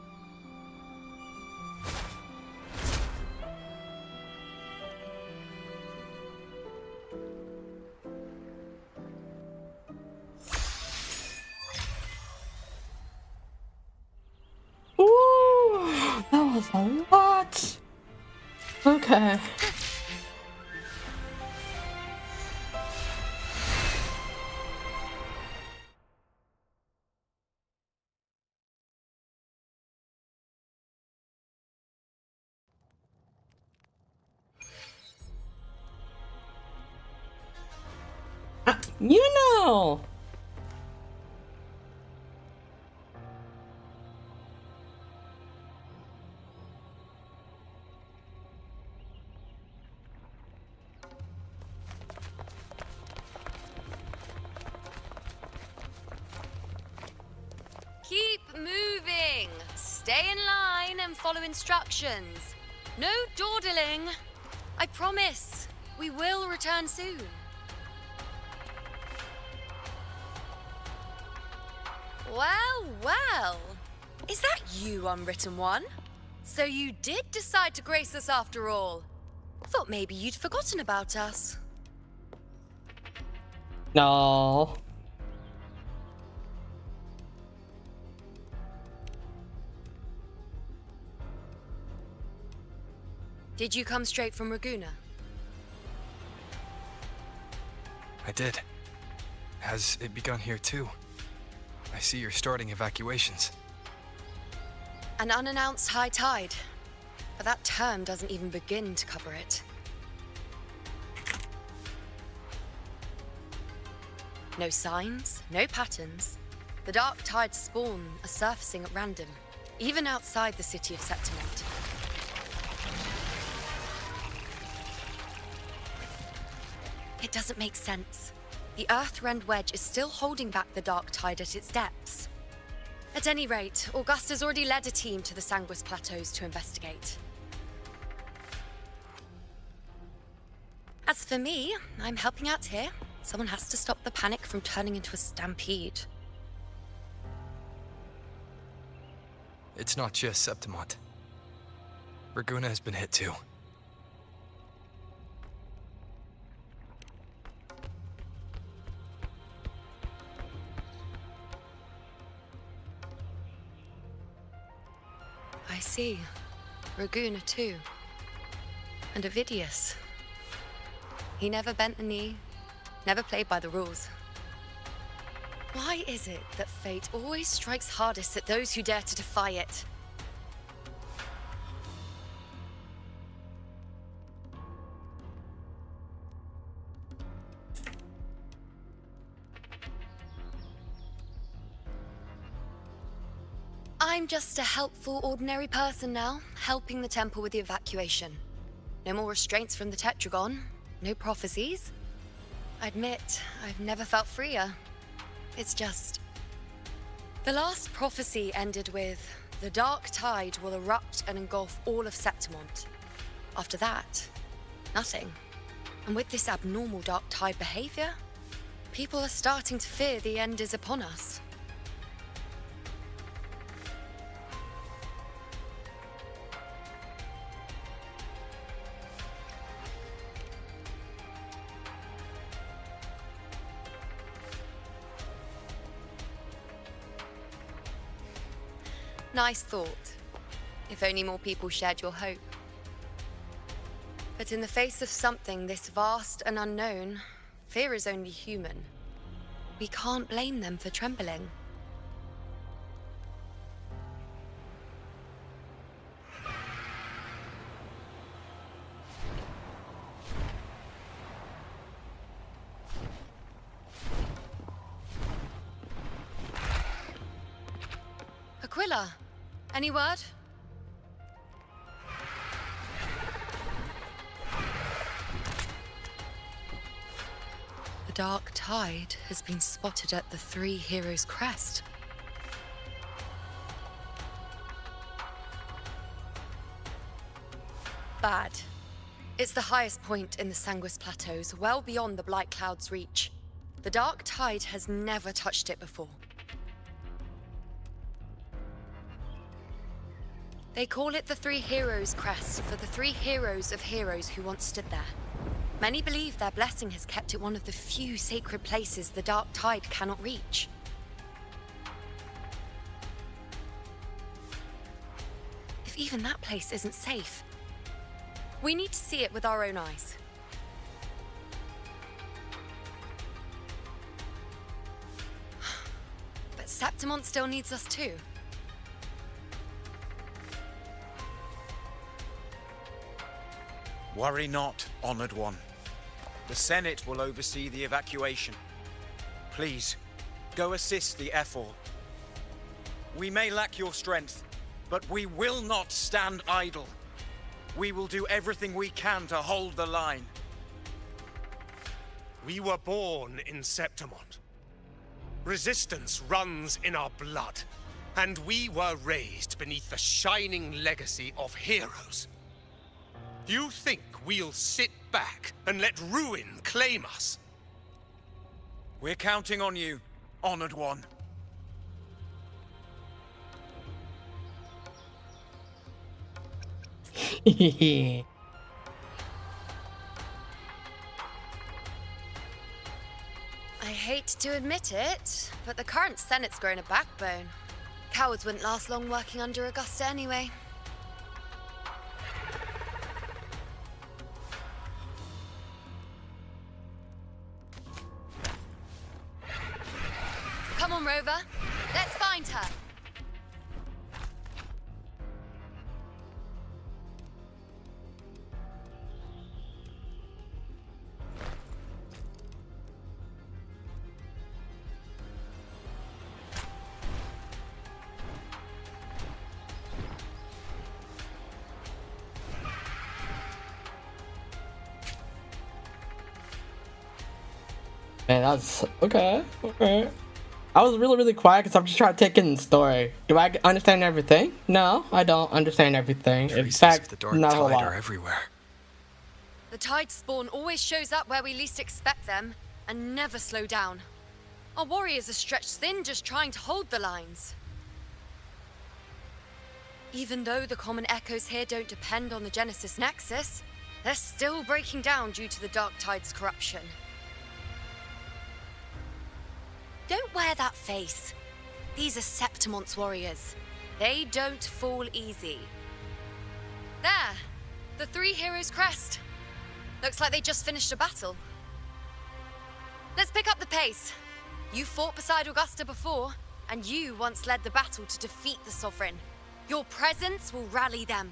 Ooh, that was a lot. Okay. You know. Keep moving. Stay in line and follow instructions. No dawdling. I promise. We will return soon. Well, well. Is that you, Unwritten One? So you did decide to grace us after all. Thought maybe you'd forgotten about us. No. Did you come straight from Raguna? I did. Has it begun here too? I see you're starting evacuations. An unannounced high tide. But that term doesn't even begin to cover it. No signs, no patterns. The dark tide's spawn are surfacing at random, even outside the city of Septimont. It doesn't make sense. The Earth-rend wedge is still holding back the dark tide at its depths. At any rate, Augusta's already led a team to the Sanguis Plateaus to investigate. As for me, I'm helping out here. Someone has to stop the panic from turning into a stampede. It's not just Septimont. Raguna has been hit too. I see. Raguna too. And Ovidius. He never bent the knee, never played by the rules. Why is it that fate always strikes hardest at those who dare to defy it? I'm just a helpful, ordinary person now, helping the temple with the evacuation. No more restraints from the Tetragon, no prophecies. I admit, I've never felt freer. It's just... The last prophecy ended with, the dark tide will erupt and engulf all of Septimont. After that, nothing. And with this abnormal dark tide behavior, people are starting to fear the end is upon us. Nice thought. If only more people shared your hope. But in the face of something this vast and unknown, fear is only human. We can't blame them for trembling. Aquila, any word? dark tide has been spotted at the Three Heroes Crest. Bad. It's the highest point in the Sanguis Plateaus, well beyond the Blight Cloud's reach. The dark tide has never touched it before. They call it the Three Heroes Crest for the three heroes of heroes who once stood there. Many believe their blessing has kept it one of the few sacred places the dark tide cannot reach. If even that place isn't safe, we need to see it with our own eyes. But Septimont still needs us too. Worry not, Honored One. The Senate will oversee the evacuation. Please, go assist the Ephor. We may lack your strength, but we will not stand idle. We will do everything we can to hold the line. We were born in Septimont. Resistance runs in our blood, and we were raised beneath the shining legacy of heroes. You think we'll sit back and let ruin claim us? We're counting on you, Honored One. I hate to admit it, but the current Senate's grown a backbone. Cowards wouldn't last long working under Augusta anyway. Come on, Rover. Let's find her. Man, that's okay. Okay. I was really quiet because I'm just trying to take in the story. Do I understand everything? No, I don't understand everything. In fact, the dark not a tide lot. are everywhere. The tide spawn always shows up where we least expect them, and never slow down. Our warriors are stretched thin just trying to hold the lines. Even though the common echoes here don't depend on the Genesis Nexus, they're still breaking down due to the dark tide's corruption. Don't wear that face. These are Septimont's warriors. They don't fall easy. There! The Three Heroes Crest. Looks like they just finished a battle. Let's pick up the pace. You fought beside Augusta before, and you once led the battle to defeat the Sovereign. Your presence will rally them.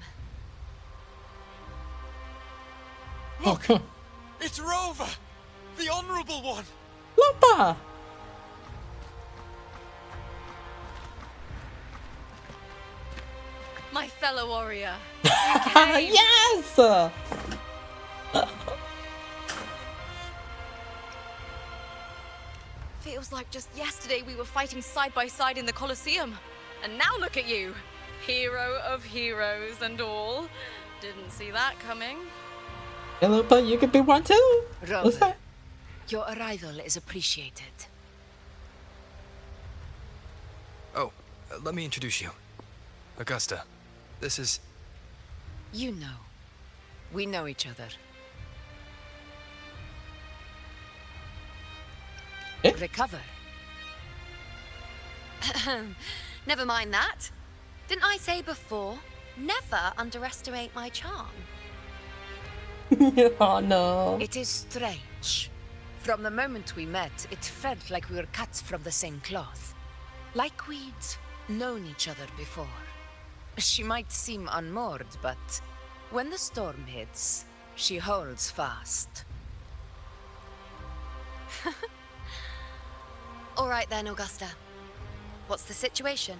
Look! It's Rover! The Honorable One! Lupa! My fellow warrior. Yes! Feels like just yesterday we were fighting side by side in the Colosseum. And now look at you. Hero of heroes and all. Didn't see that coming. Hey, Lupa, you could be one too. What's Rover, that? your arrival is appreciated. Oh, let me introduce you. Augusta, this is... You know. We know each other. Recover. Never mind that. Didn't I say before, never underestimate my charm? Oh no. It is strange. From the moment we met, it felt like we were cut from the same cloth. Like we'd known each other before. She might seem unmoored, but when the storm hits, she holds fast. All right then, Augusta. What's the situation?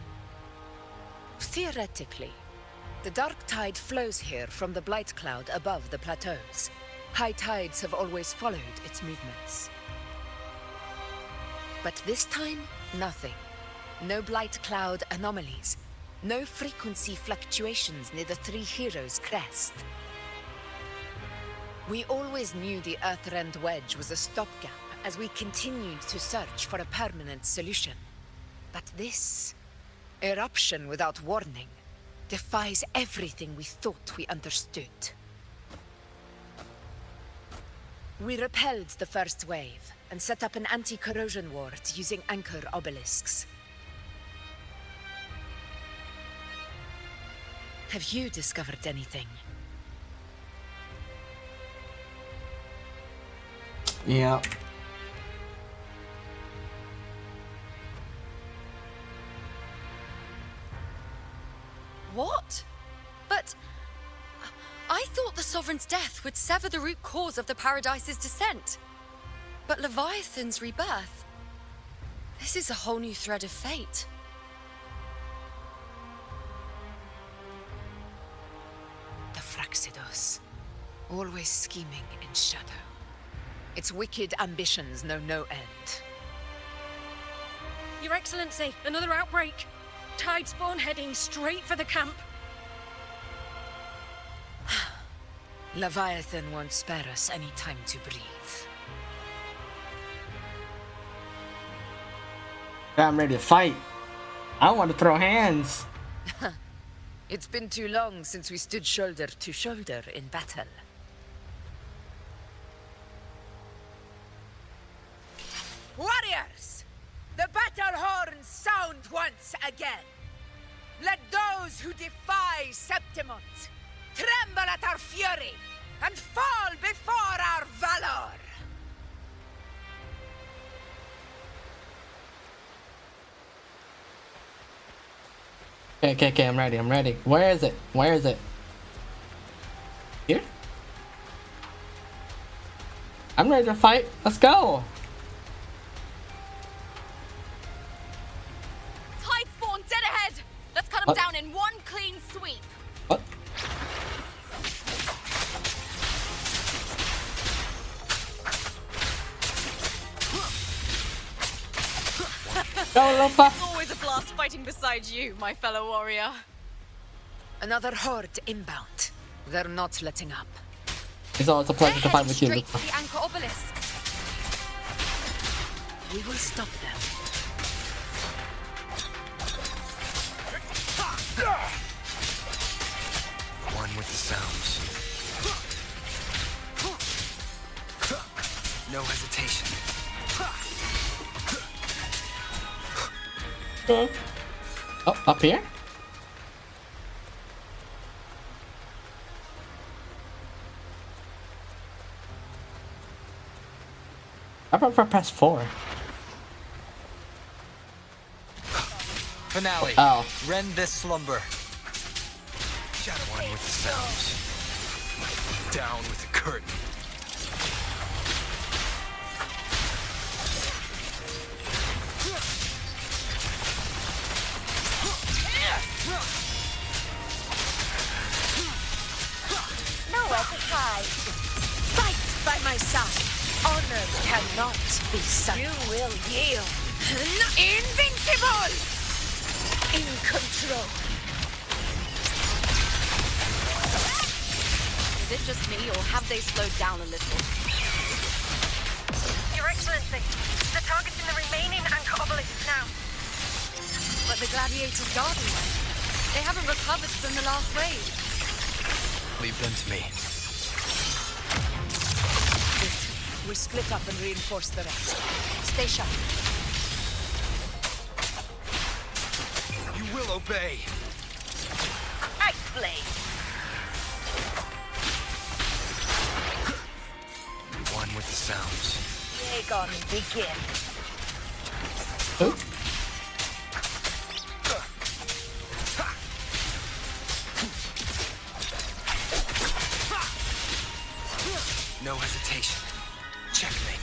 Theoretically, the dark tide flows here from the blight cloud above the plateaus. High tides have always followed its movements. But this time, nothing. No blight cloud anomalies. No frequency fluctuations near the Three Heroes crest. We always knew the Earthrend Wedge was a stopgap as we continued to search for a permanent solution. But this eruption without warning defies everything we thought we understood. We repelled the first wave and set up an anti-corrosion ward using anchor obelisks. Have you discovered anything? Yeah. What? But I thought the Sovereign's death would sever the root cause of the Paradise's descent. But Leviathan's rebirth... This is a whole new thread of fate. The Fraxidos. Always scheming in shadow. Its wicked ambitions know no end. Your Excellency, another outbreak. Tidespawn heading straight for the camp. Leviathan won't spare us any time to breathe. I'm ready to fight. I want to throw hands. It's been too long since we stood shoulder to shoulder in battle. Warriors! The battle horns sound once again. Let those who defy Septimont tremble at our fury and fall before our valor. Okay, I'm ready. Where is it? Here? I'm ready to fight. Let's go. Tidespawn dead ahead! Let's cut them What? down in one clean sweep. What? Go, Lupa. It's always a blast fighting beside you, my fellow warrior. Another horde inbound. They're not letting up. It's always a pleasure to fight with you, Straight Lupa. to the anchor obelisks. We will stop them. One with the sounds. No hesitation. Oh, up here? I prefer press 4. Finale. Oh. Rend this slumber. One with the sounds. Down with the curtain. Nowhere to hide. Fight by my side. Honor cannot be sunk. You will yield. Invincible! In control. Is it just me, or have they slowed down a little? Your Excellency, the target's in the remaining anchor obelisk now. But the gladiators guarding them. They haven't recovered from the last wave. Leave them to me. We split up and reinforce the rest. Stay sharp. You will obey. Ice blade. One with the sounds. Aegon, begin. Ooh. No hesitation. Checkmate.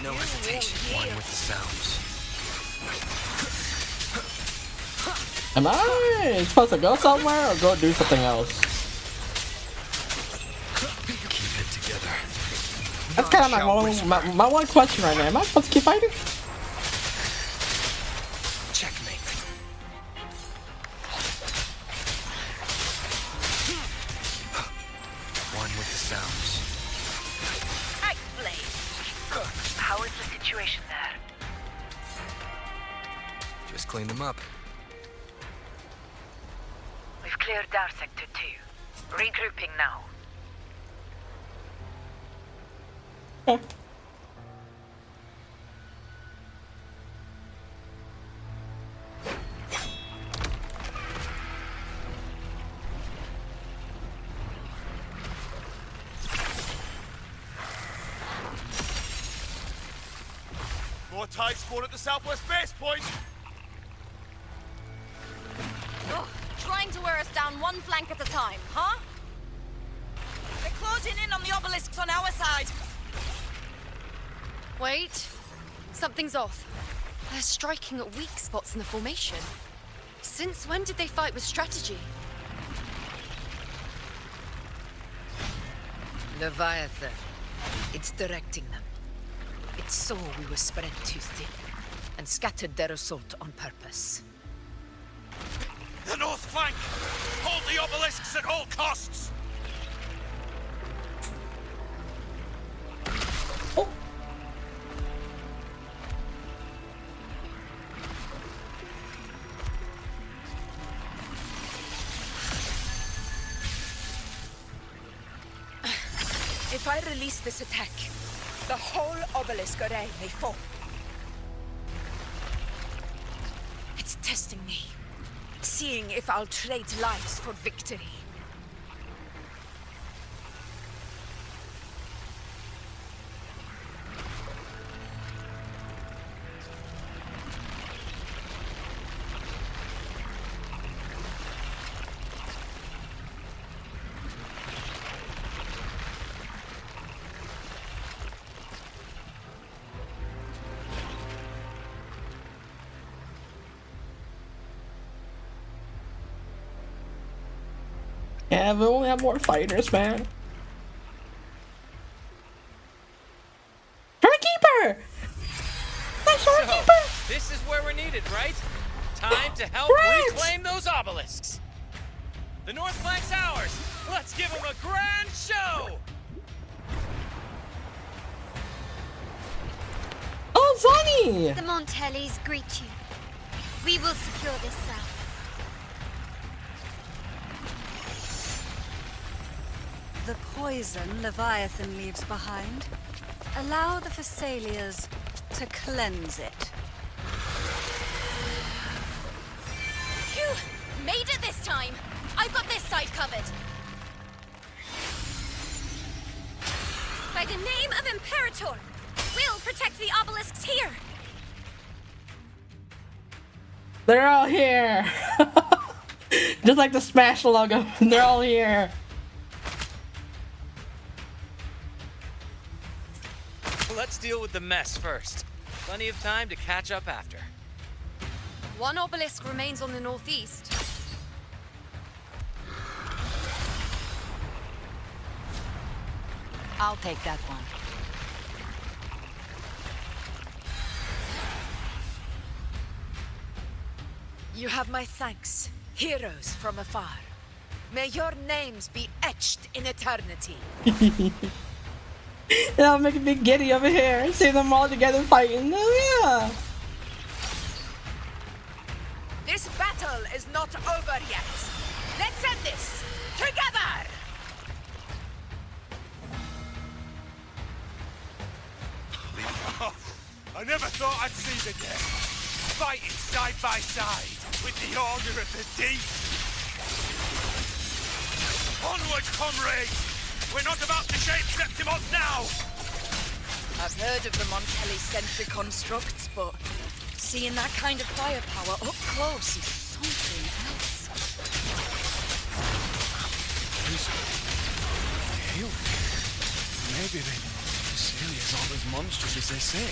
No hesitation. One with the sounds. Am I supposed to go somewhere or go do something else? Keep it together. That's kind of my one question right now. Am I supposed to keep fighting? Checkmate. One with the sounds. Hey, Blade. How is the situation there? Just clean them up. We've cleared our sector 2. Regrouping now. More tide spawn at the southwest base point. Ugh, trying to wear us down one flank at a time, huh? They're closing in on the obelisks on our side. Wait. Something's off. They're striking at weak spots in the formation. Since when did they fight with strategy? Leviathan. It's directing them. It saw we were spread too thin, and scattered their assault on purpose. The north flank! Hold the obelisks at all costs! If I release this attack, the whole obelisk array may fall. It's testing me, seeing if I'll trade lives for victory. Yeah, we only have more fighters, man. Keeper! So, this is where we're needed, right? Time to help reclaim those obelisks. The north flank's ours. Let's give them a grand show. Oh, Sonny! The Montellis greet you. We will secure this cell. The poison Leviathan leaves behind, allow the Phassalias to cleanse it. Phew! Made it this time! I've got this side covered! By the name of Imperator, we'll protect the obelisks here! They're all here! Just like the Smash logo, they're all here! Let's deal with the mess first. Plenty of time to catch up after. One obelisk remains on the northeast. I'll take that one. You have my thanks, heroes from afar. May your names be etched in eternity. That'll make me giddy over here. See them all together fighting. Oh, yeah. This battle is not over yet. Let's end this together! I never thought I'd see the day. Fighting side by side with the Order of the Deep. Onward, comrades! We're not about to shape Septimon now! I've heard of the Montelli-centric constructs, but seeing that kind of firepower up close is something else. Maybe the Cecilia's aren't as monstrous as they say.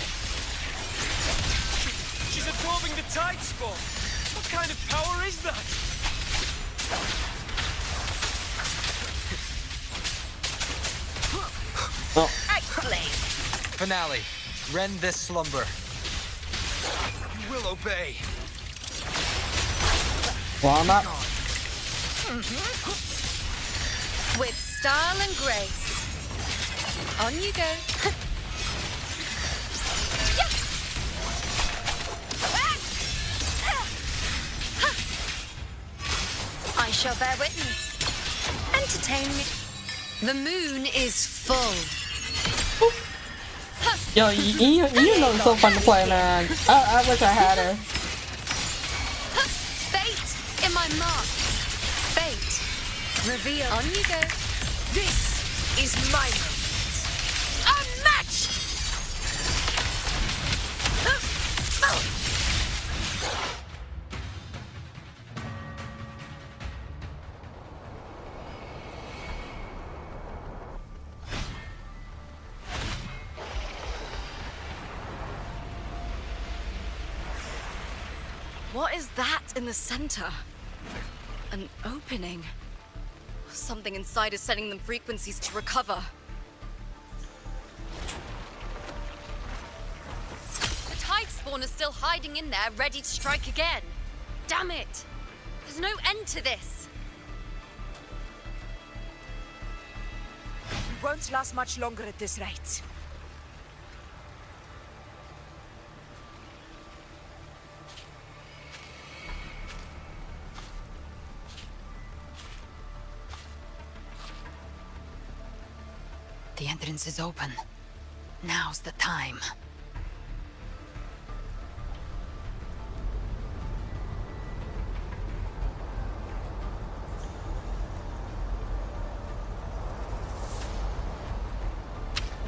She's absorbing the tide spawn. What kind of power is that? Oh. flame. Finale. Rend this slumber. You will obey. Warm up. With style and grace. On you go. I shall bear witness. Entertain me. The moon is full. Yo, you know it's so fun to play, man. I wish I had her. Fate in my mark. Fate. Reveal. On you go. This is my moment. Unmatched! What is that in the center? An opening. Something inside is sending them frequencies to recover. The tide spawn is still hiding in there, ready to strike again. Damn it! There's no end to this. We won't last much longer at this rate. The entrance is open. Now's the time.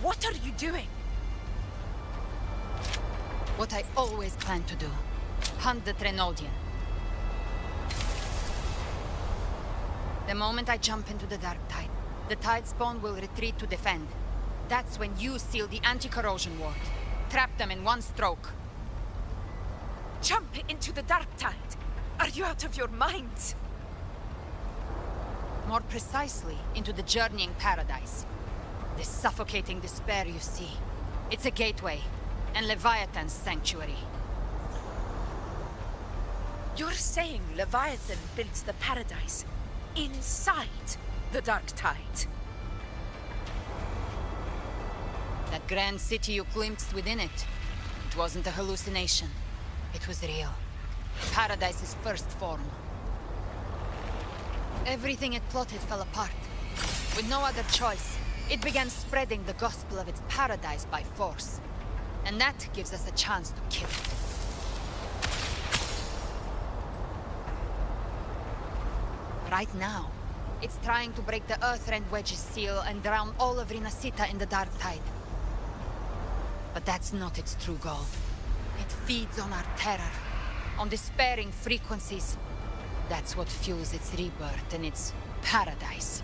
What are you doing? What I always planned to do. Hunt the Trenodian. The moment I jump into the dark tide, the tide spawn will retreat to defend. That's when you seal the anti-corrosion ward. Trap them in one stroke. Jump into the dark tide. Are you out of your minds? More precisely, into the journeying paradise. This suffocating despair you see. It's a gateway, and Leviathan's sanctuary. You're saying Leviathan built the paradise inside the dark tide? That grand city you glimpsed within it, it wasn't a hallucination. It was real. Paradise's first form. Everything it plotted fell apart. With no other choice, it began spreading the gospel of its paradise by force. And that gives us a chance to kill it. Right now, it's trying to break the Earthrend Wedge's seal and drown all of Rinasita in the dark tide. But that's not its true goal. It feeds on our terror, on despairing frequencies. That's what fuels its rebirth and its paradise.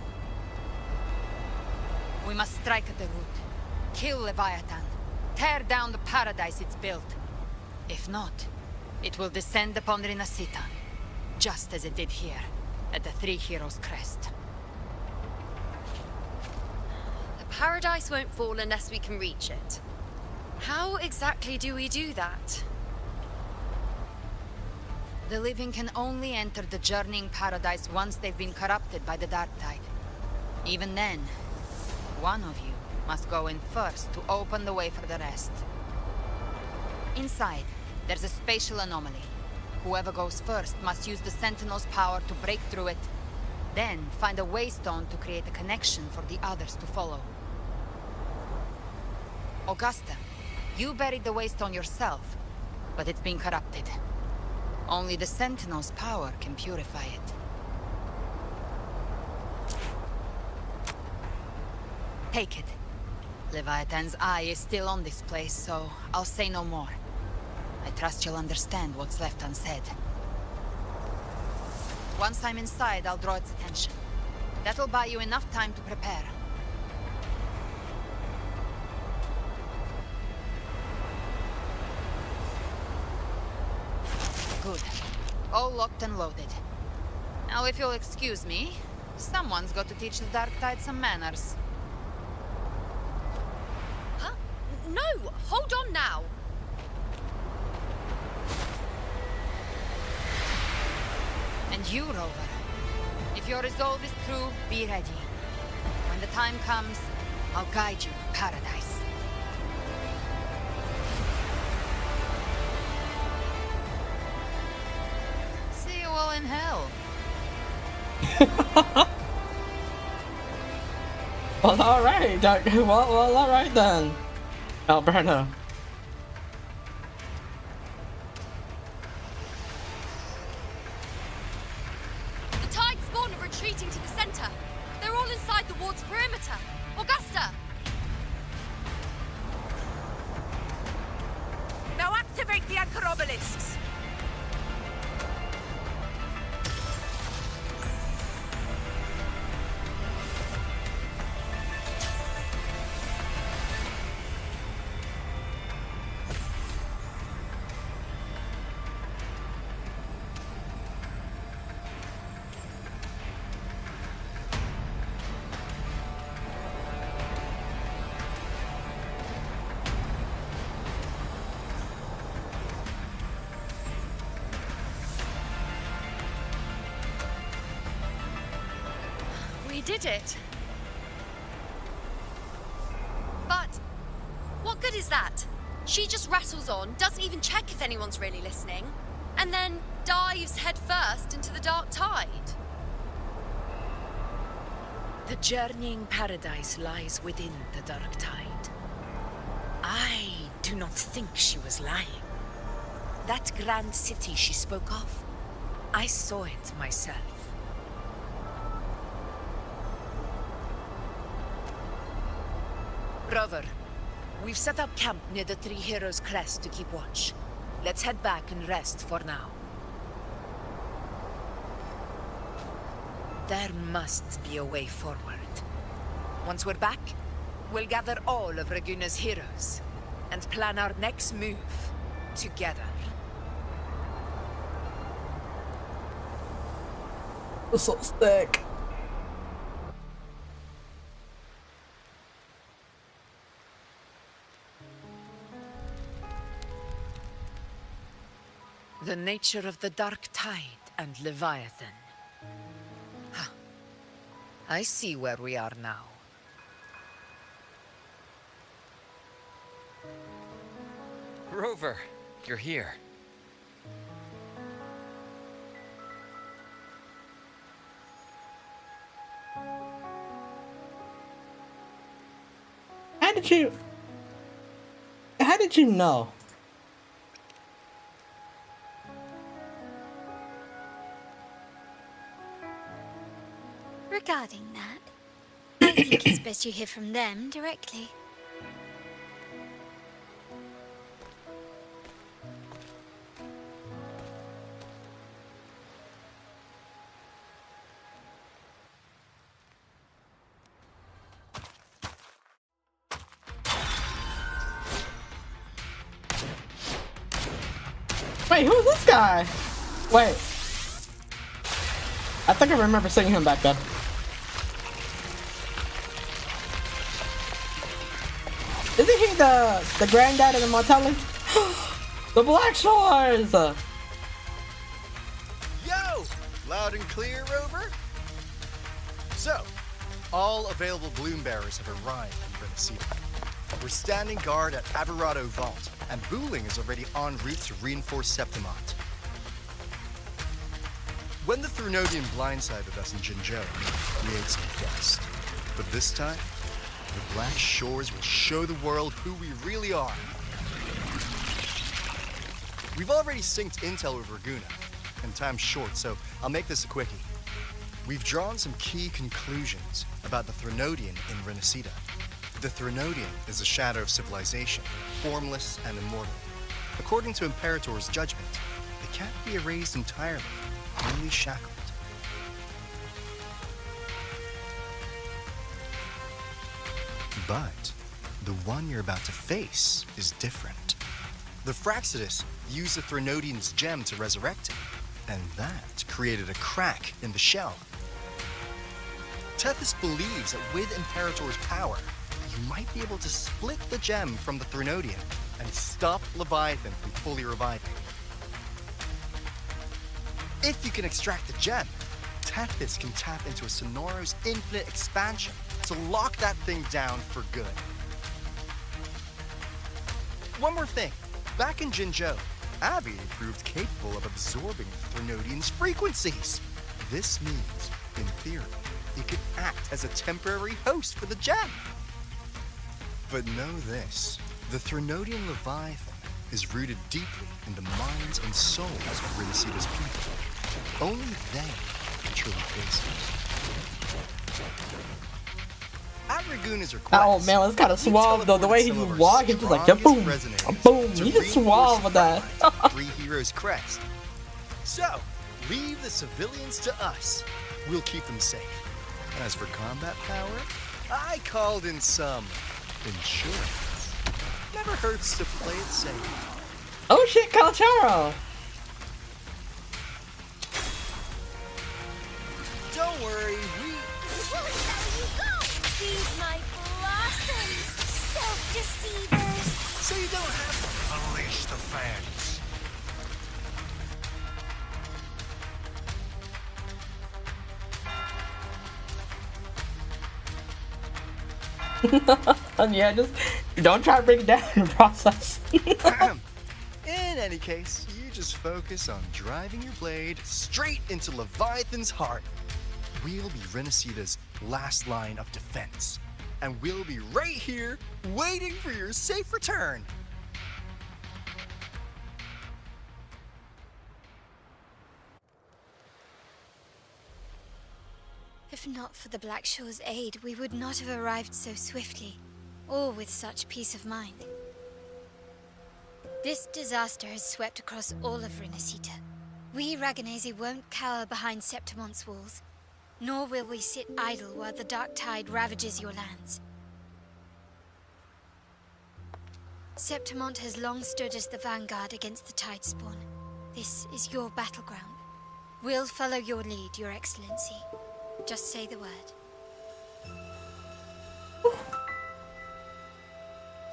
We must strike at the root, kill Leviathan, tear down the paradise it's built. If not, it will descend upon Rinasita, just as it did here, at the Three Heroes' Crest. The paradise won't fall unless we can reach it. How exactly do we do that? The living can only enter the journeying paradise once they've been corrupted by the dark tide. Even then, one of you must go in first to open the way for the rest. Inside, there's a spatial anomaly. Whoever goes first must use the Sentinel's power to break through it, then find a waystone to create a connection for the others to follow. Augusta, you buried the waystone yourself, but it's been corrupted. Only the Sentinel's power can purify it. Take it. Leviathan's eye is still on this place, so I'll say no more. I trust you'll understand what's left unsaid. Once I'm inside, I'll draw its attention. That'll buy you enough time to prepare. Good. All locked and loaded. Now, if you'll excuse me, someone's got to teach the Dark Tide some manners. no! Hold on now! And you, Rover. If your resolve is true, be ready. When the time comes, I'll guide you to paradise. See you all in hell. Well, alright. Well, alright then. Alberta. The tide spawn are retreating to the center. They're all inside the ward's perimeter. Augusta! Now activate the anchor obelisks. We did it. But what good is that? She just rattles on, doesn't even check if anyone's really listening, and then dives headfirst into the dark tide. The journeying paradise lies within the dark tide. I do not think she was lying. That grand city she spoke of, I saw it myself. Rover, we've set up camp near the Three Heroes Crest to keep watch. Let's head back and rest for now. There must be a way forward. Once we're back, we'll gather all of Raguna's heroes and plan our next move together. That's so sick. The nature of the dark tide and Leviathan. Huh. I see where we are now. Rover, you're here. How did you know? Regarding that, I think it's best you hear from them directly. Wait, who's this guy? Wait. I think I remember seeing him back then. Isn't he the granddad of the Martelli? The Black Shores! Yo! Loud and clear, Rover? So, all available bloom bearers have arrived in Renacida. We're standing guard at Aberrado Vault, and Booling is already en route to reinforce Septimont. When the Threnodian blindsided us in Jinzhou, we ate some dust. But this time, the Black Shores will show the world who we really are. We've already synced intel with Raguna, and time's short, so I'll make this a quickie. We've drawn some key conclusions about the Threnodian in Renacida. The Threnodian is a shadow of civilization, formless and immortal. According to Imperator's judgment, it can't be erased entirely, only shackled. But the one you're about to face is different. The Fraxidus used the Threnodian's gem to resurrect him, and that created a crack in the shell. Tethys believes that with Imperator's power, he you might be able to split the gem from the Threnodian and stop Leviathan from fully reviving. If you can extract the gem, Tethys can tap into a Sonoro's infinite expansion to lock that thing down for good. One more thing. Back in Jinzhou, Abby proved capable of absorbing Threnodian's frequencies. This means, in theory, it could act as a temporary host for the gem. But know this, the Threnodian Leviathan is rooted deeply in the minds and souls of Renacita's people. Only they can truly face it. At Raguna's request, oh man, that's kind of suave though. The way he walks, he's just like, yeah, boom, boom. He's just suave with that. Three heroes' crest. So, leave the civilians to us. We'll keep them safe. As for combat power, I called in some insurance. Never hurts to play it safe. Oh shit, Calcharo! Don't worry, we... Feed my blossoms, self-deceivers! So you don't have to unleash the fans. And yeah, just don't try to bring it down in the process. In any case, you just focus on driving your blade straight into Leviathan's heart. We'll be Renacita's last line of defense. And we'll be right here, waiting for your safe return. If not for the Black Shore's aid, we would not have arrived so swiftly, or with such peace of mind. This disaster has swept across all of Renacita. We Raganese won't cower behind Septimon's walls, nor will we sit idle while the dark tide ravages your lands. Septimont has long stood as the vanguard against the tide spawn. This is your battleground. We'll follow your lead, Your Excellency. Just say the word.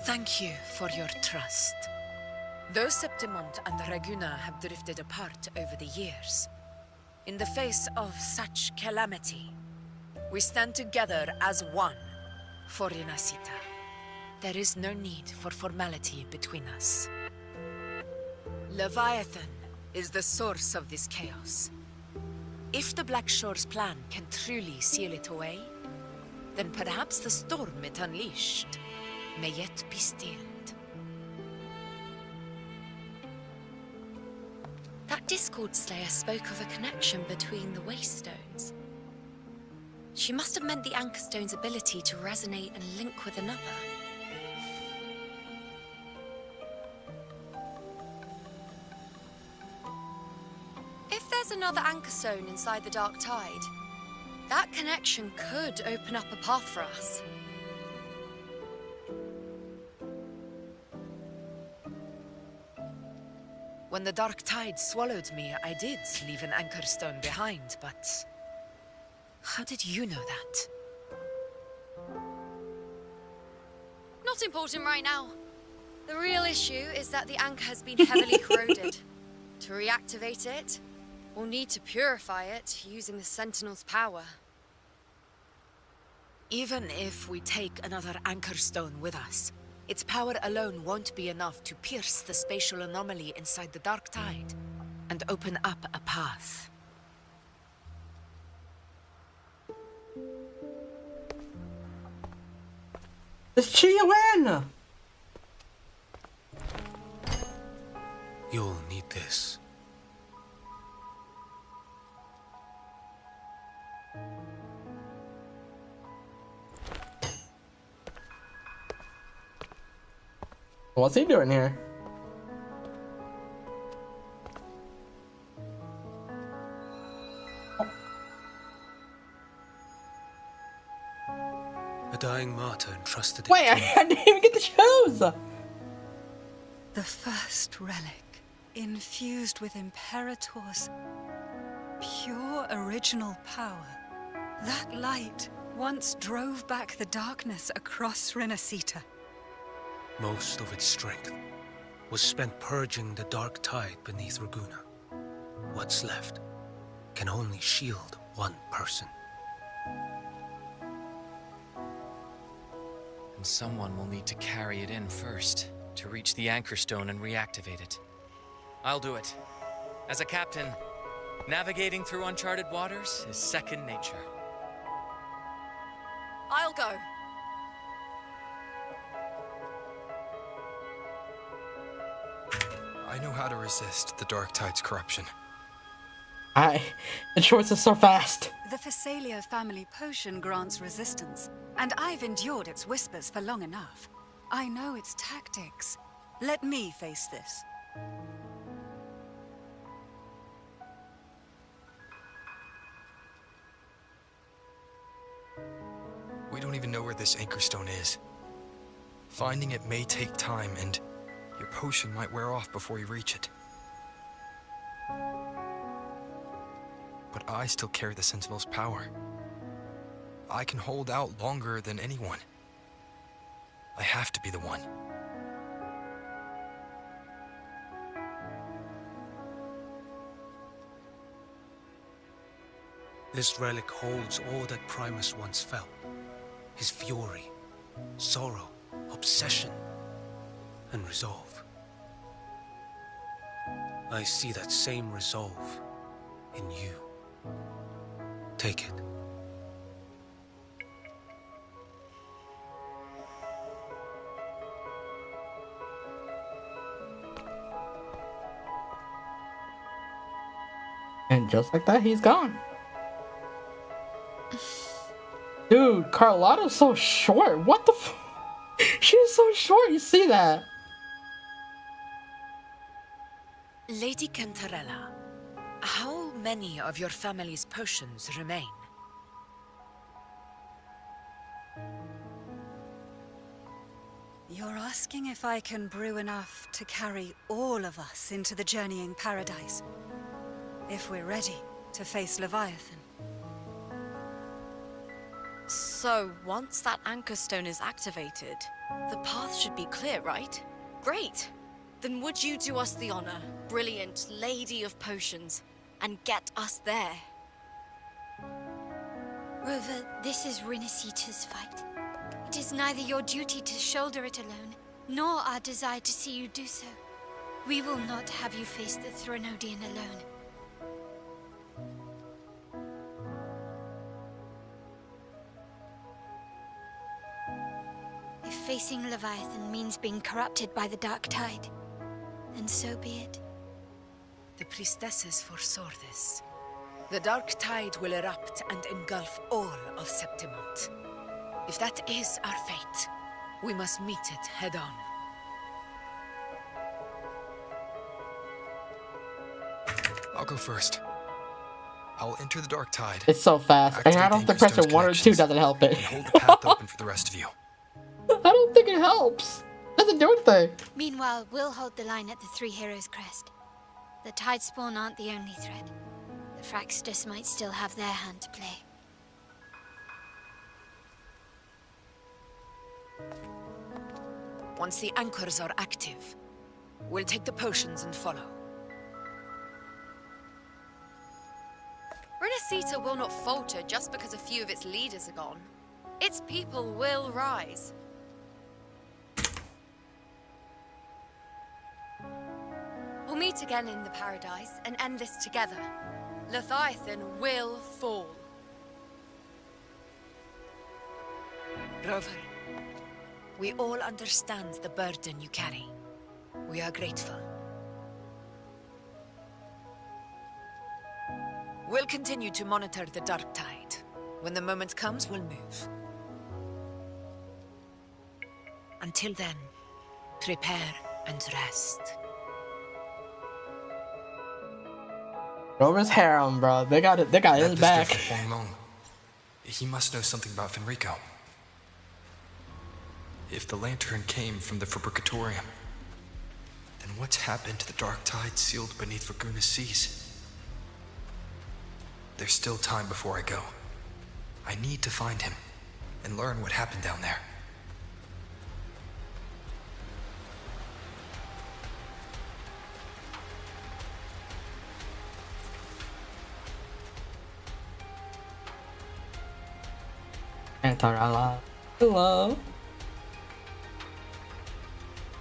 Thank you for your trust. Though Septimont and Raguna have drifted apart over the years, in the face of such calamity, we stand together as one for Renacita. There is no need for formality between us. Leviathan is the source of this chaos. If the Black Shore's plan can truly seal it away, then perhaps the storm it unleashed may yet be stilled. That Discord Slayer spoke of a connection between the Wastestones. She must have meant the Anchorstone's ability to resonate and link with another. If there's another Anchorstone inside the Dark Tide, that connection could open up a path for us. When the Dark Tide swallowed me, I did leave an Anchorstone behind, but... how did you know that? Not important right now. The real issue is that the anchor has been heavily corroded. To reactivate it, we'll need to purify it using the Sentinel's power. Even if we take another Anchorstone with us, its power alone won't be enough to pierce the spatial anomaly inside the Dark Tide and open up a path. It's Chihuahua! You'll need this. What's he doing here? A dying martyr entrusted it Wait, to me. I didn't even get to choose! The first relic, infused with Imperator's pure original power. That light once drove back the darkness across Renacita. Most of its strength was spent purging the dark tide beneath Ragunna. What's left can only shield one person. And someone will need to carry it in first, to reach the anchor stone and reactivate it. I'll do it. As a captain, navigating through uncharted waters is second nature. I'll go. I know how to resist the Dark Tide's corruption. The choice is so fast. The Phasalia family potion grants resistance, and I've endured its whispers for long enough. I know its tactics. Let me face this. We don't even know where this anchor stone is. Finding it may take time, and your potion might wear off before you reach it. But I still carry the Sentinel's power. I can hold out longer than anyone. I have to be the one. This relic holds all that Primus once felt. His fury, sorrow, obsession, and resolve. I see that same resolve in you. Take it. And just like that, he's gone. Dude, Carlotta's so short. What the She's so short, you see that? Lady Cantarella, how many of your family's potions remain? You're asking if I can brew enough to carry all of us into the journeying paradise. If we're ready to face Leviathan. So, once that anchor stone is activated, the path should be clear, right? Great! Then would you do us the honor, brilliant Lady of Potions, and get us there? Rover, this is Renacita's fight. It is neither your duty to shoulder it alone, nor our desire to see you do so. We will not have you face the Thronodian alone. If facing Leviathan means being corrupted by the Dark Tide, then so be it. The priestesses foresaw this. The dark tide will erupt and engulf all of Septimont. If that is our fate, we must meet it head on. I'll go first. I'll enter the Dark Tide. It's so fast, and I don't think pressing 1 or 2 doesn't help it. And hold the path open for the rest of you. I don't think it helps. Doesn't do anything. Meanwhile, we'll hold the line at the Three Heroes Crest. The Tide Spawn aren't the only threat. The Fraxtus might still have their hand to play. Once the anchors are active, we'll take the potions and follow. Renacita will not falter just because a few of its leaders are gone. Its people will rise. We'll meet again in the paradise and end this together. Leviathan will fall. Rover, we all understand the burden you carry. We are grateful. We'll continue to monitor the dark tide. When the moment comes, we'll move. Until then, prepare and rest. Rover's harem, bro. They got it. They got his back. He must know something about Fenrico. If the lantern came from the Fabricatorium, then what's happened to the dark tide sealed beneath Ragunna's seas? There's still time before I go. I need to find him. and learn what happened down there. Antarala. Hello.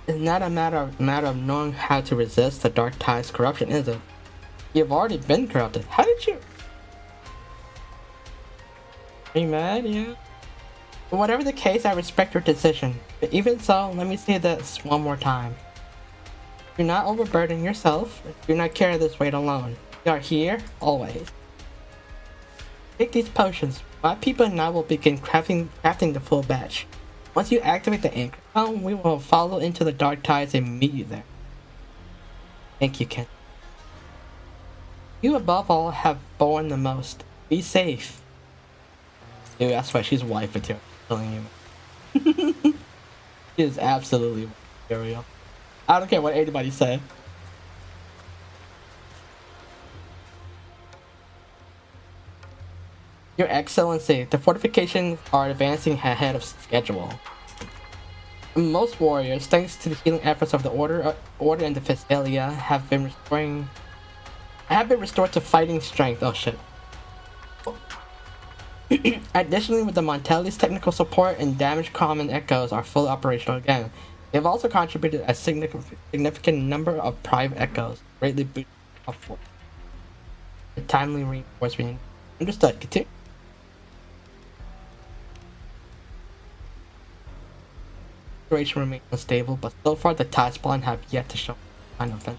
It's not a matter of knowing how to resist the dark tide's corruption, is it? You've already been corrupted. How did you? Are you mad? Yeah. But whatever the case, I respect your decision. But even so, let me say this one more time. Do not overburden yourself. Do not carry this weight alone. We are here, always. Take these potions. My people and I will begin crafting the full batch. Once you activate the anchor stone, we will follow into the dark tides and meet you there. Thank you, Ken. You above all have borne the most. Be safe. Dude, that's why she's wife material. I'm telling you. She is absolutely material. I don't care what anybody says. Your Excellency, the fortifications are advancing ahead of schedule. Most warriors, thanks to the healing efforts of the Order and the Physalia, have been restored to fighting strength. Oh shit. Additionally, with the Montelli's technical support and damaged common echoes are fully operational again. They've also contributed a significant number of private echoes, greatly boosting up for a timely reinforcement. Understood. Continue. The situation remains unstable, but so far the tide spawn have yet to show sign of offense.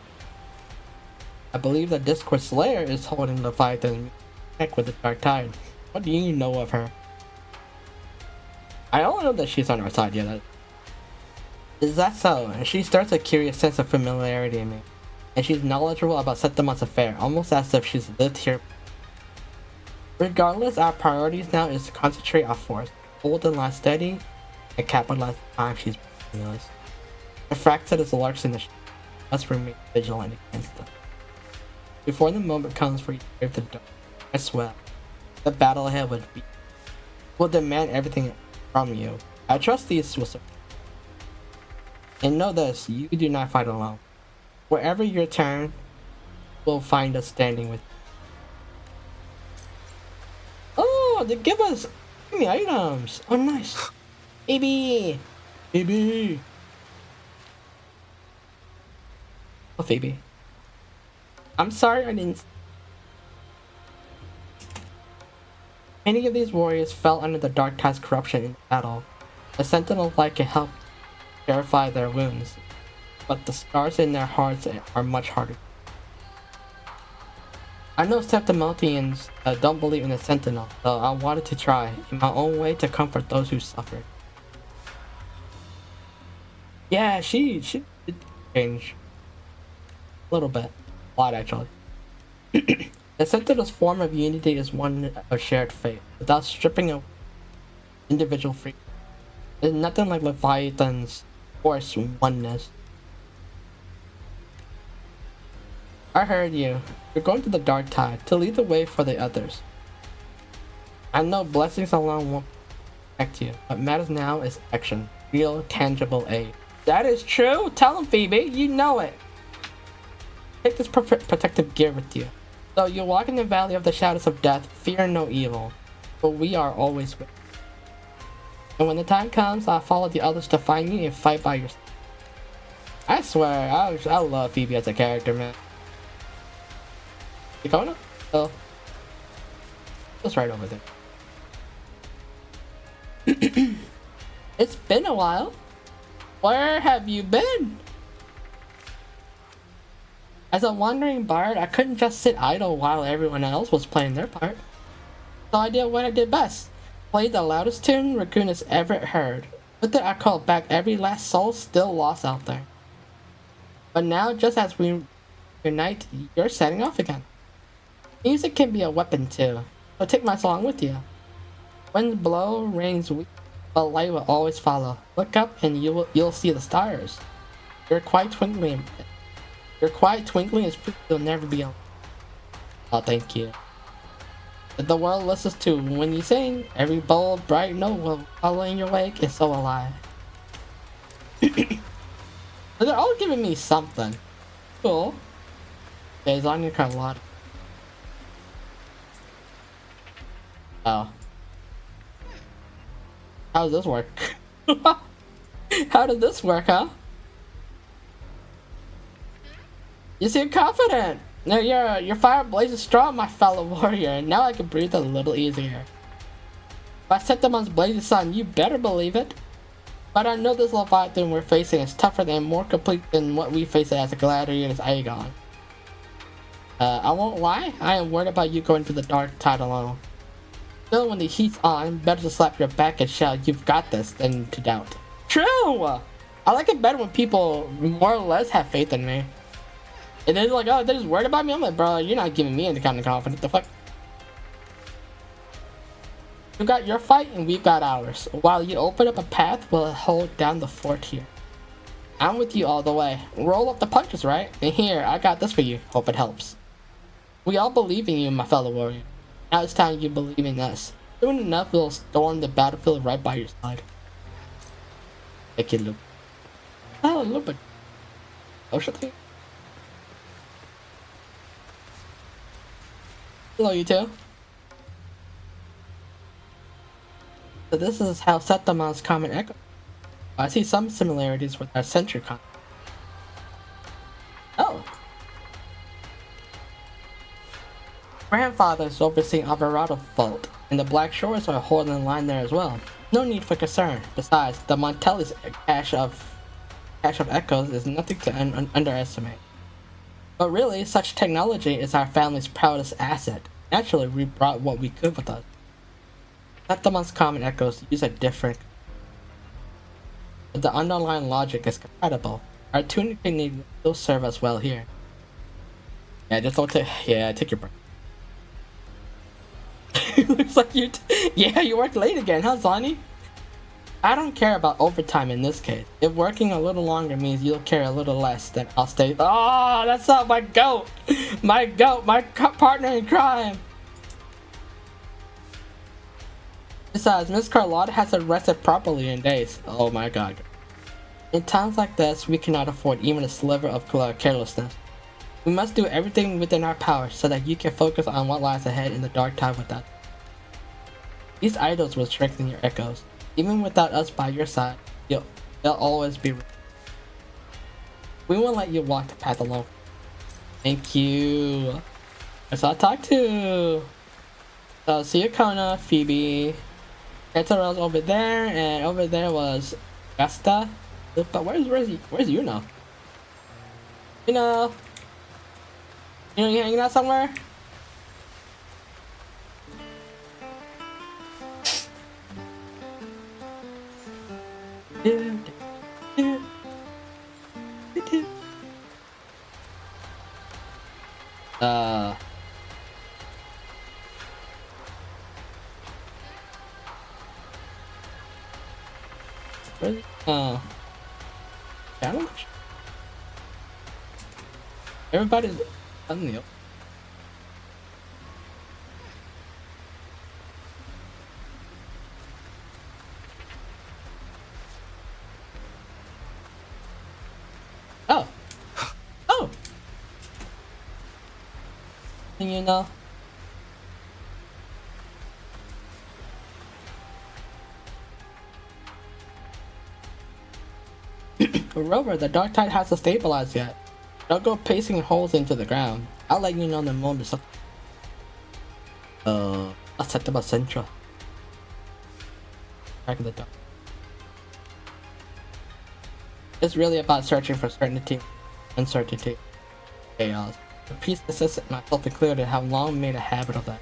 I believe that Discord Slayer is holding the fight and heck with the Dark Tide. What do you know of her? I don't know that she's on our side yet. Is that so? And she starts a curious sense of familiarity in me. And she's knowledgeable about Septimon's affair, almost as if she's lived here. Regardless, our priorities now is to concentrate our force, hold the line steady, and capitalize the time she's bringing us. The fractured is lurks in the must remain vigilant against them. Before the moment comes for you to brave the dark, I swear, the battle ahead will demand everything from you. I trust these will support. And know this, you do not fight alone. Wherever your turn, will find us standing with you. Oh, they give me items. Oh, nice. Phoebe! Phoebe! Oh, Phoebe. I'm sorry I didn't... Many of these warriors fell under the Dark Tide's corruption in battle. The Sentinel Light can help purify their wounds, but the scars in their hearts are much harder. I know Septimontians don't believe in the Sentinel, so I wanted to try, in my own way, to comfort those who suffered. Yeah, she did change. A little bit. A lot, actually. The Sentinel's form of unity is one of shared fate, without stripping of individual freedom. There's nothing like Leviathan's force oneness. I heard you. You're going to the Dark Tide to lead the way for the others. I know blessings alone won't protect you. What matters now is action. Real, tangible aid. That is true! Tell him, Phoebe! You know it! Take this protective gear with you. Though you walk in the valley of the shadows of death, fear no evil. For we are always with you. And when the time comes, I'll follow the others to find you and fight by your side. I swear, I love Phoebe as a character, man. You going up? Oh. It's right over there. It's been a while. Where have you been? As a wandering bard, I couldn't just sit idle while everyone else was playing their part. So I did what I did best. Played the loudest tune Raccoon has ever heard. With it, I called back every last soul still lost out there. But now, just as we unite, you're setting off again. Music can be a weapon too, so take my song with you. Winds blow, rains weak, but light will always follow. Look up and you'll see the stars. Your quiet twinkling is proof you'll never be alone. Oh, thank you. that the world listens to when you sing. Every bold, bright note will follow in your wake is so alive. So they're all giving me something. Cool. Okay, it's on your card a lot. Oh. How does this work? How does this work, huh? You seem confident. No, your fire blazes strong, my fellow warrior. Now I can breathe a little easier. If I set them on blazing sun, you better believe it. But I know this Leviathan we're facing is tougher and more complete than what we face as a gladiator's Aegon. I won't lie, I am worried about you going to the dark tide alone. Still, when the heat's on, better to slap your back and shout, "You've got this," than to doubt. True! I like it better when people more or less have faith in me. And they're like, oh, they're just worried about me? I'm like, bro, you're not giving me any kind of confidence. The fuck? You got your fight and we've got ours. While you open up a path, we'll hold down the fort here. I'm with you all the way. Roll up the punches, right? And here, I got this for you. Hope it helps. We all believe in you, my fellow warrior. Now it's time you believe in us. Soon enough, we'll storm the battlefield right by your side. Thank you, Luke. Oh, a little bit. Oh, shit. Hello, you two. So this is how Septimon's common echo. I see some similarities with our Sentry con. Oh. Grandfather's overseeing Alvarado Fault, and the Black Shores are holding the line there as well. No need for concern. Besides, the Montelli's cache of echoes is nothing to underestimate. But really, such technology is our family's proudest asset. Naturally, we brought what we could with us. Septimon's common echoes use a different, but the underlying logic is compatible. Our tuning technique will serve us well here. Yeah, just don't take. Yeah, take your break. Looks like you. Yeah, you worked late again, huh, Zonny? I don't care about overtime in this case. If working a little longer means you'll care a little less, then I'll stay. Oh, that's not my goat! My goat, my partner in crime! Besides, Miss Carlotta hasn't rested properly in days. Oh my god. In times like this, we cannot afford even a sliver of carelessness. We must do everything within our power so that you can focus on what lies ahead in the dark tide with us. These idols will strengthen your echoes. Even without us by your side, they'll always be. We won't let you walk the path alone. Thank you. That's all I talk to. So, see you, Kona, Phoebe. Ketarel's over there, and over there was Gasta. But where's Yuno? You hanging out somewhere? Challenge? Everybody's on the. Oh. Oh. You know. Rover, the dark tide hasn't stabilized yet. Don't go pacing holes into the ground. I'll let you know in the moment something. I'll set them up central. Back in the dark. It's really about searching for certainty, uncertainty, chaos. The priest assistant myself included have long made a habit of that.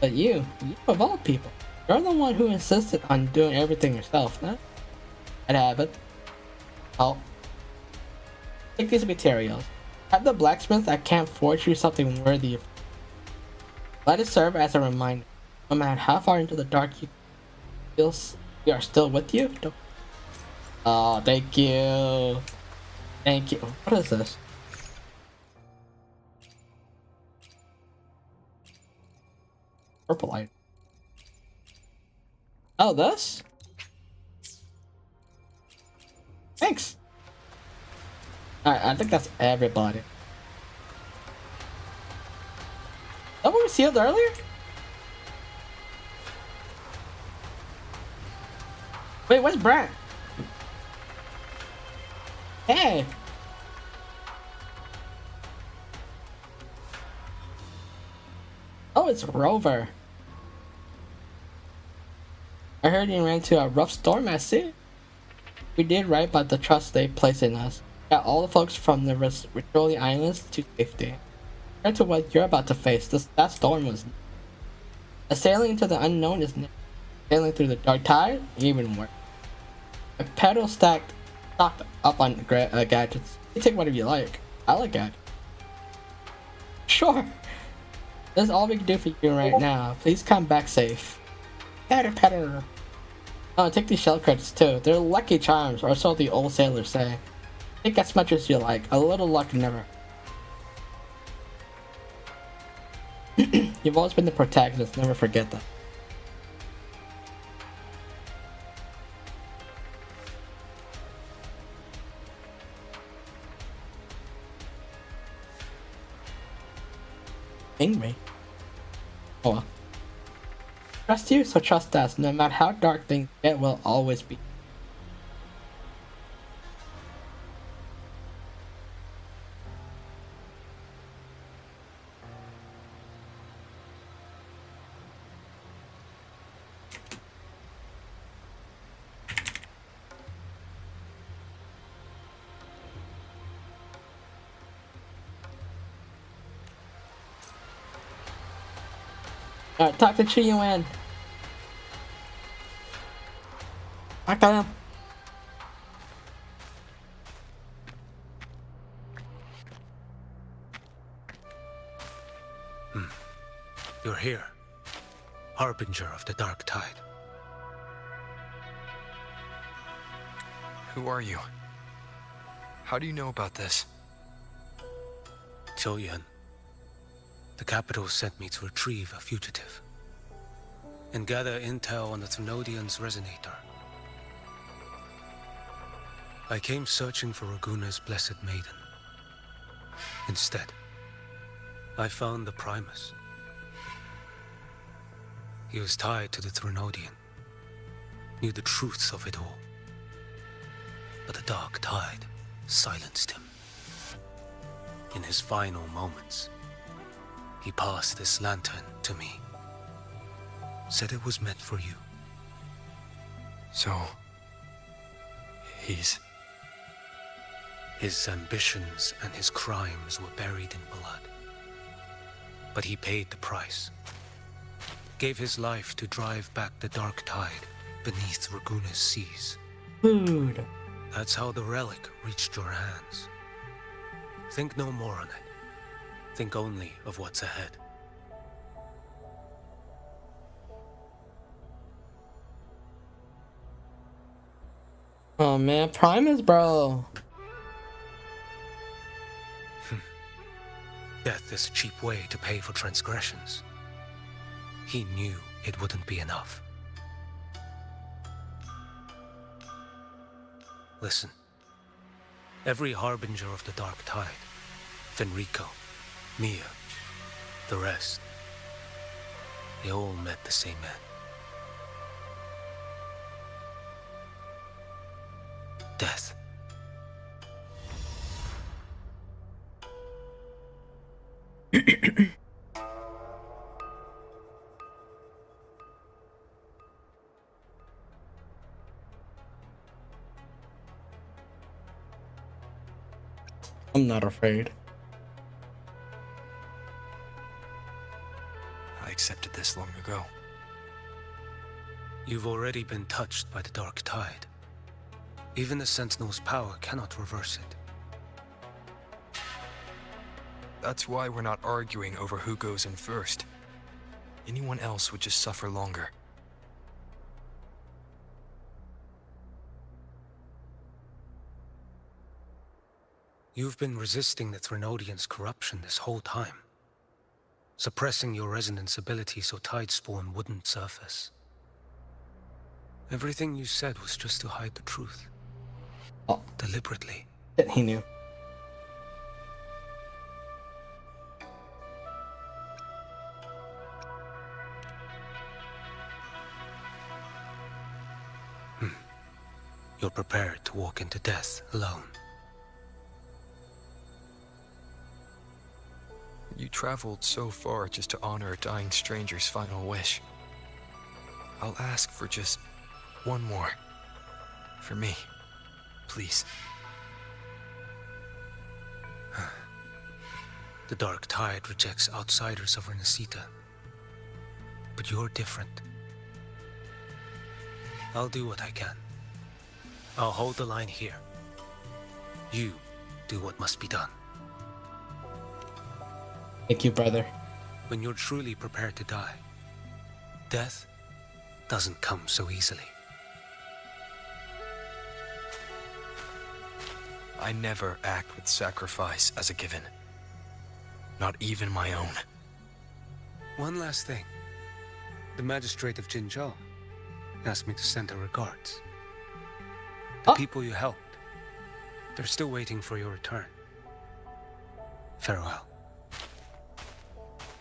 But you of all people, you're the one who insisted on doing everything yourself, huh? Bad habit. Oh. Take these materials. Have the blacksmith at camp forge you something worthy of. Let it serve as a reminder. No matter how far into the dark you feel, we are still with you. Oh, thank you. Thank you. What is this? Purple light. Oh, this? Thanks. Alright, I think that's everybody. That what we sealed earlier? Wait, where's Brent? Hey! Oh, it's Rover. I heard you ran into a rough storm, I see. We did right by the trust they placed in us. Got all the folks from the Ritually Islands to safety. Compared to what you're about to face, that storm was... A sailing into the unknown is new. Sailing through the dark tide, even worse. A pedal stocked up on gadgets. You take whatever you like. I like gadgets. Sure. That's all we can do for you right now. Please come back safe. Patter. Oh, take these shell credits too. They're lucky charms, or so the old sailors say. Take as much as you like. A little luck never. You've always been the protagonist. Never forget that. Eumey. Oh well. Trust you, so trust us. No matter how dark things get, we'll always be. Alright, talk to Chiyuan. Talk to him. You're here, harbinger of the dark tide. Who are you? How do you know about this? Choyan. The capital sent me to retrieve a fugitive and gather intel on the Thrunodian's resonator. I came searching for Raguna's blessed maiden. Instead, I found the Primus. He was tied to the Thrunodian, knew the truths of it all. But the dark tide silenced him. In his final moments, he passed this lantern to me. Said it was meant for you. So... His ambitions and his crimes were buried in blood. But he paid the price. Gave his life to drive back the dark tide beneath Raguna's seas. Food. That's how the relic reached your hands. Think no more on it. Think only of what's ahead. Oh man, Primus, bro. Death is a cheap way to pay for transgressions. He knew it wouldn't be enough. Listen. Every harbinger of the dark tide, Fenrico, Mia, the rest, they all met the same end. Death. I'm not afraid. I accepted this long ago. You've already been touched by the dark tide. Even the Sentinel's power cannot reverse it. That's why we're not arguing over who goes in first. Anyone else would just suffer longer. You've been resisting the Thrunodian's corruption this whole time. suppressing your resonance ability so Tidespawn wouldn't surface. Everything you said was just to hide the truth. Oh. Deliberately. He knew. You're prepared to walk into death alone. You traveled so far just to honor a dying stranger's final wish. I'll ask for just one more. For me. Please. The Dark Tide rejects outsiders of Renacita. But you're different. I'll do what I can. I'll hold the line here. You do what must be done. Thank you, brother. When you're truly prepared to die, death doesn't come so easily. I never act with sacrifice as a given. Not even my own. One last thing. The magistrate of Jinzhou asked me to send her regards. The people you helped, they're still waiting for your return. Farewell.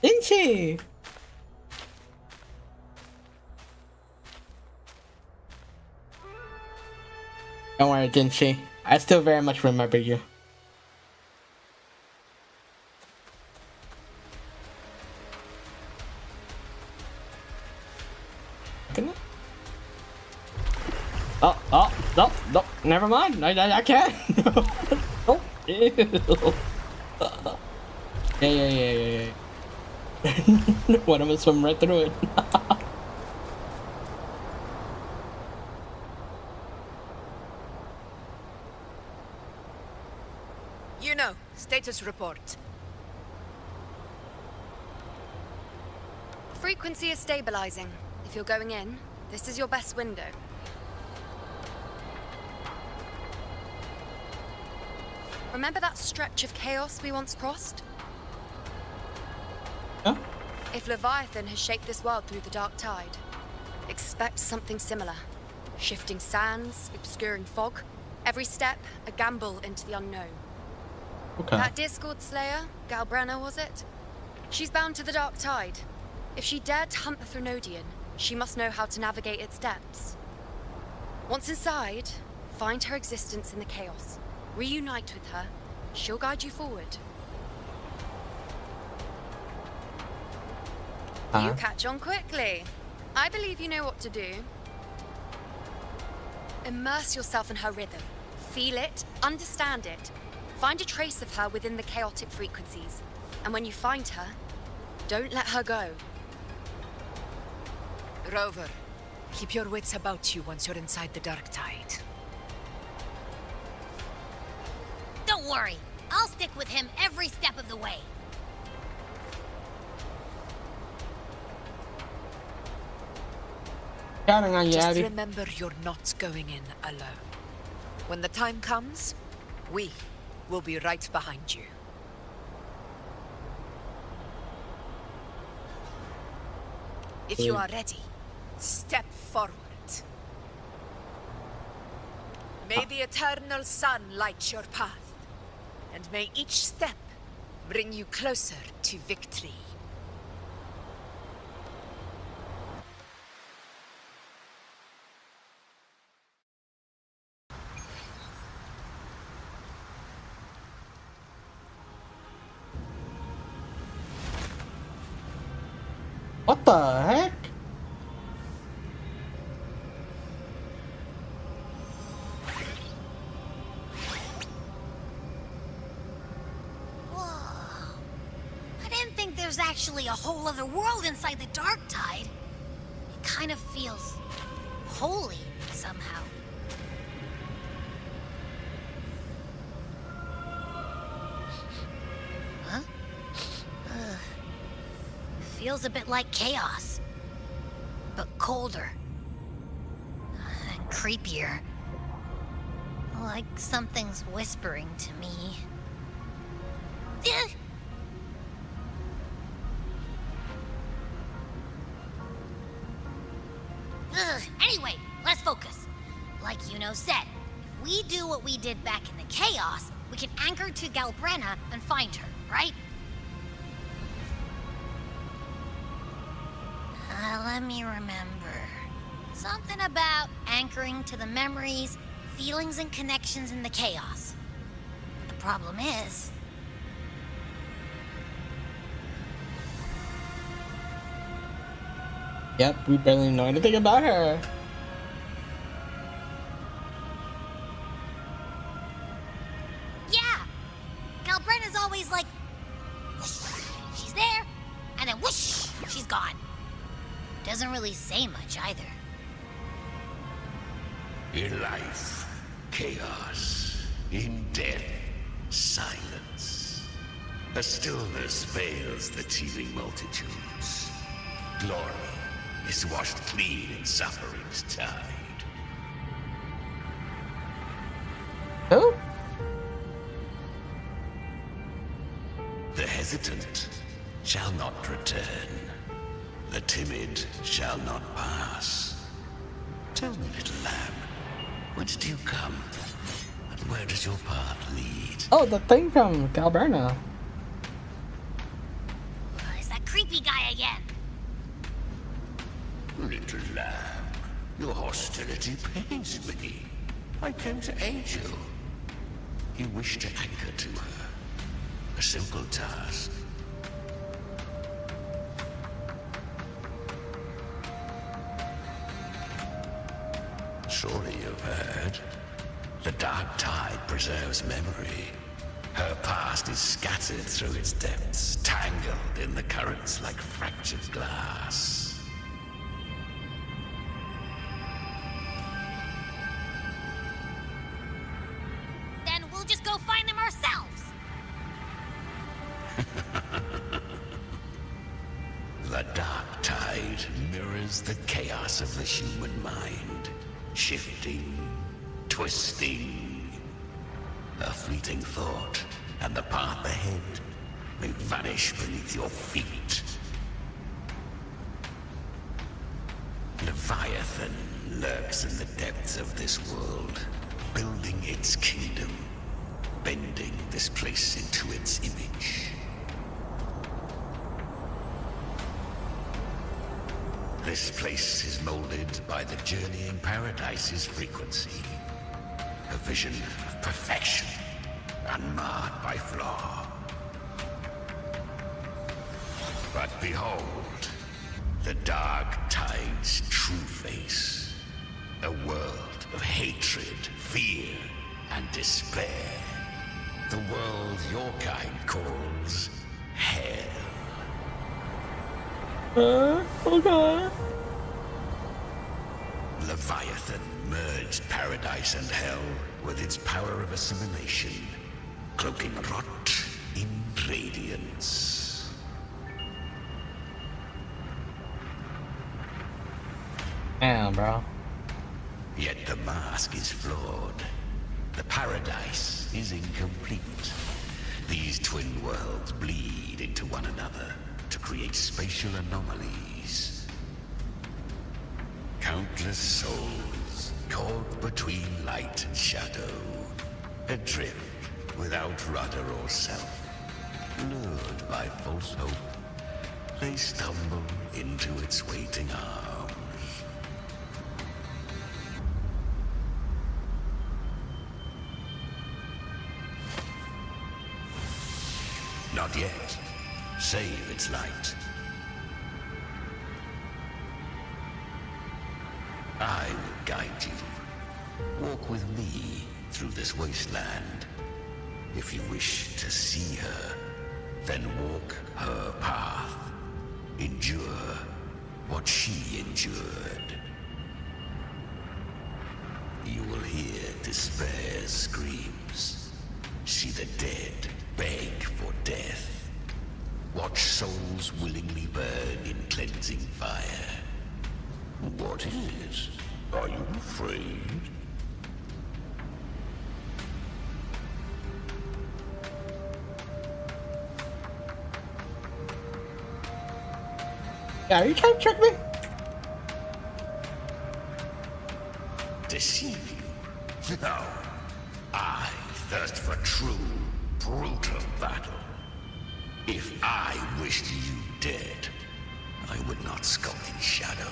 Didn't she? Don't worry, didn't she? I still very much remember you. No, never mind. I can't. Oh, ew. Yeah. What, I'm gonna swim right through it. You know, status report. Frequency is stabilizing. If you're going in, this is your best window. Remember that stretch of chaos we once crossed? Huh? If Leviathan has shaped this world through the Dark Tide, expect something similar. Shifting sands, obscuring fog. Every step, a gamble into the unknown. Okay. That Discord Slayer, Galbrenna was it? She's bound to the Dark Tide. If she dared to hunt the Threnodian, she must know how to navigate its depths. Once inside, find her existence in the chaos. Reunite with her. She'll guide you forward. You catch on quickly. I believe you know what to do. Immerse yourself in her rhythm. Feel it, understand it. Find a trace of her within the chaotic frequencies. And when you find her, don't let her go. Rover, keep your wits about you once you're inside the Dark Tide. Don't worry. I'll stick with him every step of the way. Counting on you, Just Abby. remember you're not going in alone. When the time comes, we will be right behind you. If you are ready, step forward. May the eternal sun light your path, and may each step bring you closer to victory. What the heck? Whoa. I didn't think there's actually a whole other world inside the Dark Tide. It kind of feels holy somehow. Huh? Ugh. Feels a bit like chaos, but colder and creepier. Like something's whispering to me. Ugh, anyway, let's focus. Like Yuno said, if we do what we did back in the chaos, we can anchor to Galbrena and find her, right? Let me remember. Something about anchoring to the memories, feelings, and connections in the chaos. The problem is... Yep, we barely know anything about her. Yeah! Galbrena's always like... whoosh, she's there, and then whoosh, she's gone. Doesn't really say much either. In life, chaos. In death, silence. A stillness veils the teeming multitudes. Glory is washed clean in suffering's tide. Who? The hesitant shall not return. The timid shall not pass. Tell me, little lamb, whence do you come? And where does your path lead? Oh, the thing from Galberna. It's that creepy guy again. Little lamb, your hostility pains me. I came to aid you. You wish to anchor to her. A simple task. Surely you've heard. The dark tide preserves memory. Her past is scattered through its depths, tangled in the currents like fractured glass. Then we'll just go find them ourselves. The dark tide mirrors the chaos of the human mind. Shifting, twisting. A fleeting thought, and the path ahead may vanish beneath your feet. Leviathan lurks in the depths of this world, building its kingdom, bending this place into its image. This place is molded by the journeying paradise's frequency. A vision of perfection, unmarred by flaw. But behold, the dark tide's true face. A world of hatred, fear, and despair. The world your kind calls hell. Okay. Leviathan merged paradise and hell with its power of assimilation, cloaking rot in radiance. Damn, bro. Yet the mask is flawed. The paradise is incomplete. These twin worlds bleed into one another to create spatial anomalies. Countless souls caught between light and shadow, adrift without rudder or self, lured by false hope, they stumble into its waiting arms. Not yet. Save its light. I will guide you. Walk with me through this wasteland. If you wish to see her, then walk her path. Endure what she endured. You will hear despair's screams. See the dead beg for death. Watch souls willingly burn in cleansing fire. What is it? Are you afraid? Yeah, are you trying to trick me? deceive you. No. I thirst for true, brutal battle. If I wished you dead, I would not skulk in shadow.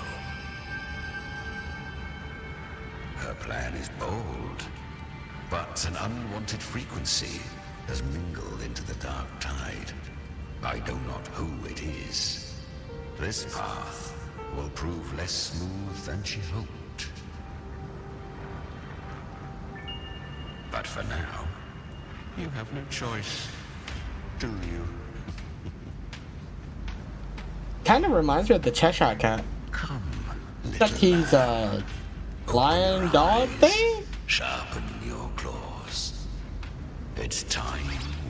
Her plan is bold, but an unwanted frequency has mingled into the dark tide. I know not who it is. This path will prove less smooth than she hoped. But for now, you have no choice, do you? Kind of reminds me of the Cheshire Cat. Except he's a lion dog thing? Sharpen your claws. It's time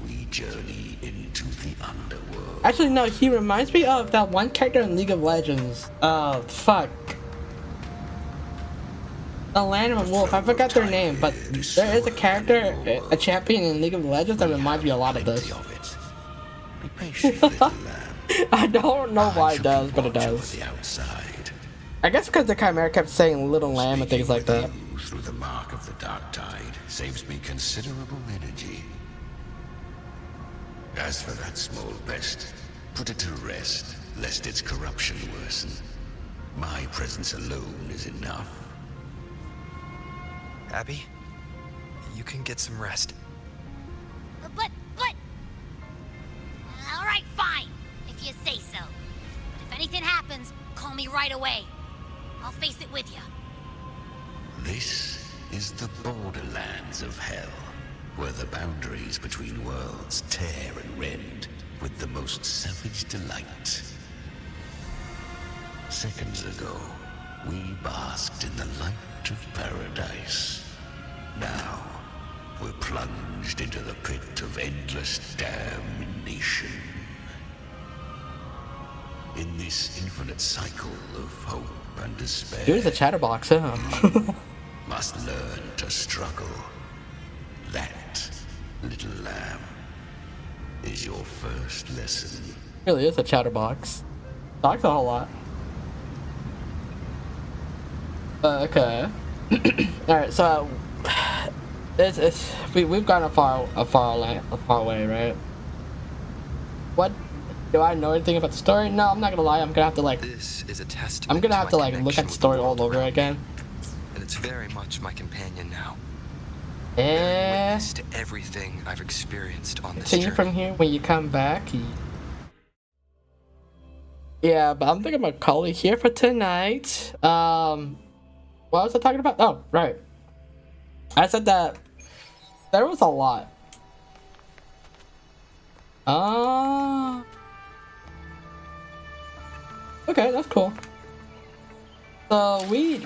we journey into the underworld. Actually, no, he reminds me of that one character in League of Legends. Oh, fuck. The Land of a Wolf. I forgot their name, but there is a character, a champion in League of Legends that reminds me a lot of this. I don't know why it does, but it does. I guess because the Chimera kept saying little lamb and things like that. Through the mark of the dark tide saves me considerable energy. As for that small pest, put it to rest, lest its corruption worsen. My presence alone is enough. Abby, you can get some rest. But... Alright, fine, if you say so. But if anything happens, call me right away. I'll face it with you. This is the borderlands of hell, where the boundaries between worlds tear and rend with the most savage delight. Seconds ago, we basked in the light of paradise. Now, we're plunged into the pit of endless damnation. In this infinite cycle of hope and despair, Here's a chatterbox, huh? must learn to struggle. That, little lamb, is your first lesson. Really is a chatterbox. Talks a whole lot. Okay. Alright, so we've gone a far way, right? What? Do I know anything about the story? No, I'm not gonna lie. I'm gonna have to like. This is a testament. I'm gonna have to my like look connection at the with story the all world over around me, again. and it's very much my companion now. Eh. Witness to everything I've experienced on this Continue journey. from here when you come back. Yeah, but I'm thinking about call it here for tonight. What was I talking about? Oh, right. I said that there was a lot. Okay, that's cool. So we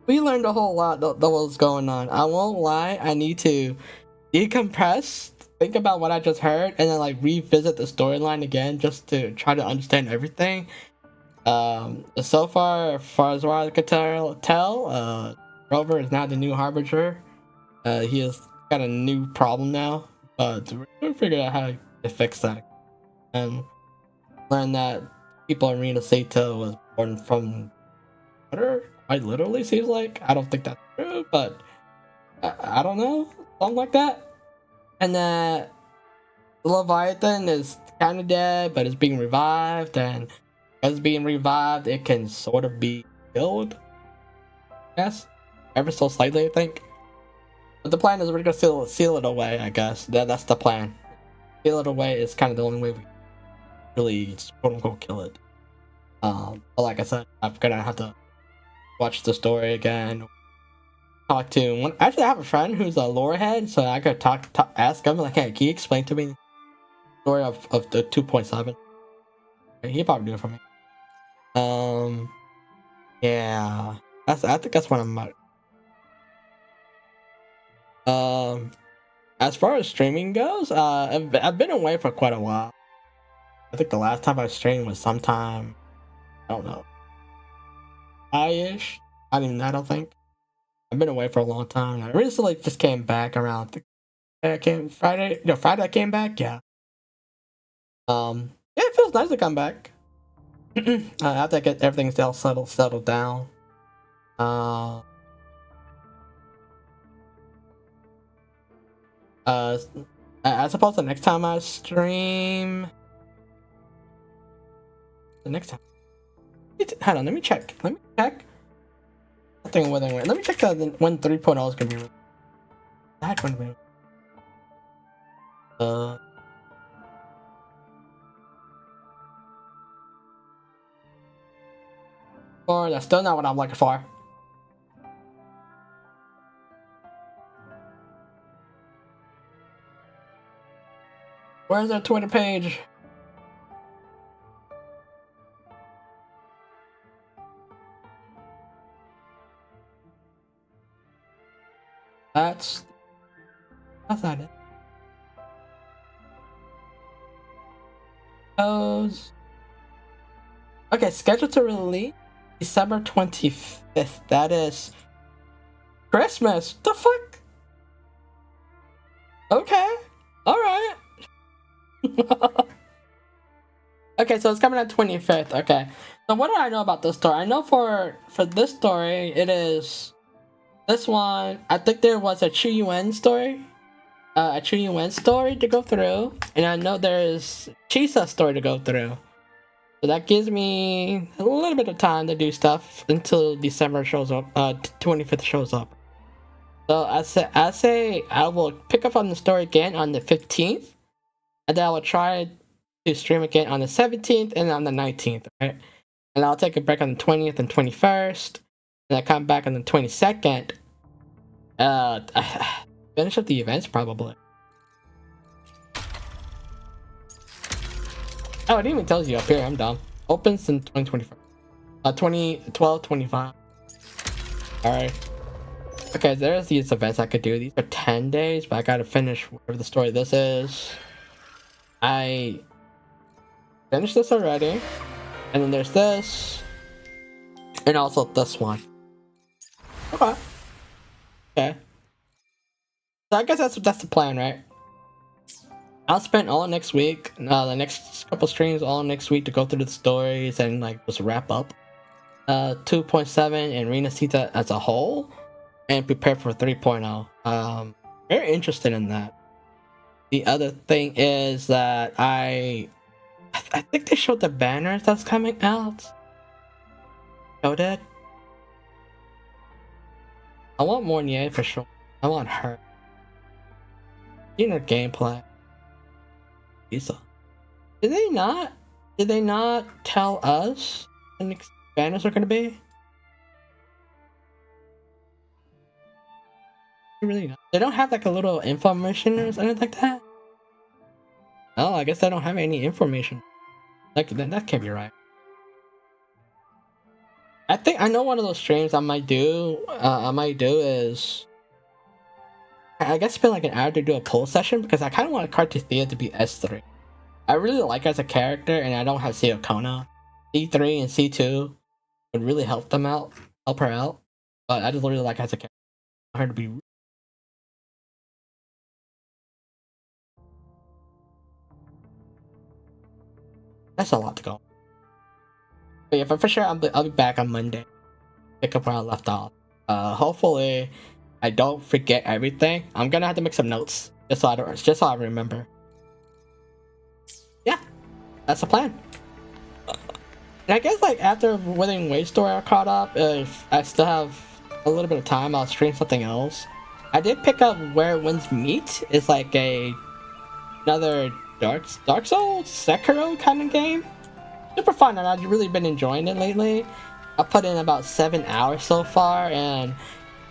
learned a whole lot that was going on. I won't lie, I need to decompress, think about what I just heard, and then like revisit the storyline again just to try to understand everything. So far as I could tell, Rover is now the new Harbinger. He has got a new problem now, but we're gonna figure out how to fix that. And learn that people in Rena Sato was born from water. Quite literally, seems like. I don't think that's true, but I don't know, something like that. And that Leviathan is kind of dead, but it's being revived, and as being revived, it can sort of be killed. Yes, ever so slightly, I think. But the plan is we're gonna seal it away. I guess that's the plan. Seal it away is kind of the only way we really quote unquote kill it. But like I said, I'm gonna have to watch the story again. Talk to one. Actually, I have a friend who's a lore head, so I could ask him like, "Hey, can you explain to me the story of the 2.7?" He probably do it for me. Yeah, I think that's what I'm at. As far as streaming goes, I've been away for quite a while. I think the last time I streamed was sometime, I don't know, ish. I don't think. I've been away for a long time. I recently just came back around. Friday I came back. Yeah. Yeah, it feels nice to come back. After I get everything settled down. I suppose the next time I stream, the next time. Hold on, let me check. I think Wuthering Waves. Let me check when 3.0 is gonna be. That one will. Or that's still not what I'm looking for. Where's their Twitter page? That's not it. Okay, scheduled to release December 25th. That is Christmas. The fuck? Okay. Alright. Okay, so it's coming out 25th. Okay. So what do I know about this story? I know for this story, it is this one. I think there was a Chuyuan story. A Chuyuan story to go through. And I know there's Chisa's story to go through. So that gives me a little bit of time to do stuff until December shows up. 25th shows up. So I say I will pick up on the story again on the 15th. And then I will try to stream again on the 17th and on the 19th, right? And I'll take a break on the 20th and 21st. And I come back on the 22nd. Finish up the events probably. Oh, it even tells you up here. I'm dumb. Opens in 2025. 2012-25. Alright. Okay, there's these events I could do. These are 10 days, but I gotta finish whatever the story this is. I finished this already. And then there's this. And also this one. Okay. Okay. So I guess that's the plan, right? I'll spend all next week, the next couple streams, all next week to go through the stories and like just wrap up 2.7 and Renacita as a whole and prepare for 3.0. Very interested in that. The other thing is that I think they showed the banners that's coming out. Showed it. I want more Nye for sure. I want her. In her gameplay. Lisa. Did they not tell us when the banners are gonna be? Really not. They don't have like a little information or something like that? Oh, I guess they don't have any information. Like that can't be right. I think I know one of those streams I might do is I guess spend like an hour to do a poll session because I kind of want Cartithea to be S3. I really like her as a character and I don't have Seo Kona. C3 and C2 would really help her out. But I just really like her as a character. I want her to be. That's a lot to go. But yeah, for sure I'll be back on Monday. Pick up where I left off. Hopefully I don't forget everything. I'm gonna have to make some notes just so I remember. Yeah, that's the plan. And I guess like after Wuthering Waves story I caught up, if I still have a little bit of time, I'll stream something else. I did pick up Where Winds Meet. It's like another Dark Souls Sekiro kind of game. Super fun, and I've really been enjoying it lately. I put in about 7 hours so far, and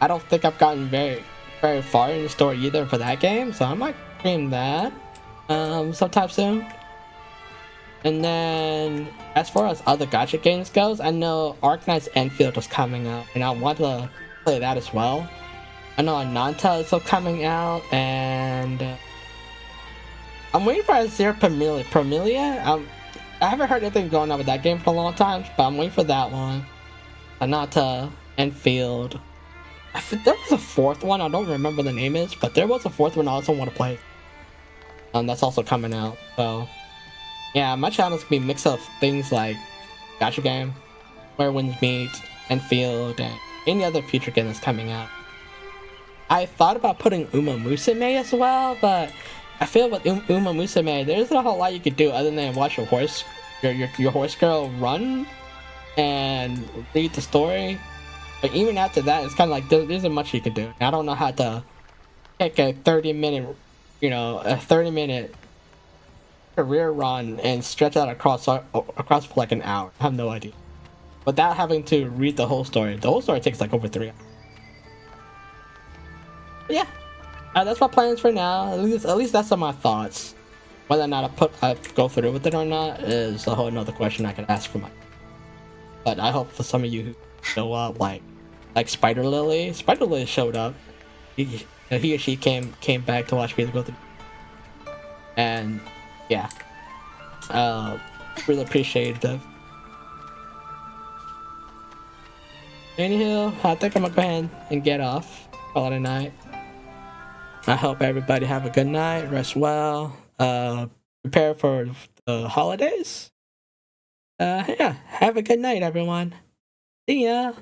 I don't think I've gotten very far in the story either for that game, so I might stream that sometime soon. And then as far as other gacha games goes, I know Arknight's Enfield is coming out, and I want to play that as well. I know Ananta is still coming out, and I'm waiting for Azir Promelia. I haven't heard anything going on with that game for a long time, but I'm waiting for that one. Ananta, Enfield. I think there was a fourth one, I don't remember the name is, but there was a fourth one I also want to play. That's also coming out, so yeah, my channel's gonna be a mix of things like gacha game, Where Winds Meet, Enfield, and any other future game that's coming out. I thought about putting Umamusume as well, but I feel with Umamusume, there's not a whole lot you could do other than watch your horse girl run and read the story. But even after that, it's kind of like there isn't much you could do. I don't know how to take a 30-minute, a 30-minute career run and stretch that across for like an hour. I have no idea. Without having to read the whole story. The whole story takes like over 3 hours. But yeah, that's my plans for now. At least that's some of my thoughts. Whether or not I go through with it or not is a whole another question I could ask for my. But I hope for some of you who show up, like Spider Lily. Spider Lily showed up. He or she came back to watch me go through. And yeah, really appreciative. Anywho, I think I'm gonna go ahead and get off. Call it a night. I hope everybody have a good night, rest well, prepare for the holidays. Yeah, have a good night, everyone. See ya.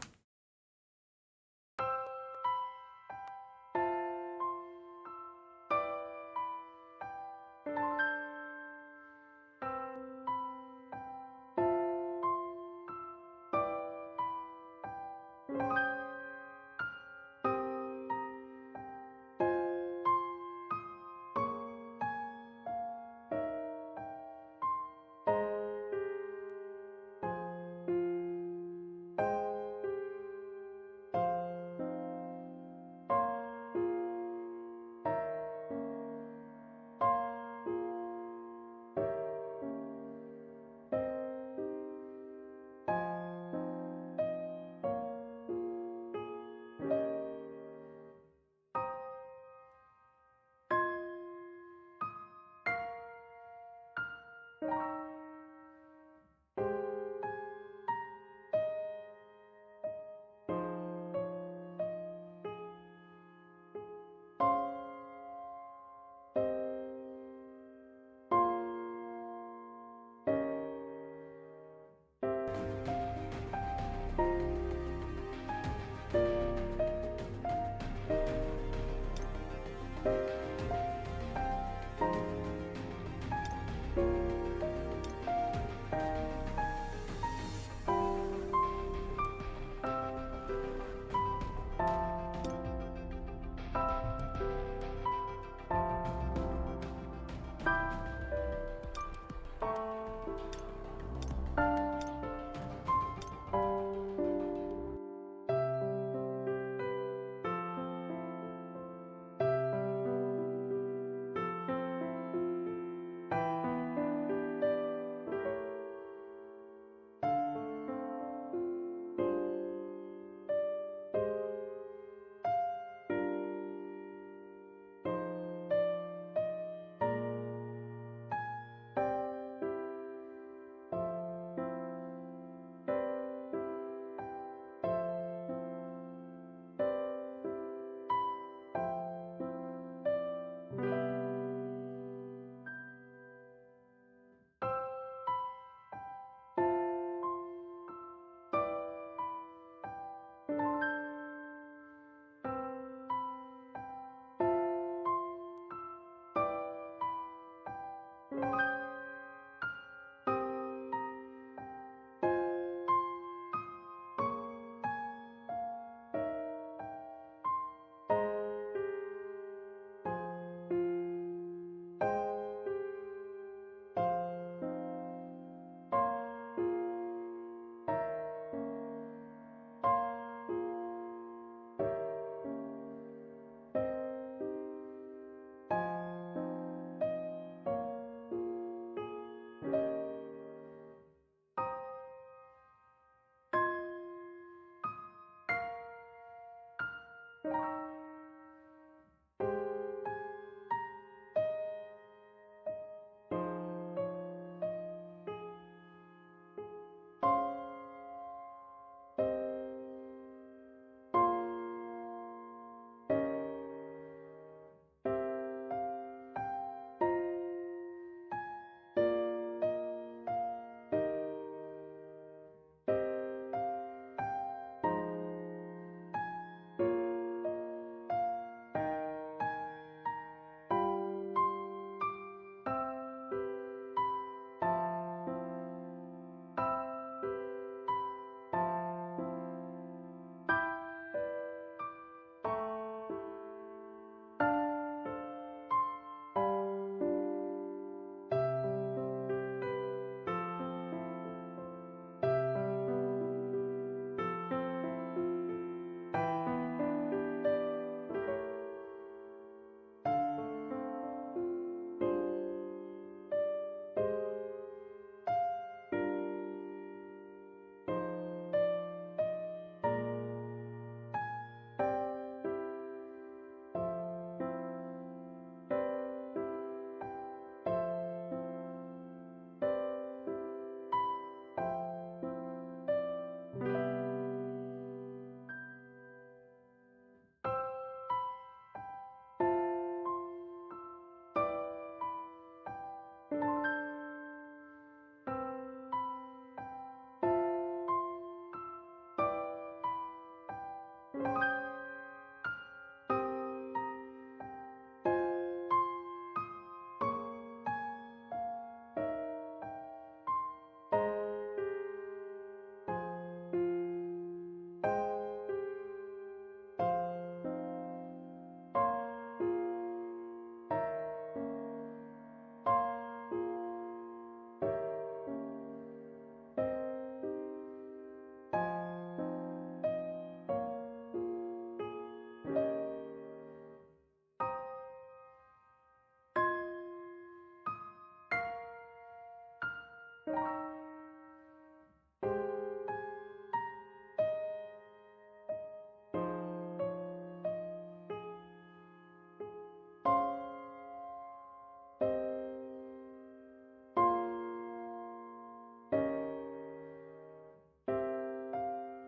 Bye.